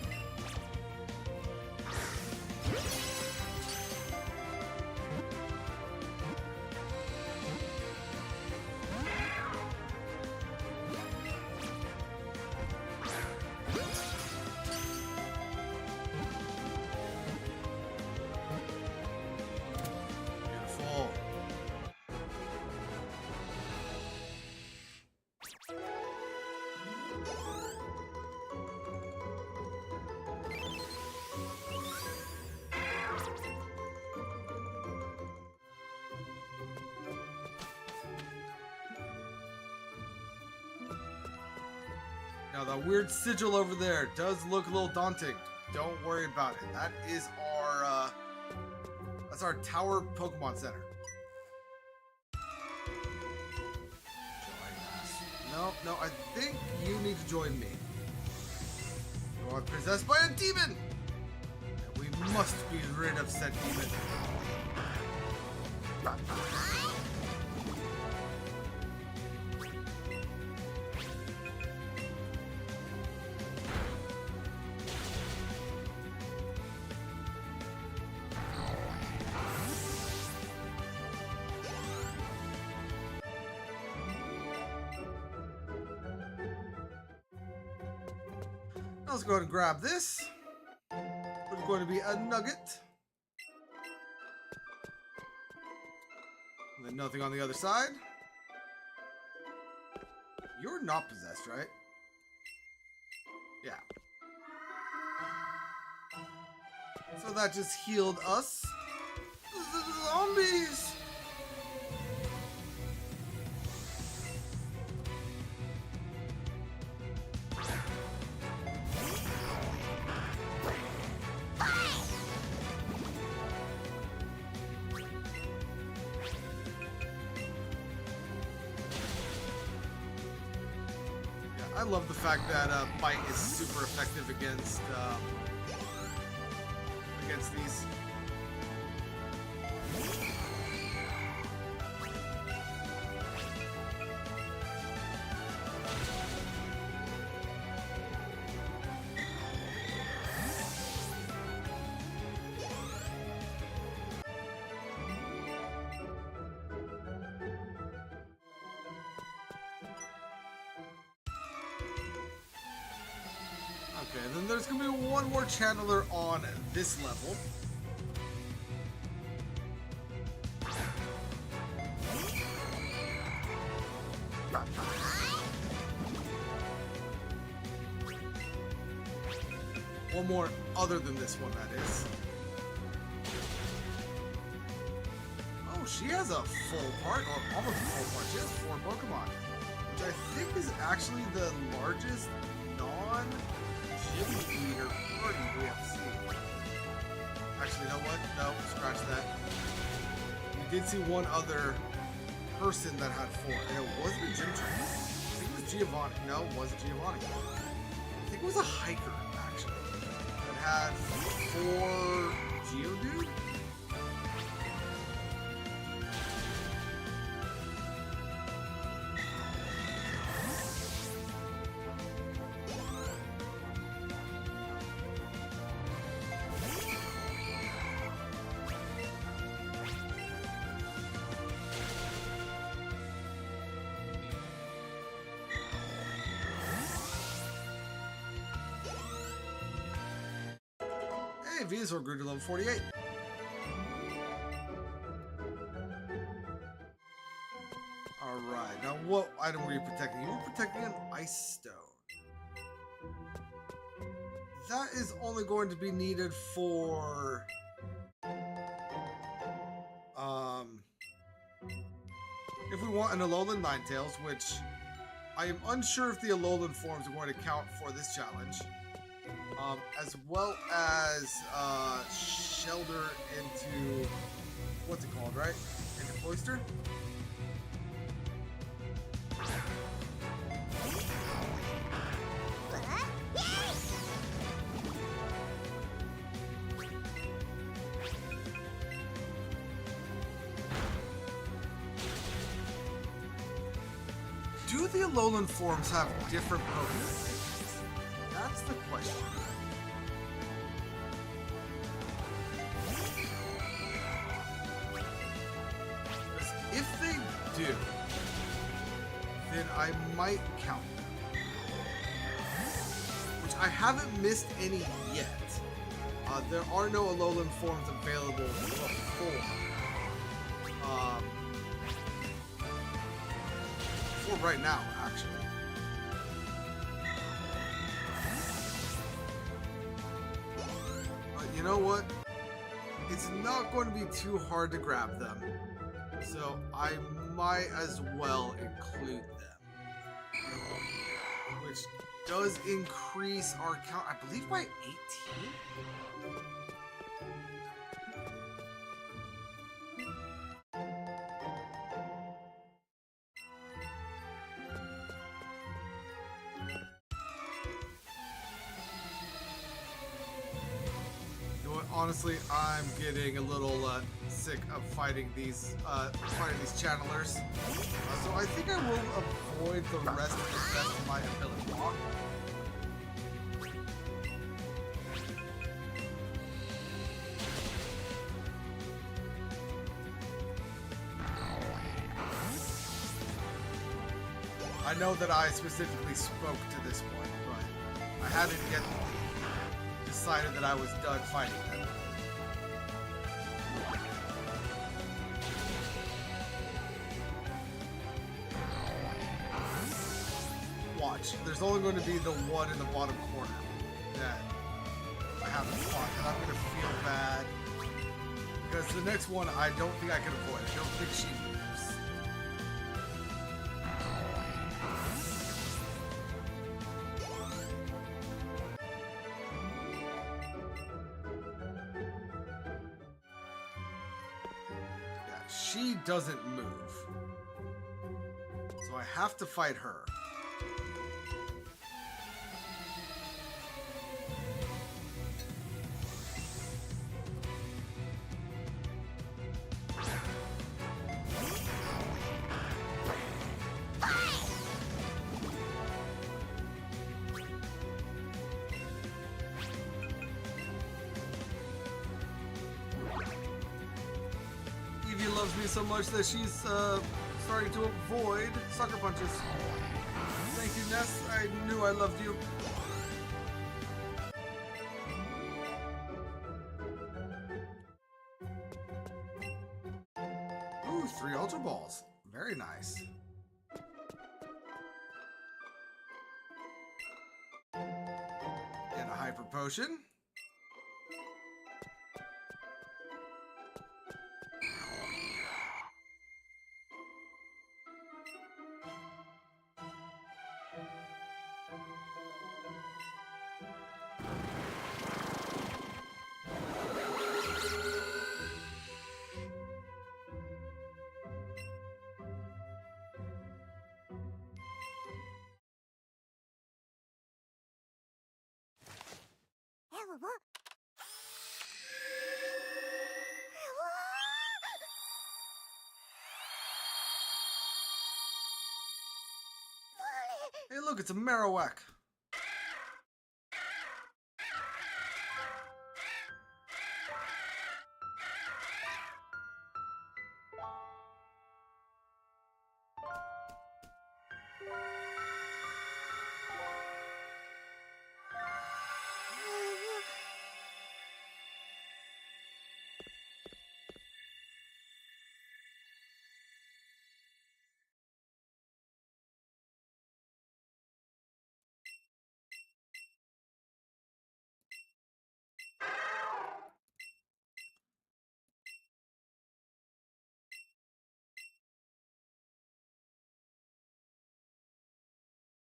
Beautiful. Now that weird sigil over there does look a little daunting. Don't worry about it. That is that's our tower Pokemon Center. No, I think you need to join me. You are possessed by a demon! And we must be rid of said demon. Let's go ahead and grab this. There's going to be a nugget. And then nothing on the other side. You're not possessed, right? Yeah. So that just healed us. Zombies! I love the fact that Bite is super effective against these. Okay, then there's gonna be one more channeler on this level. One more other than this one, that is. Oh, she has a full part, or almost a full part. She has 4 Pokemon, which I think is actually the largest non-gym leader party we have seen. Actually, you know what? No, scratch that. We did see one other person that had 4. And it wasn't a gym trainer. I think it was Giovanni. No, it wasn't Giovanni. I think it was a hiker, actually. That had 4 Geodude. Hey, Venusaur grew to level 48. Alright, now what item were you protecting? You were protecting an Ice Stone. That is only going to be needed for... if we want an Alolan Ninetales, which I am unsure if the Alolan forms are going to count for this challenge. As well as Shelter into, what's it called, right? Into Cloister. Do the Alolan forms have different Pokemon? That's the question. If they do, then I might count them. Which I haven't missed any yet. There are no Alolan forms available before. For right now, actually. But you know what? It's not going to be too hard to grab them. So I might as well include them. Which does increase our count, I believe, by 18? Honestly, I'm getting a little sick of fighting these channelers. So I think I will avoid the rest of the best of my ability. I know that I specifically spoke to this one, but I hadn't yet decided that I was done fighting them. Watch, there's only going to be the one in the bottom corner that I haven't fought, and I'm going to feel bad because the next one I don't think I can avoid. I don't think she moves. She doesn't move. So I have to fight her. Eevee loves me so much that she's starting to avoid sucker punches. Thank you, Ness. I knew I loved you. Ooh, 3 Ultra Balls. Very nice. And a Hyper potion. Hey, look, it's a Marowak.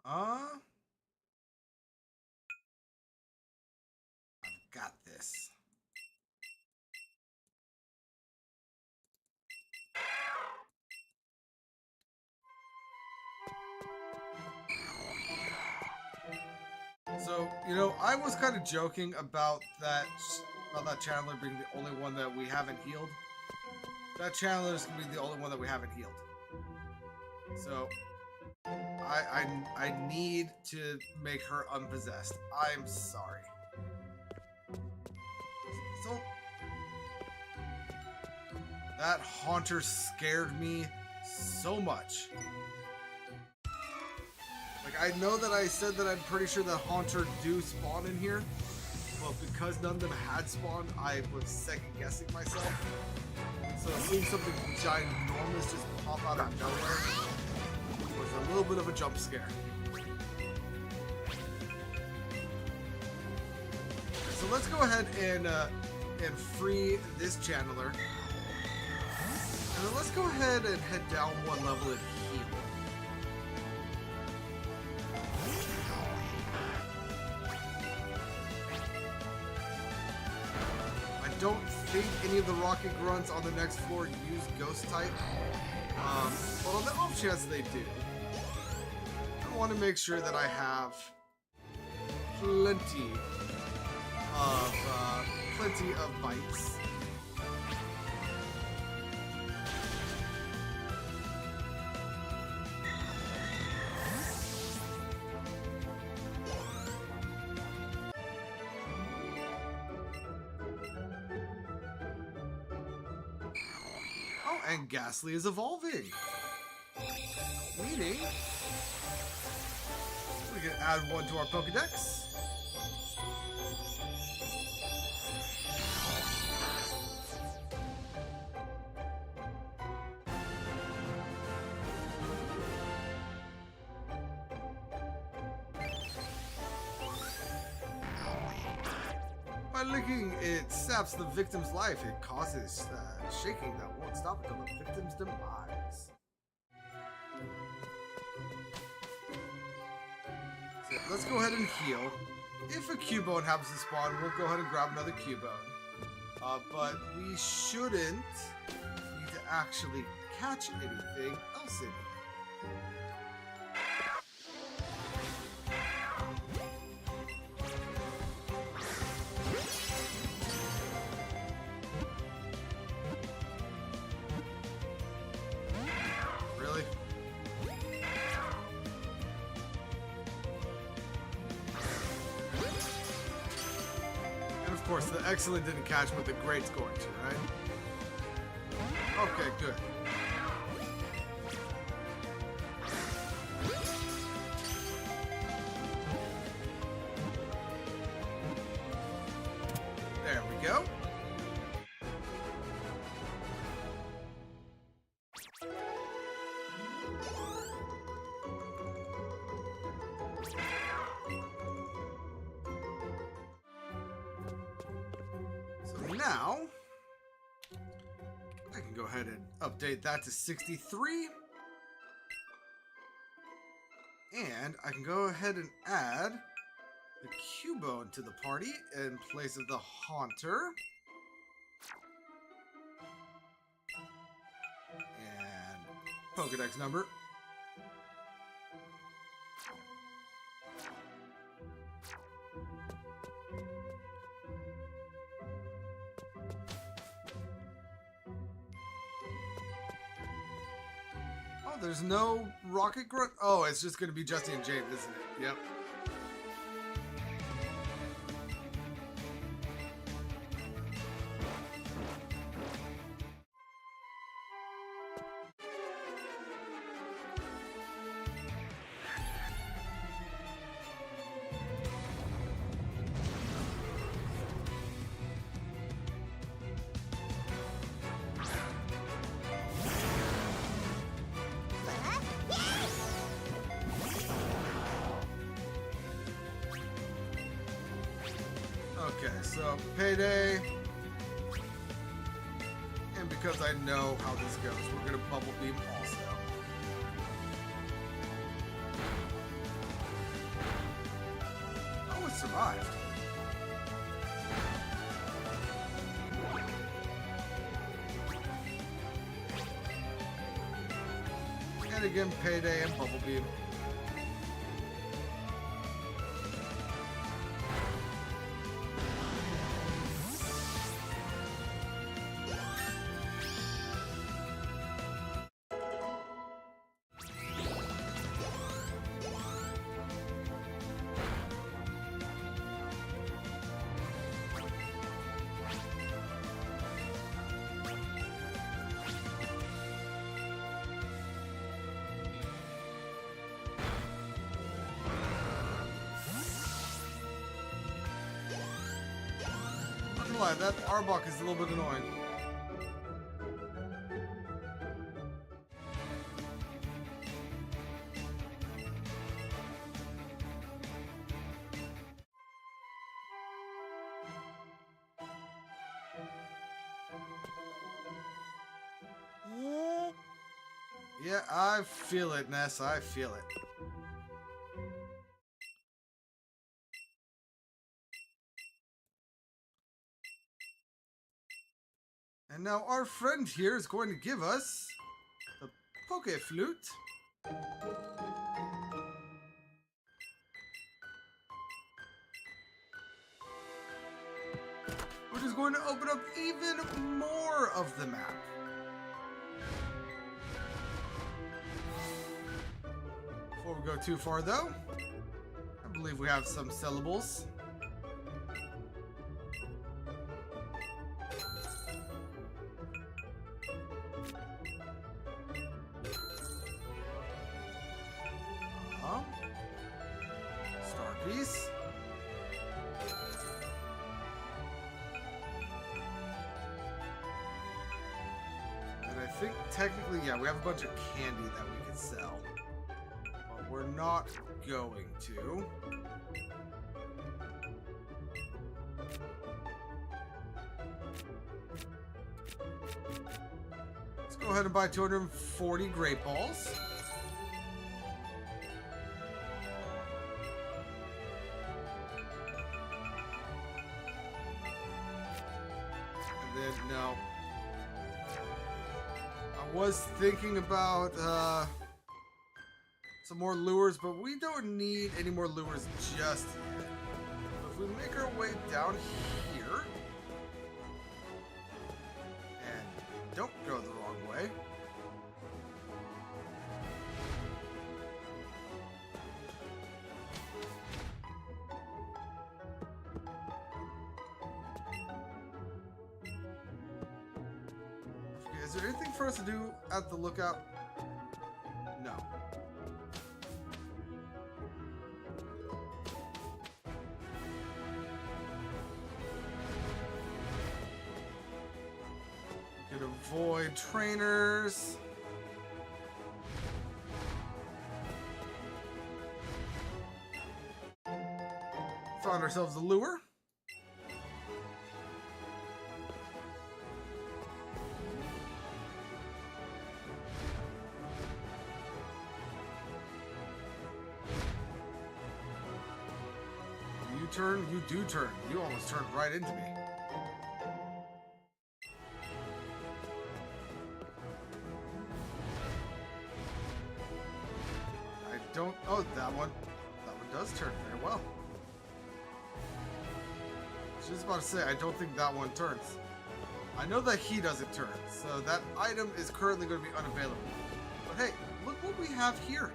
I've got this. So, you know, I was kind of joking about that Chandler being the only one that we haven't healed. That Chandler is gonna be the only one that we haven't healed. So, I need to make her unpossessed. I'm sorry. So, that Haunter scared me so much. Like, I know that I said that I'm pretty sure that Haunter do spawn in here, but because none of them had spawned, I was second guessing myself. So seeing something ginormous just pop out of nowhere was a little bit of a jump scare. So let's go ahead and free this channeler. And then let's go ahead and head down one level and heal. I don't think any of the rocket grunts on the next floor use ghost type. But on the off chance they do, I want to make sure that I have plenty of bites. Oh, and Ghastly is evolving. Meaning we can add one to our Pokédex. By licking, it saps the victim's life. It causes shaking that won't stop until the victim's demise. So let's go ahead and heal. If a Cubone happens to spawn, we'll go ahead and grab another Cubone. But we shouldn't need to actually catch anything else in it. Of course, the excellent didn't catch, but the great's going to, right? Okay, good. There we go. now, I can go ahead and update that to 63. And I can go ahead and add the Cubone to the party in place of the Haunter. And Pokedex number. Oh, there's no Rocket Grunt. Oh, it's just going to be Justy and Jade, isn't it? Yep. Okay, so Payday. And because I know how this goes, we're going to Bubble Beam also. Oh, it survived. And again, Payday and Bubble Beam. That Arbok is a little bit annoying. Yeah, I feel it, Ness. I feel it. And now our friend here is going to give us the Poke Flute. Which is going to open up even more of the map. Before we go too far though, I believe we have some sellables. Piece. And I think technically, yeah, we have a bunch of candy that we can sell. But we're not going to. Let's go ahead and buy 240 Great Balls. No. I was thinking about some more lures, but we don't need any more lures just yet. So if we make our way down here and don't go the wrong way. Is there anything for us to do at the lookout? No. We can avoid trainers. Found ourselves a lure. turn, you do turn. You almost turned right into me. I don't... Oh, that one does turn very well. I was just about to say, I don't think that one turns. I know that he doesn't turn, so that item is currently going to be unavailable. But hey, look what we have here.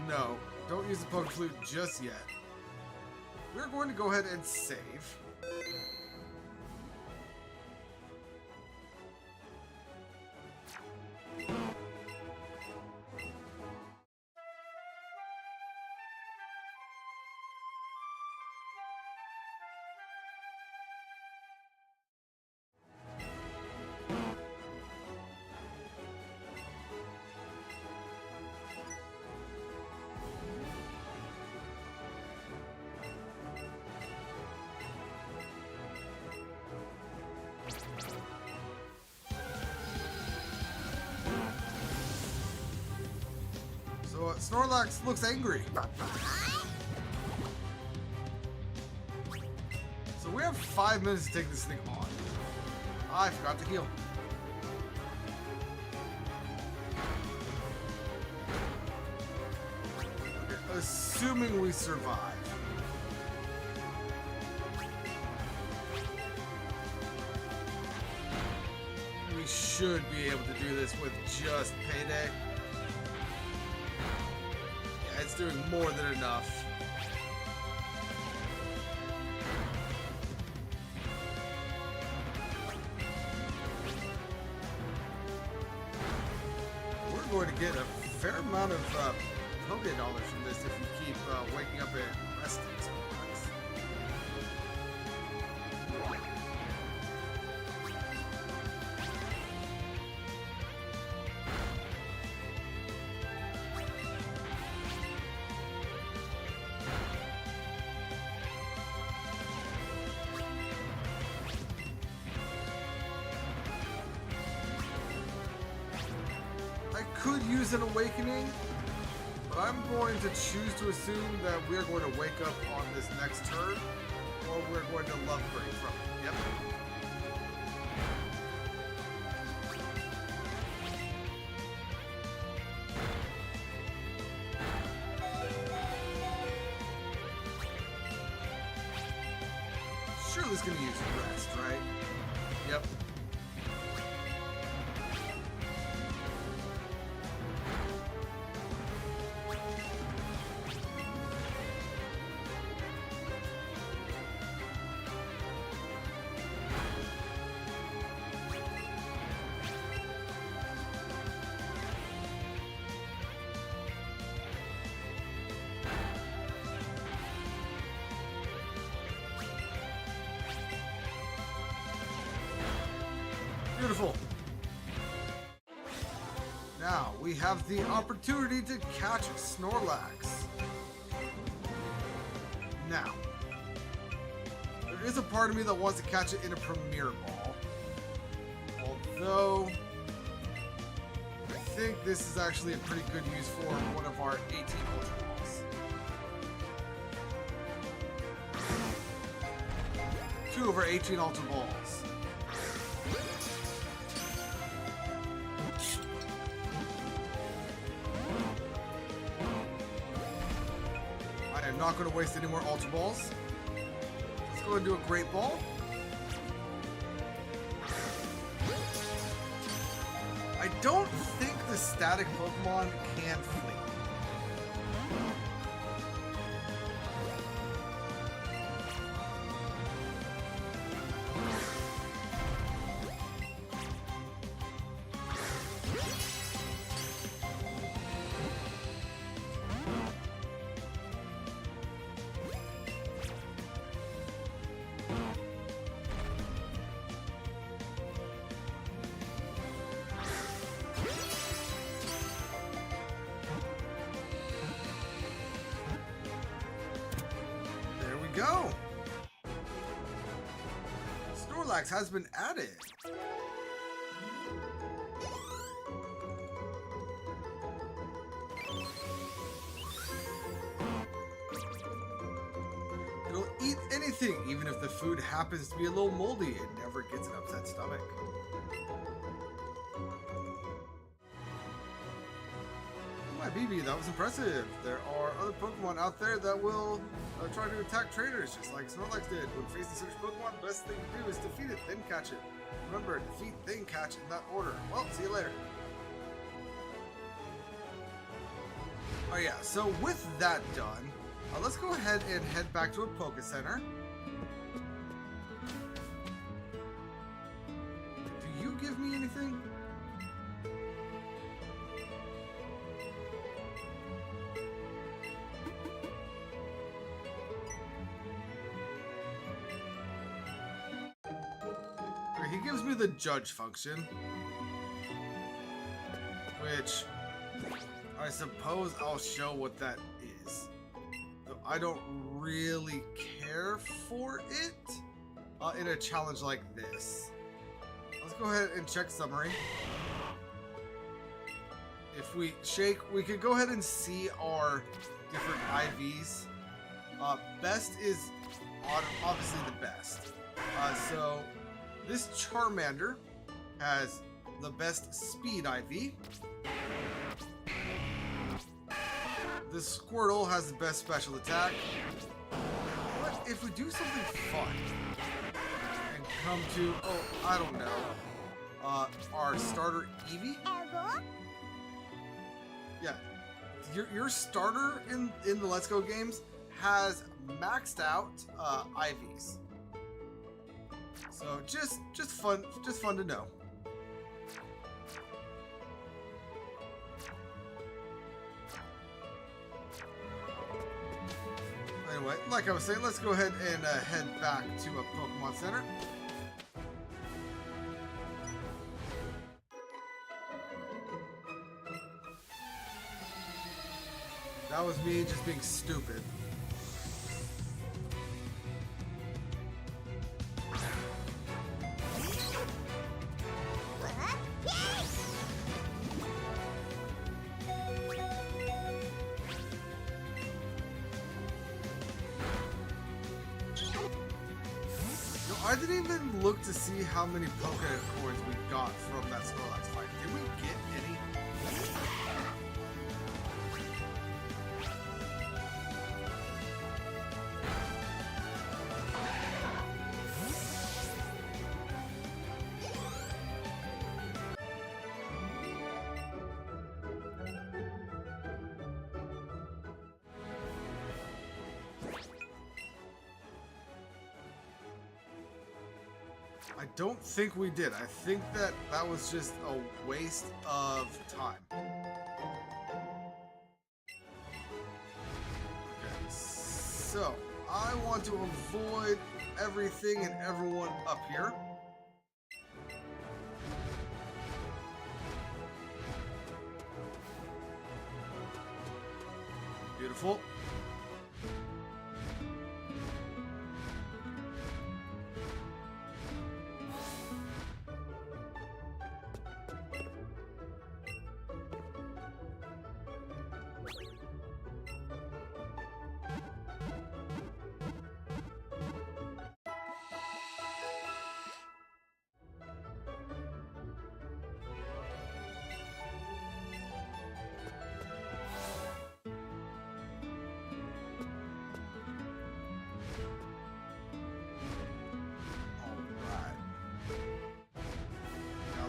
No, don't use the Poke Flute just yet. We're going to go ahead and save. So Snorlax looks angry. So we have 5 minutes to take this thing on. I forgot to heal. Okay, assuming we survive. We should be able to do this with just Payday. Yeah, it's doing more than enough. We're going to get a fair amount of Poké dollars from this if we keep waking up and resting sometimes. I could use an awakening, but I'm going to choose to assume that we're going to wake up on this next turn, or we're going to love break from it. Yep. Surely it's going to use rest, right? Yep. Beautiful. Now we have the opportunity to catch Snorlax. Now, there is a part of me that wants to catch it in a Premier Ball. Although, I think this is actually a pretty good use for one of our 18 Ultra Balls. 2 of our 18 Ultra Balls. I'm not going to waste any more Ultra Balls. Let's go and do a Great Ball. I don't think the static Pokemon can flee. Go! Snorlax has been added. anything, even if the food happens to be a little moldy, it never gets an upset stomach. My BB, that was impressive. There are other Pokemon out there that will try to attack trainers, just like Snorlax did. When facing such Pokemon, the best thing to do is defeat it, then catch it. Remember, defeat, then catch in that order. Well, see you later. Oh yeah, so with that done, let's go ahead and head back to a Poké Center. Do you give me anything? He gives me the judge function, which I suppose I'll show what that is. Though I don't really care for it in a challenge like this. Let's go ahead and check summary. If we shake, we could go ahead and see our different IVs. Best is obviously the best. So this Charmander has the best speed IV. This Squirtle has the best special attack. What if we do something fun and come to, oh, I don't know, our starter Eevee? Yeah, your starter in the Let's Go games has maxed out IVs. So just fun to know. Anyway, like I was saying, let's go ahead and head back to a Pokemon Center. That was me just being stupid. I didn't even look to see how many Poké coins we got from that Snorlax fight. Did we get any? I don't think we did. I think that was just a waste of time. Okay, so I want to avoid everything and everyone up here. Beautiful.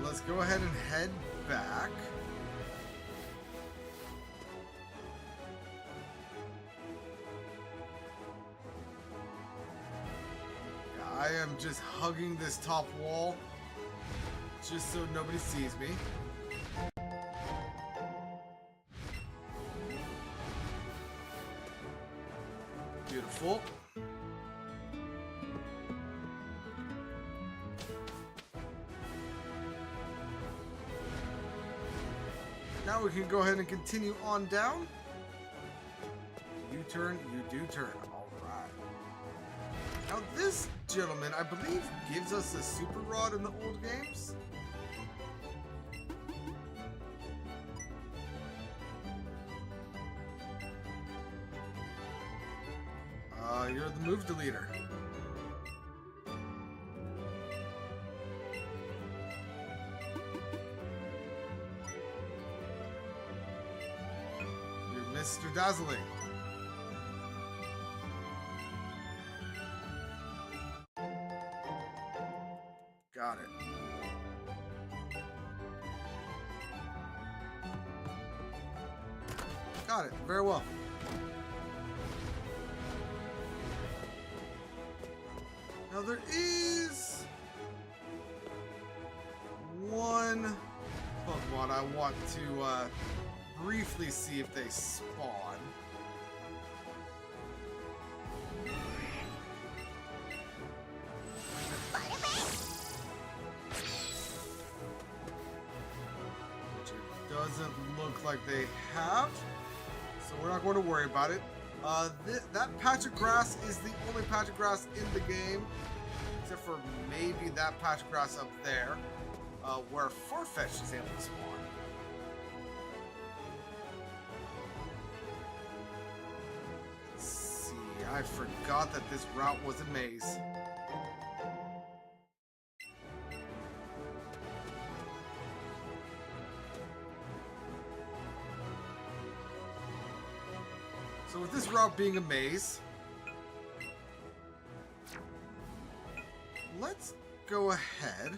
Let's go ahead and head back. I am just hugging this top wall just so nobody sees me. Beautiful. Now we can go ahead and continue on down. You turn, you do turn. All right. Now this gentleman, I believe, gives us a super rod in the old games. You're the move deleter. dazzling. Got it. Got it. Very well. Now there is one Pokemon I want to briefly see if they spawn. Which it doesn't look like they have, so we're not going to worry about it. That patch of grass is the only patch of grass in the game, except for maybe that patch of grass up there, where Farfetch'd is able to spawn. Let's see, I forgot that this route was a maze. So with this route being a maze, let's go ahead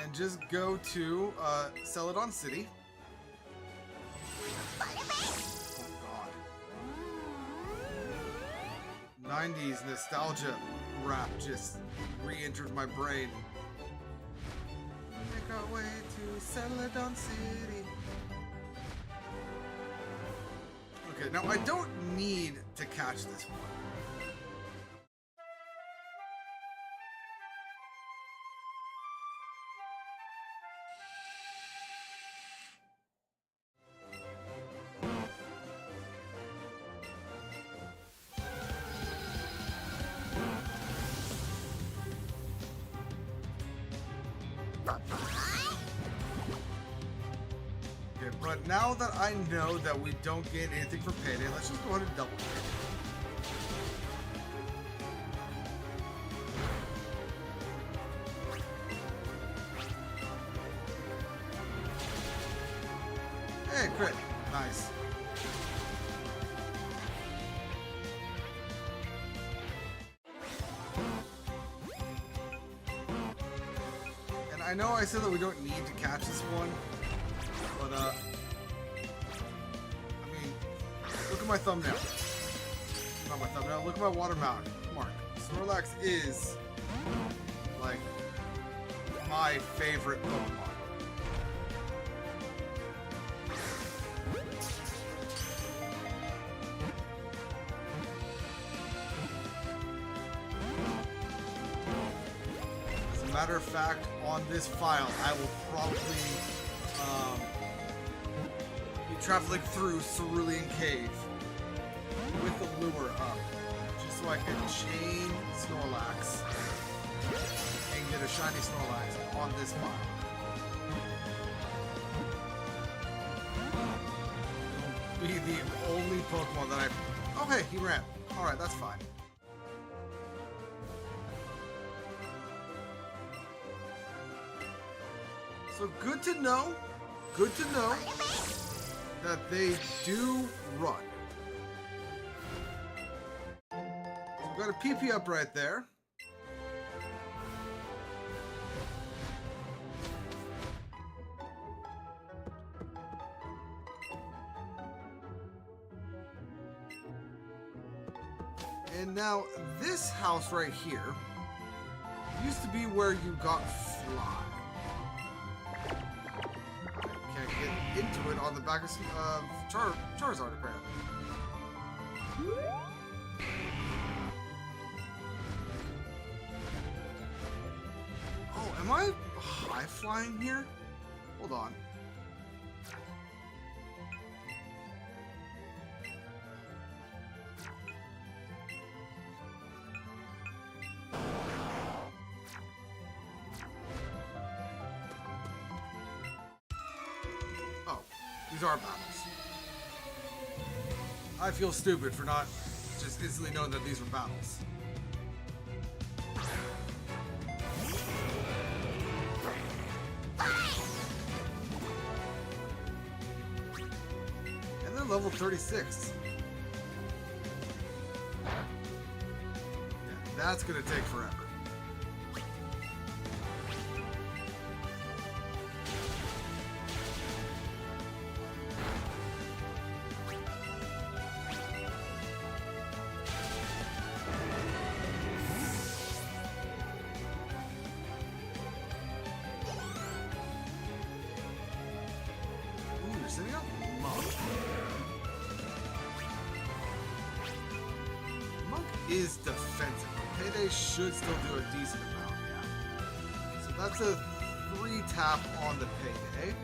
and just go to Celadon City. Oh god. 90s nostalgia rap just re-entered my brain. Make our way to Celadon City. Okay, now I don't need to catch this one. But now that I know that we don't get anything for payday, let's just go ahead and double check. Hey, crit. Nice. And I know I said that we don't need to catch this one, but look at my thumbnail. Not my thumbnail, look at my watermark. Snorlax is, like, my favorite Pokemon. As a matter of fact, on this file, I will probably traveling through Cerulean Cave with the lure up, just so I can chain Snorlax and get a shiny Snorlax on this file. It'll be the only Pokemon that I... Oh hey, he ran. Alright, that's fine. So good to know. Good to know that they do run. So we've got a PP up right there. And now this house right here used to be where you got Fly. Get into it on the back of Charizard, apparently. Oh, am I high flying here? Hold on. These are battles. I feel stupid for not just instantly knowing that these were battles. level 36. Yeah, that's gonna take forever. Sitting up? Monk? Monk is defensive. Payday should still do a decent amount, yeah. So that's a 3 tap on the Payday.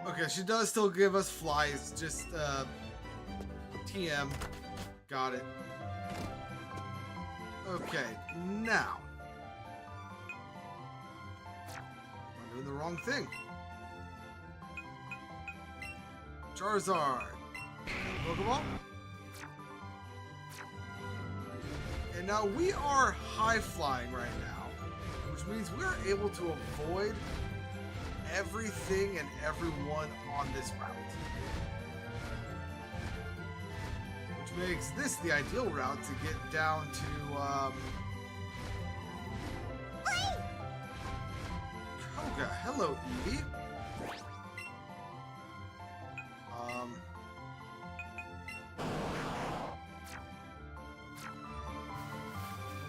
Okay, she does still give us flies, just TM. Got it. Okay, now. I'm doing the wrong thing. Charizard. Pokeball. And now we are high flying right now, which means we're able to avoid everything and everyone on this route. Which makes this the ideal route to get down to, Koga. Hello, Eevee.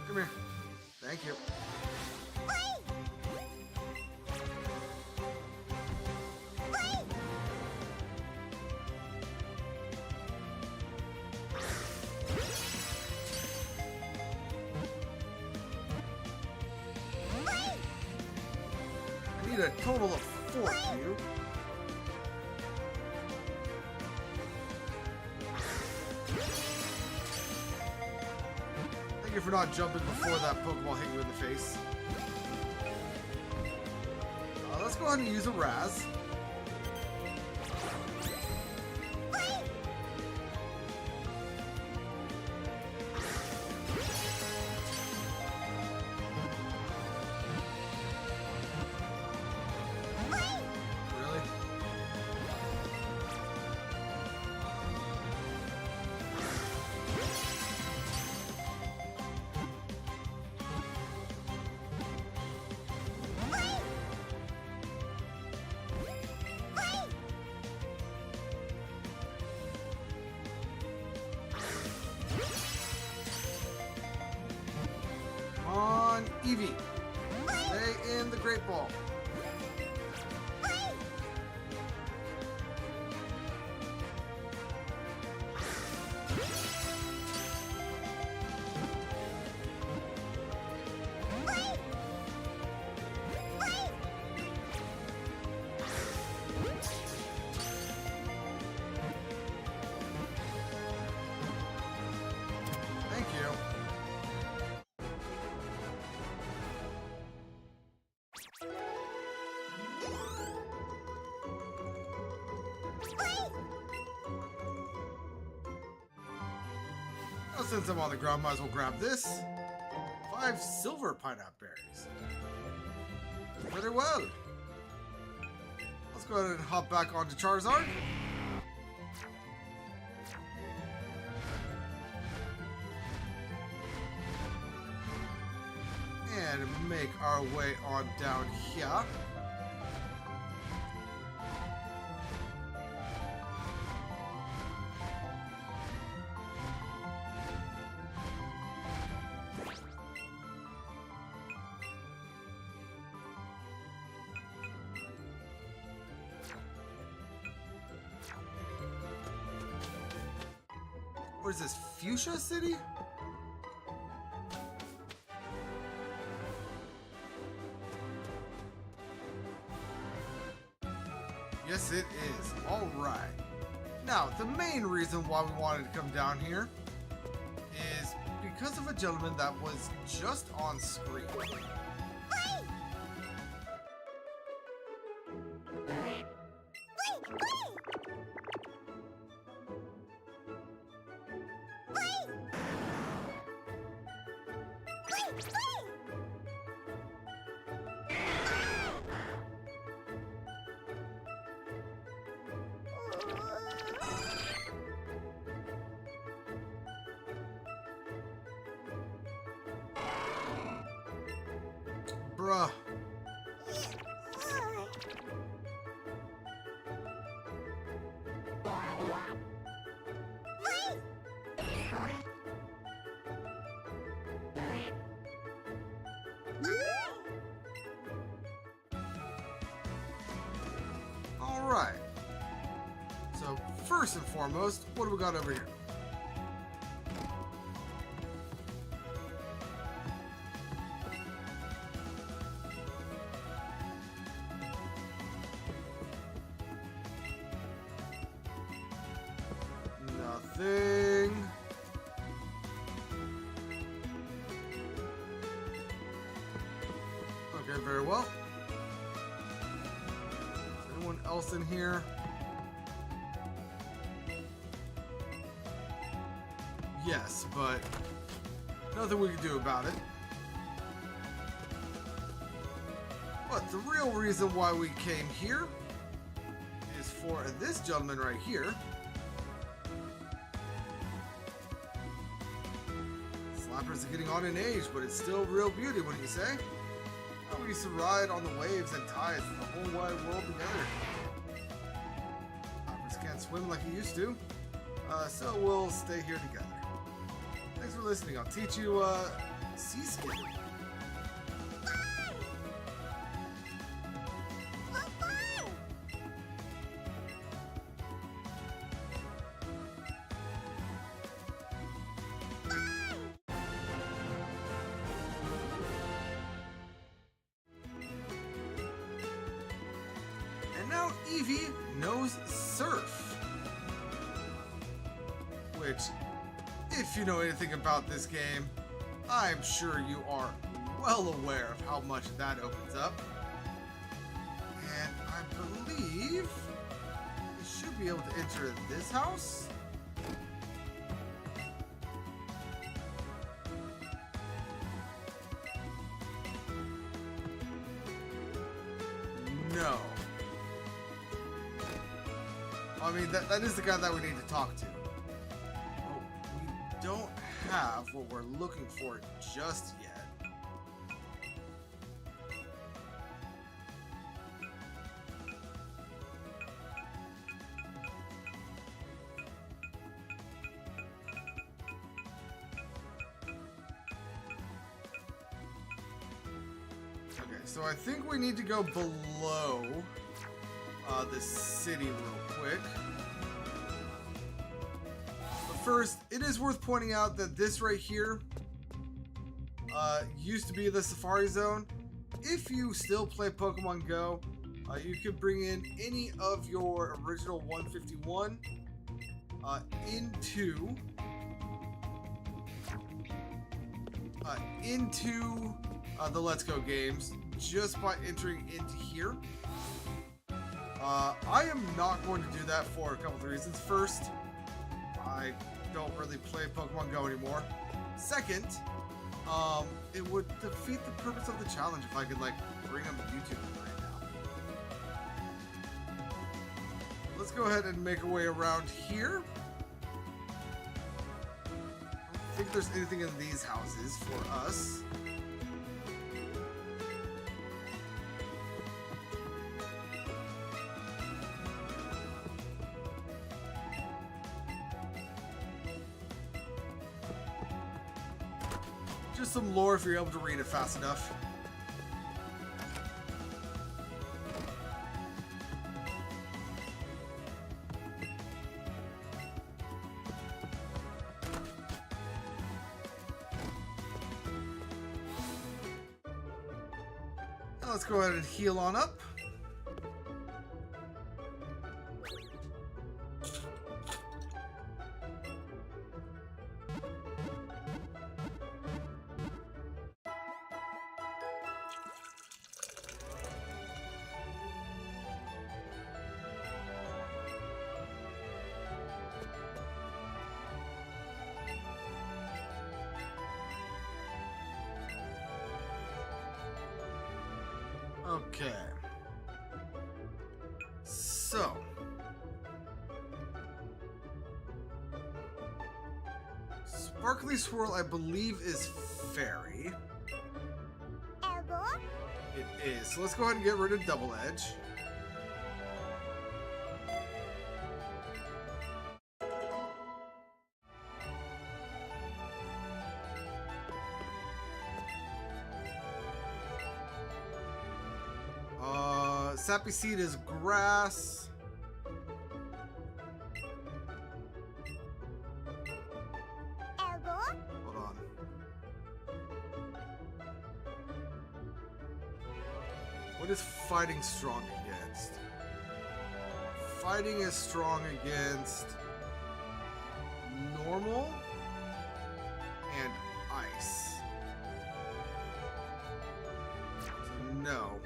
Come here. Thank you. I need a total of 4 of you. Thank you for not jumping before that Pokeball hit you in the face. Let's go ahead and use a Raz. On Eevee. Stay in the Great Ball. Thank you. Well, since I'm on the ground, might as well grab this. 5 silver pineapple berries. Very well. Let's go ahead and hop back onto Charizard. And make our way on down here. What is this, Fuchsia City? Yes, it is. All right. Now, the main reason why we wanted to come down here is because of a gentleman that was just on screen. Bruh. Alright. So, first and foremost, what do we got over here? Nothing. Okay, very well. Is anyone else in here? Yes, but nothing we can do about it. But the real reason why we came here is for this gentleman right here. Slappers are getting on in age, but it's still real beauty, wouldn't you say? We used to ride on the waves and tides the whole wide world together. Slappers can't swim like he used to, so we'll stay here together. Thanks for listening. I'll teach you sea skiing. And now Eevee knows surf. Which, if you know anything about this game, I'm sure you are well aware of how much that opens up. And I believe we should be able to enter this house. No. I mean, that is the guy that we need to talk to. Oh, we don't have what we're looking for just yet. Okay, so I think we need to go below the city real quick. But first, it is worth pointing out that this right here used to be the Safari Zone. If you still play Pokemon Go, you could bring in any of your original 151 into the Let's Go games just by entering into here. I am not going to do that for a couple of reasons. First, I don't really play Pokemon Go anymore. Second, it would defeat the purpose of the challenge if I could like bring them to YouTube right now. Let's go ahead and make our way around here. I don't think there's anything in these houses for us. Just some lore if you're able to read it fast enough. Now let's go ahead and heal on up. Okay. So. Sparkly Swirl, I believe, is Fairy. It is. So let's go ahead and get rid of Double Edge. Sappy Seed is Grass. Hold on. What is Fighting strong against? Fighting is strong against Normal and Ice. So no.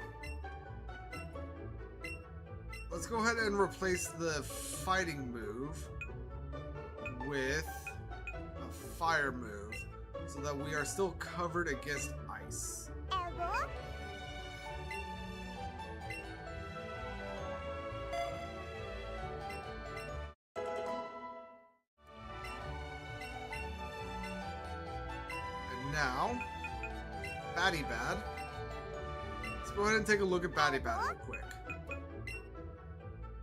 Let's go ahead and replace the Fighting move with a Fire move so that we are still covered against Ice. And now, Batty Bad. Let's go ahead and take a look at Batty Bad real quick.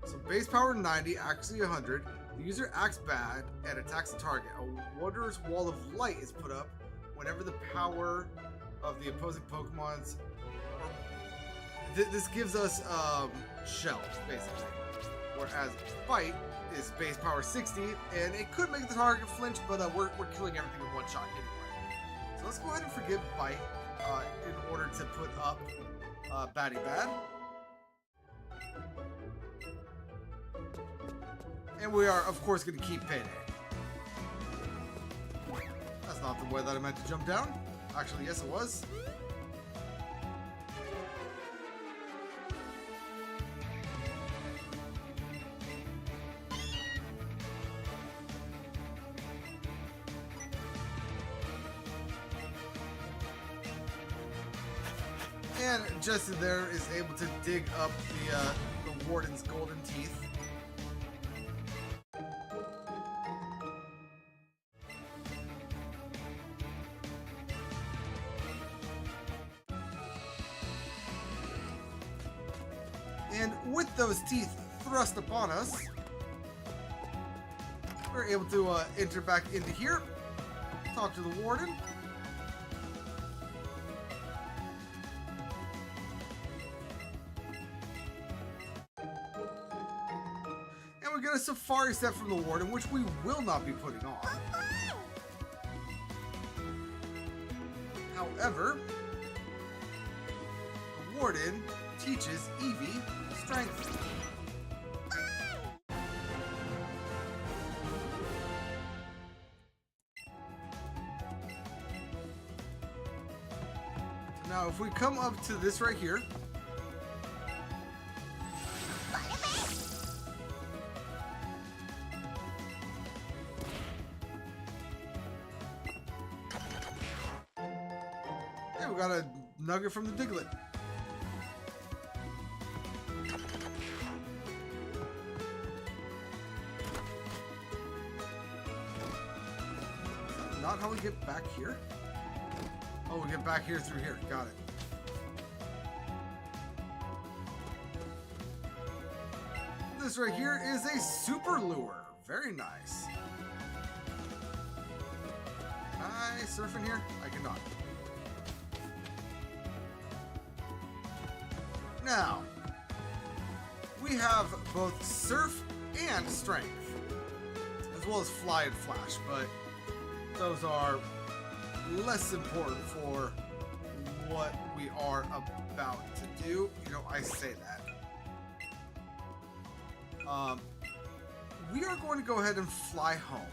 So base power 90, accuracy 100. The user acts bad and attacks the target. A Wondrous Wall of Light is put up whenever the power of the opposing Pokemon's... This gives us shells, basically. Whereas Fight is base power 60, and it could make the target flinch, but we're killing everything with one shot anyway. So let's go ahead and forgive Bite in order to put up Batty Bad. And we are, of course, going to keep Payday. That's not the way that I meant to jump down. Actually, yes, it was. And Justin there is able to dig up the Warden's golden teeth. And with those teeth thrust upon us, we're able to enter back into here, talk to the Warden. And we get a Safari set from the Warden, which we will not be putting on. However, the Warden teaches Eevee Strength. So now if we come up to this right here, yeah, we got a nugget from the Diglett. Not how we get back here? Oh, we get back here through here. Got it. This right here is a Super Lure. Very nice. Can I surf in here? I cannot. Now, we have both Surf and Strength, as well as Fly and Flash, but those are less important for what we are about to do. You know, I say that. We are going to go ahead and fly home.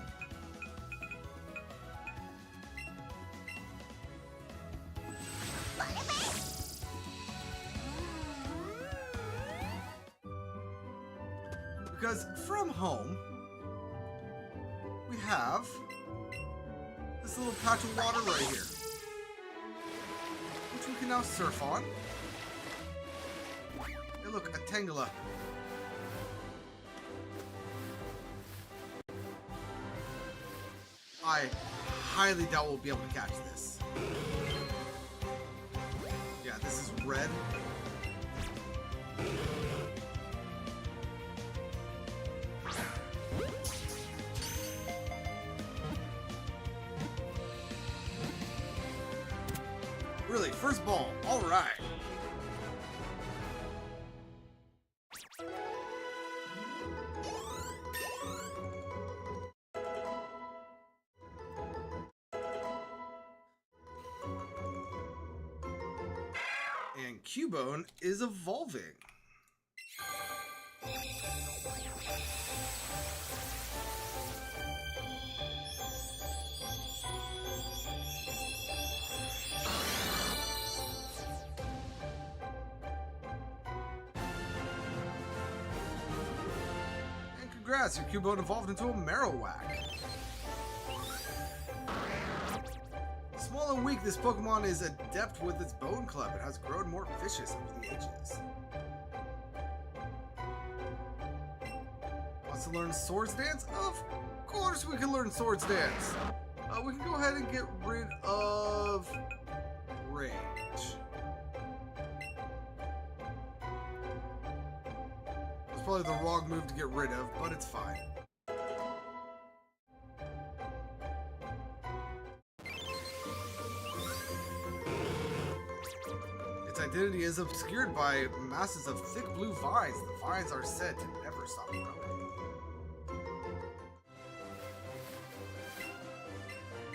Because from home, we have this little patch of water right here, which we can now surf on. Hey look, a Tangela. I highly doubt we'll be able to catch this. Yeah, this is red. Really, first ball. All right. And Cubone is evolving. And congrats, your Cubone evolved into a Marowak. Small and weak, this Pokemon is adept with its bone club. It has grown more vicious over the ages. Wants to learn Swords Dance? Of course we can learn Swords Dance. We can go ahead and get rid of Rage. That's probably the wrong move to get rid of, but it's fine. Identity is obscured by masses of thick blue vines. The vines are said to never stop growing.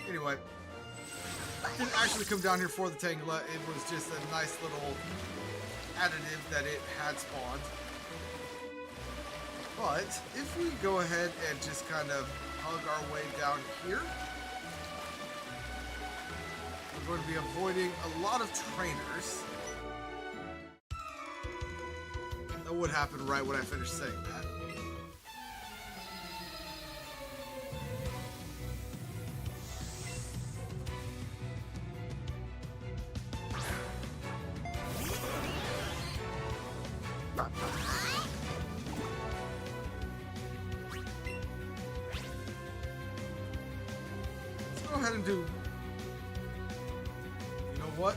Anyway, I didn't actually come down here for the Tangela. It was just a nice little additive that it had spawned. But if we go ahead and just kind of hug our way down here, we're going to be avoiding a lot of trainers. That would happen right when I finish saying that. Let's go ahead and do... You know what?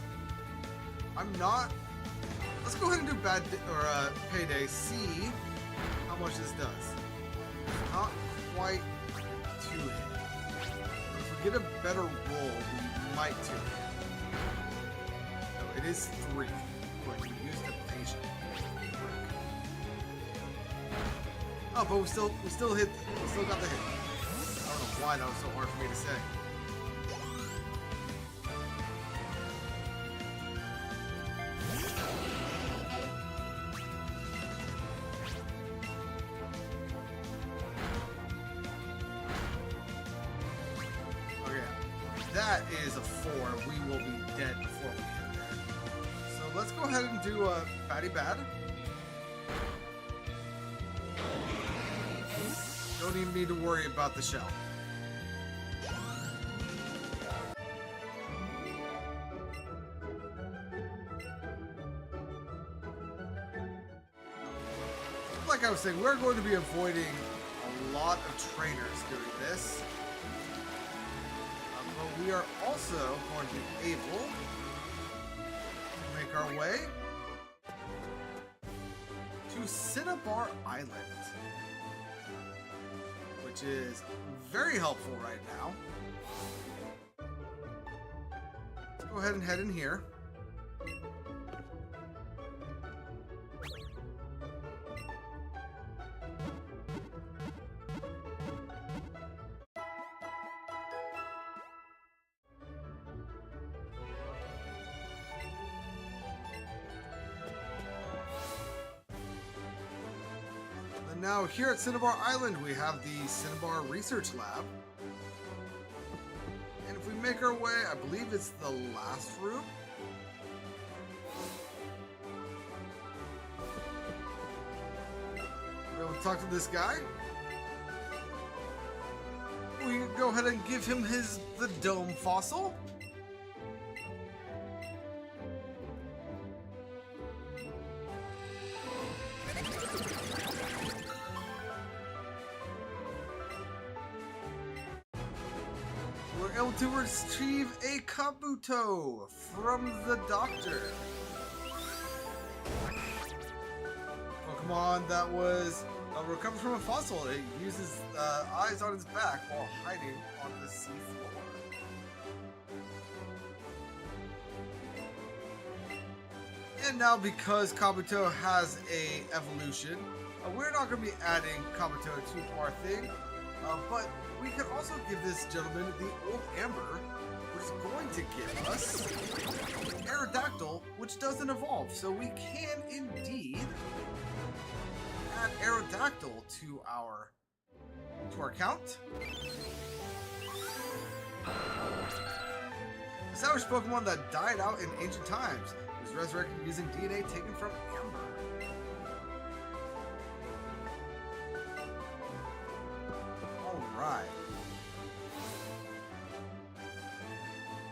I'm not... Let's go ahead and do Payday, see how much this does. Not quite 2 hit. If we get a better roll, we might 2 hit. No, it is 3. Wait, we used evasion. Oh, but we still hit. We still got the hit. I don't know why that was so hard for me to say. That is a 4. We will be dead before we get there. So let's go ahead and do a Batty Bad. Don't even need to worry about the shell. Like I was saying, we're going to be avoiding a lot of trainers doing this. But we are also going to be able to make our way to Cinnabar Island, which is very helpful right now. Let's go ahead and head in here. Now, here at Cinnabar Island, we have the Cinnabar Research Lab. And if we make our way, I believe it's the last room. We'll be able to talk to this guy. We can go ahead and give him the dome fossil. able to retrieve a Kabuto from the doctor. Pokemon that was recovered from a fossil. It uses eyes on its back while hiding on the seafloor. And now, because Kabuto has a evolution, we're not going to be adding Kabuto to our thing, but we can also give this gentleman the Old Amber, which is going to give us Aerodactyl, which doesn't evolve. So we can indeed add Aerodactyl to our count. Established Pokemon that died out in ancient times. It was resurrected using DNA taken from Amber. Alright.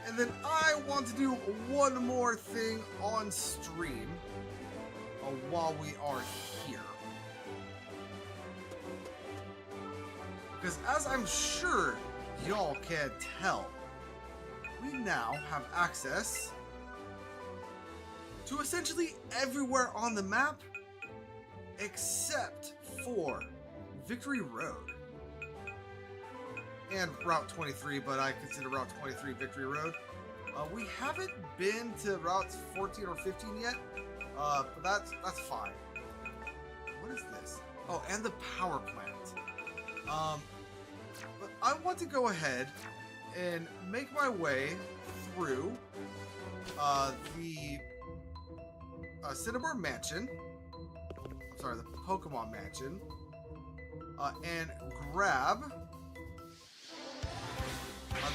And then I want to do one more thing on stream while we are here. Because as I'm sure y'all can tell, we now have access to essentially everywhere on the map except for Victory Road and Route 23, but I consider Route 23 Victory Road. We haven't been to routes 14 or 15 yet, but that's fine. What is this? Oh, and the power plant. But I want to go ahead and make my way through the Cinnabar Mansion. I'm sorry, the Pokemon Mansion, and grab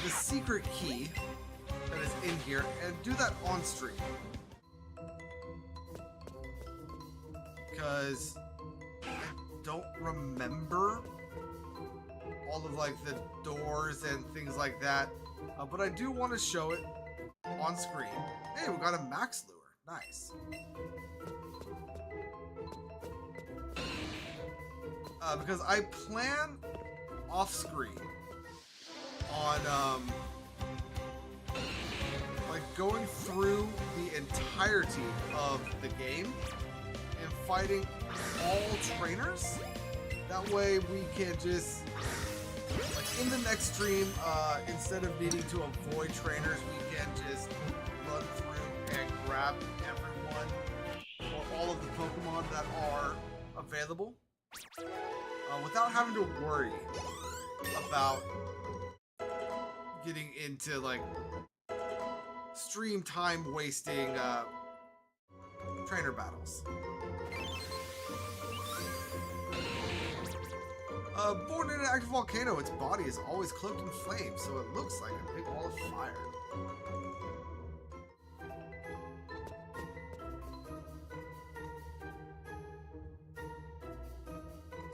the secret key that is in here, and do that on stream. Because I don't remember all of like the doors and things like that, but I do want to show it on screen. Hey, we got a Max Lure. Nice. Because I plan off screen on like going through the entirety of the game and fighting all trainers. That way we can just, like in the next stream, instead of needing to avoid trainers, we can just run through and grab everyone or all of the Pokemon that are available without having to worry about getting into like stream time wasting trainer battles. Born in an active volcano, its body is always cloaked in flames, so it looks like a big wall of fire.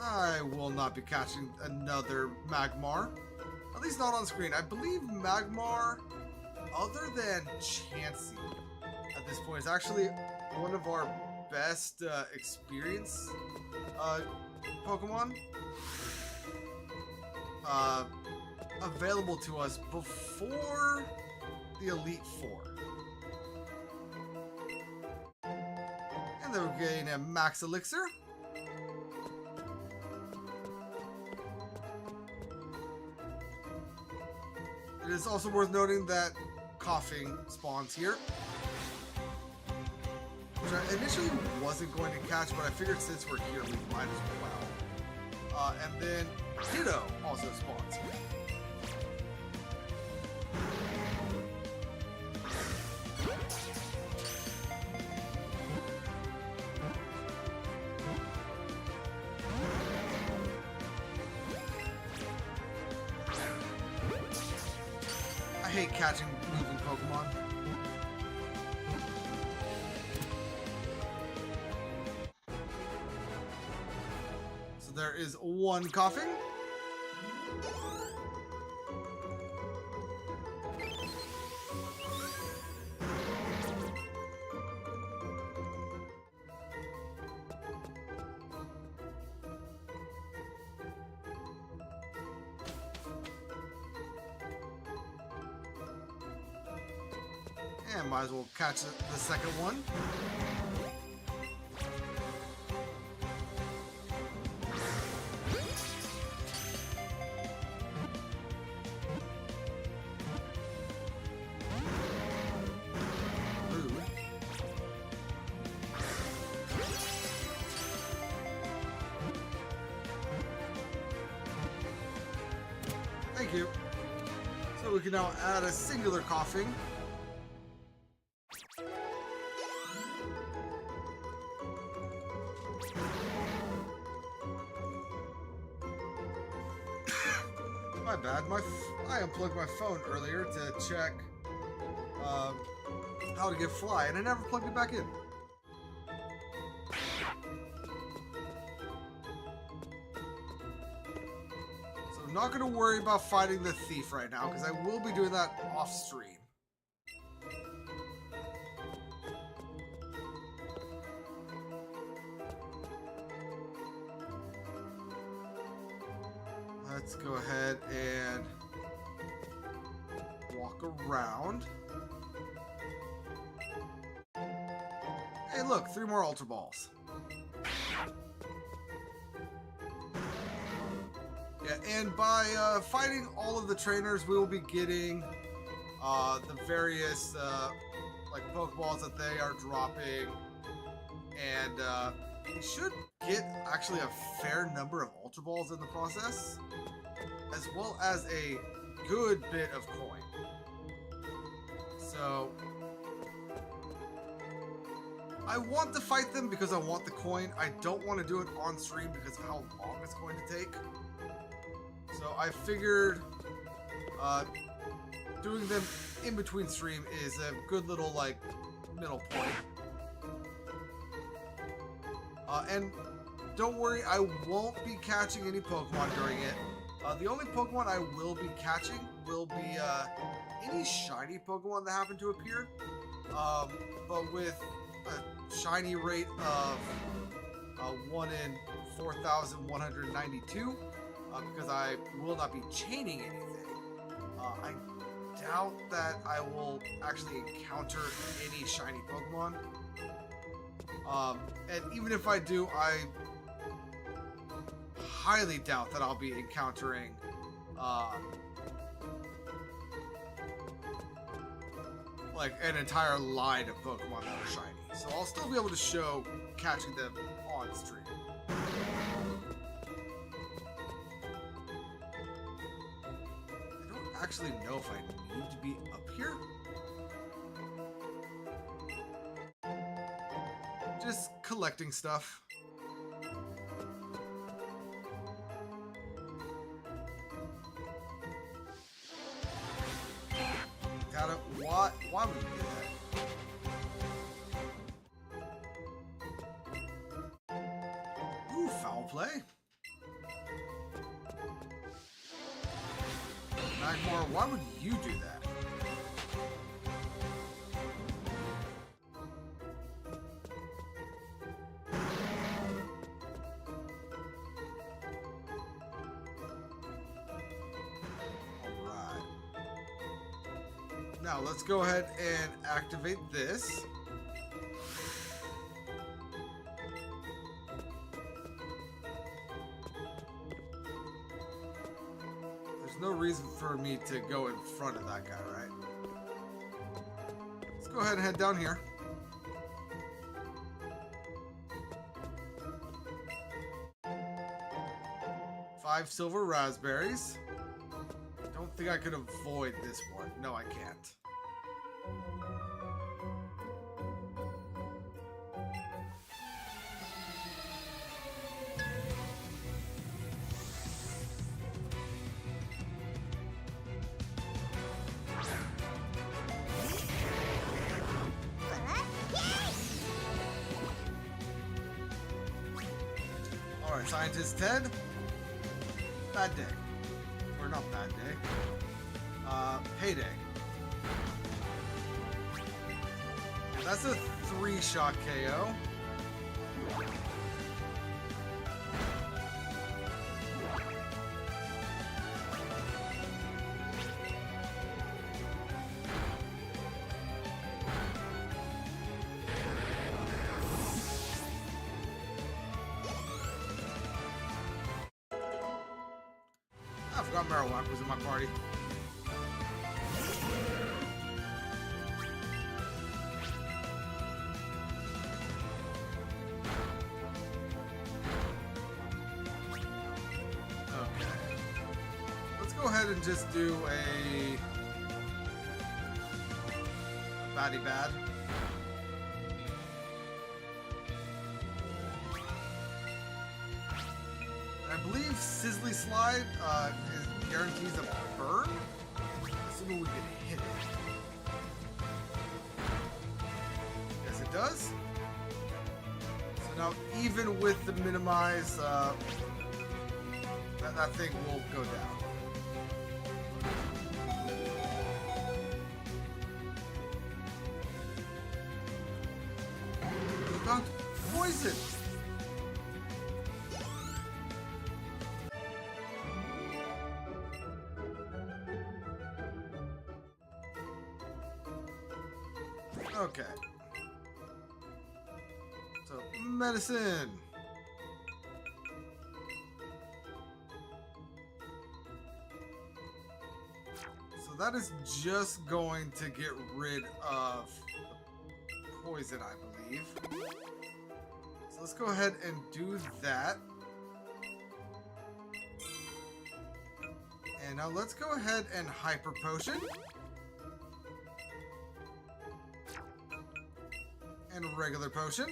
I will not be catching another Magmar. At least not on screen. I believe Magmar, other than Chansey, at this point, is actually one of our best experience Pokemon available to us before the Elite Four. And then we're getting a Max Elixir. It is also worth noting that coughing spawns here, which I initially wasn't going to catch, but I figured since we're here, we might as well. And then Ditto also spawns here. I hate catching moving Pokemon. So there is one coughing. And might as well catch the second one. Thank you. So we can now add a singular coughing. My bad. I unplugged my phone earlier to check how to get fly, and I never plugged it back in. I'm not going to worry about fighting the thief right now, because I will be doing that off stream. Let's go ahead and walk around. Hey look, 3 more Ultra Balls. Yeah, and by fighting all of the trainers, we will be getting the various like Pokeballs that they are dropping, and we should get actually a fair number of Ultra Balls in the process, as well as a good bit of coin. So I want to fight them because I want the coin. I don't want to do it on stream because of how long it's going to take. So I figured doing them in between stream is a good little like middle point. And don't worry, I won't be catching any Pokemon during it. The only Pokemon I will be catching will be any shiny Pokemon that happen to appear. But with a shiny rate of 1 in 4,192, because I will not be chaining anything. I doubt that I will actually encounter any shiny Pokemon. And even if I do, I highly doubt that I'll be encountering like an entire line of Pokemon that are shiny. So I'll still be able to show catching them on stream. I don't actually know if I need to be up here. Just collecting stuff. Got it. Why would you do that? Ooh, foul play. Magmar, why would you do that? Alright. Now let's go ahead and activate this. No reason for me to go in front of that guy, right? Let's go ahead and head down here. Five silver raspberries. I don't think I could avoid this one. No, I can't. Alright, Scientist Ted. Bad day. Or not bad day. Payday. That's a 3-shot KO. forgot Marowak was in my party. Okay. Let's go ahead and just do a baddie bad. I believe Sizzly Slide guarantees a burn, assuming we can hit it. Yes, it does. So now, even with the minimize, that thing will go down. We got poison. Okay. So, medicine. So that is just going to get rid of the poison, I believe. So let's go ahead and do that. And now let's go ahead and hyper potion. And regular potion.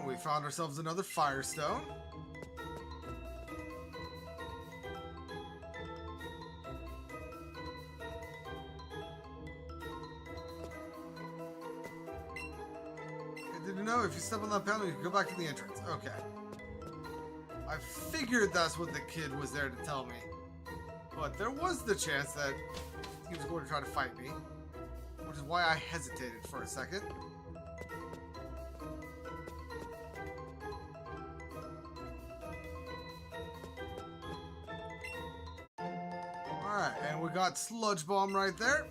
We found ourselves another Firestone. I didn't know if you step on that panel, you can go back to the entrance. Okay. I figured that's what the kid was there to tell me. But there was the chance that he was going to try to fight me. Which is why I hesitated for a second. Alright, and we got Sludge Bomb right there.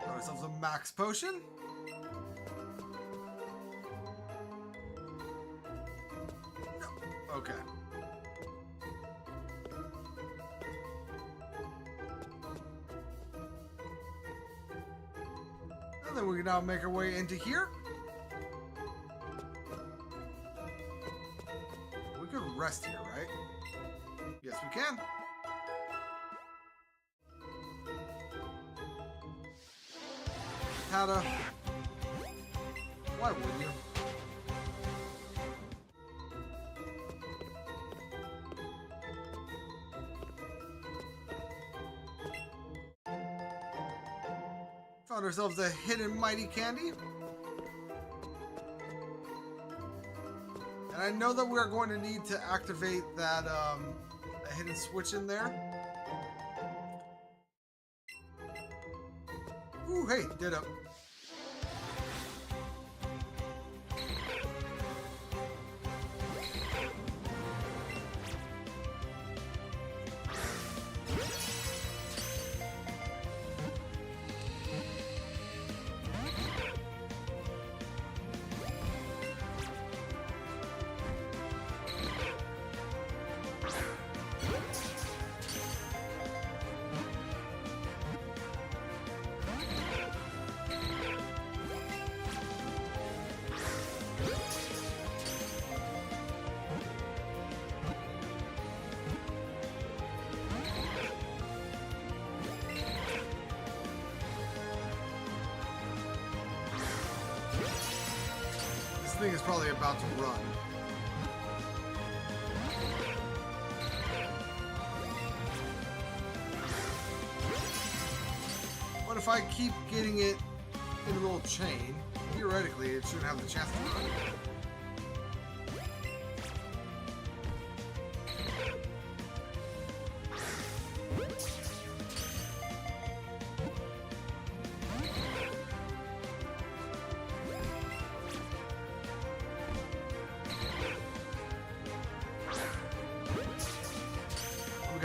Got ourselves a max potion. No. Okay. And then we can now make our way into here. We could rest here, right? Yes, we can. How to... Why would you? Found ourselves a hidden mighty candy. And I know that we're going to need to activate that hidden switch in there. Ooh, hey, Ditto. This thing is probably about to run. But if I keep getting it in a little chain, theoretically it shouldn't have the chance to run.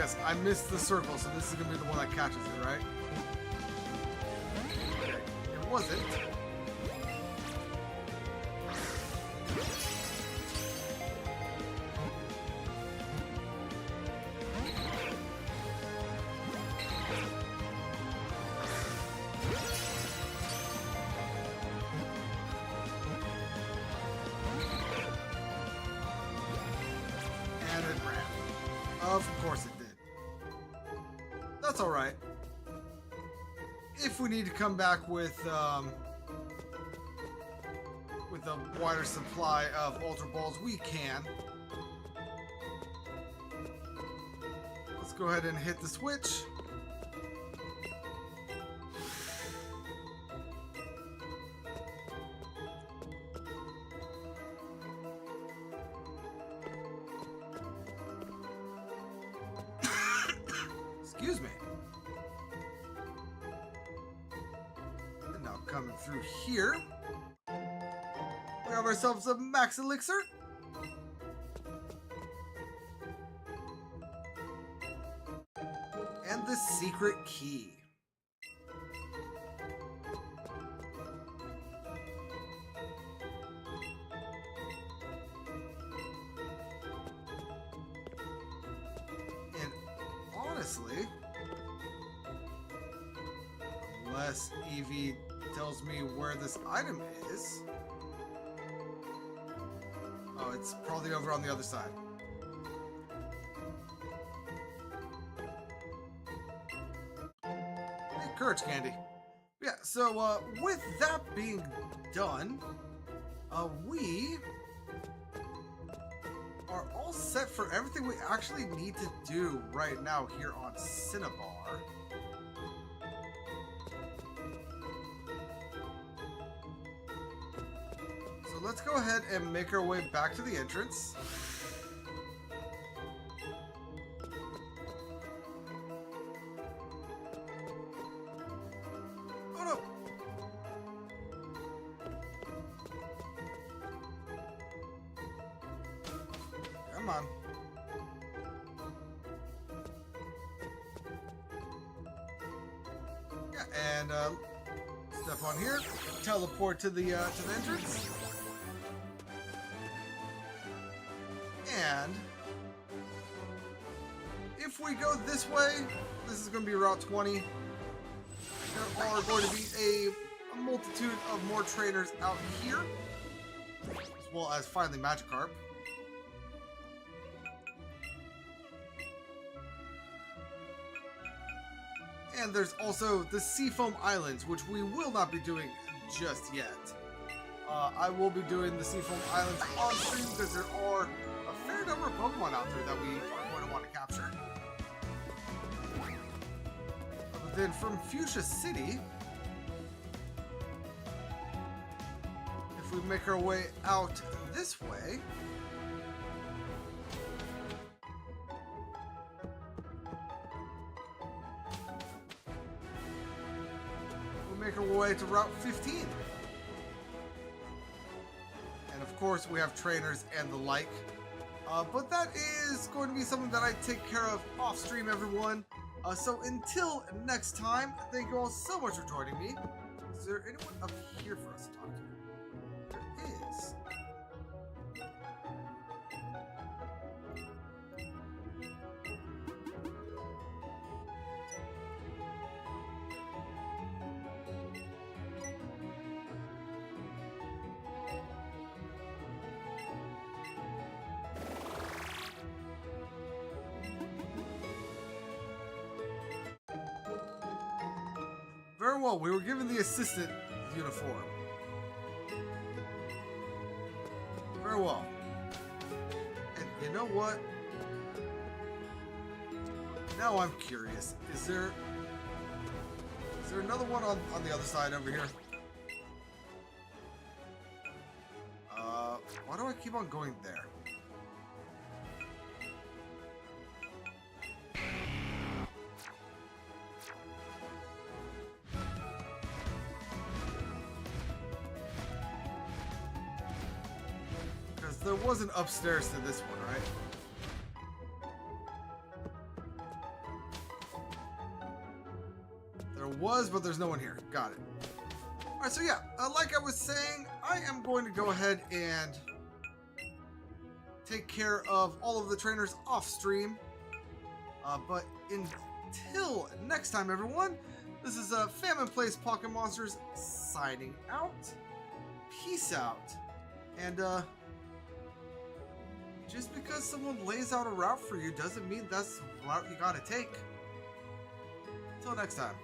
guess I missed the circle, so this is gonna be the one that catches it, right? Okay, it wasn't. And it ran. Of course it did. That's alright. If we need to come back with a wider supply of Ultra Balls, we can. Let's go ahead and hit the switch. Excuse me. And now coming through here, we have ourselves a Max Elixir. And the secret key. And honestly, unless Eevee tells me where this item is, oh, it's probably over on the other side. Hey, courage candy. Yeah, so with that being done, we are all set for everything we actually need to do right now here on Cinnabar. So let's go ahead and make our way back to the entrance. Oh no! Come on. Yeah, and step on here, teleport to the entrance. And if we go this way, this is going to be Route 20. There are going to be a multitude of more trainers out here, as well as finally Magikarp. And there's also the Seafoam Islands, which we will not be doing just yet. I will be doing the Seafoam Islands on stream because there are a fair number of Pokemon out there that we are going to want to capture. But then from Fuchsia City, if we make our way out this way, we'll make our way to Route 15. And of course, we have trainers and the like. But that is going to be something that I take care of off stream, everyone. So until next time, thank you all so much for joining me. Is there anyone up here for us to talk to? There is. Very well, we were given the assistant uniform. Very well. And you know what? Now I'm curious. Is there another one on the other side over here? Why do I keep on going there? There was an upstairs to this one, right? There was, but there's no one here. Got it. Alright, so yeah, like I was saying, I am going to go ahead and take care of all of the trainers off stream. But until next time, everyone, this is Famine Plays Pocket Monsters signing out. Peace out. And just because someone lays out a route for you doesn't mean that's the route you gotta take. Until next time.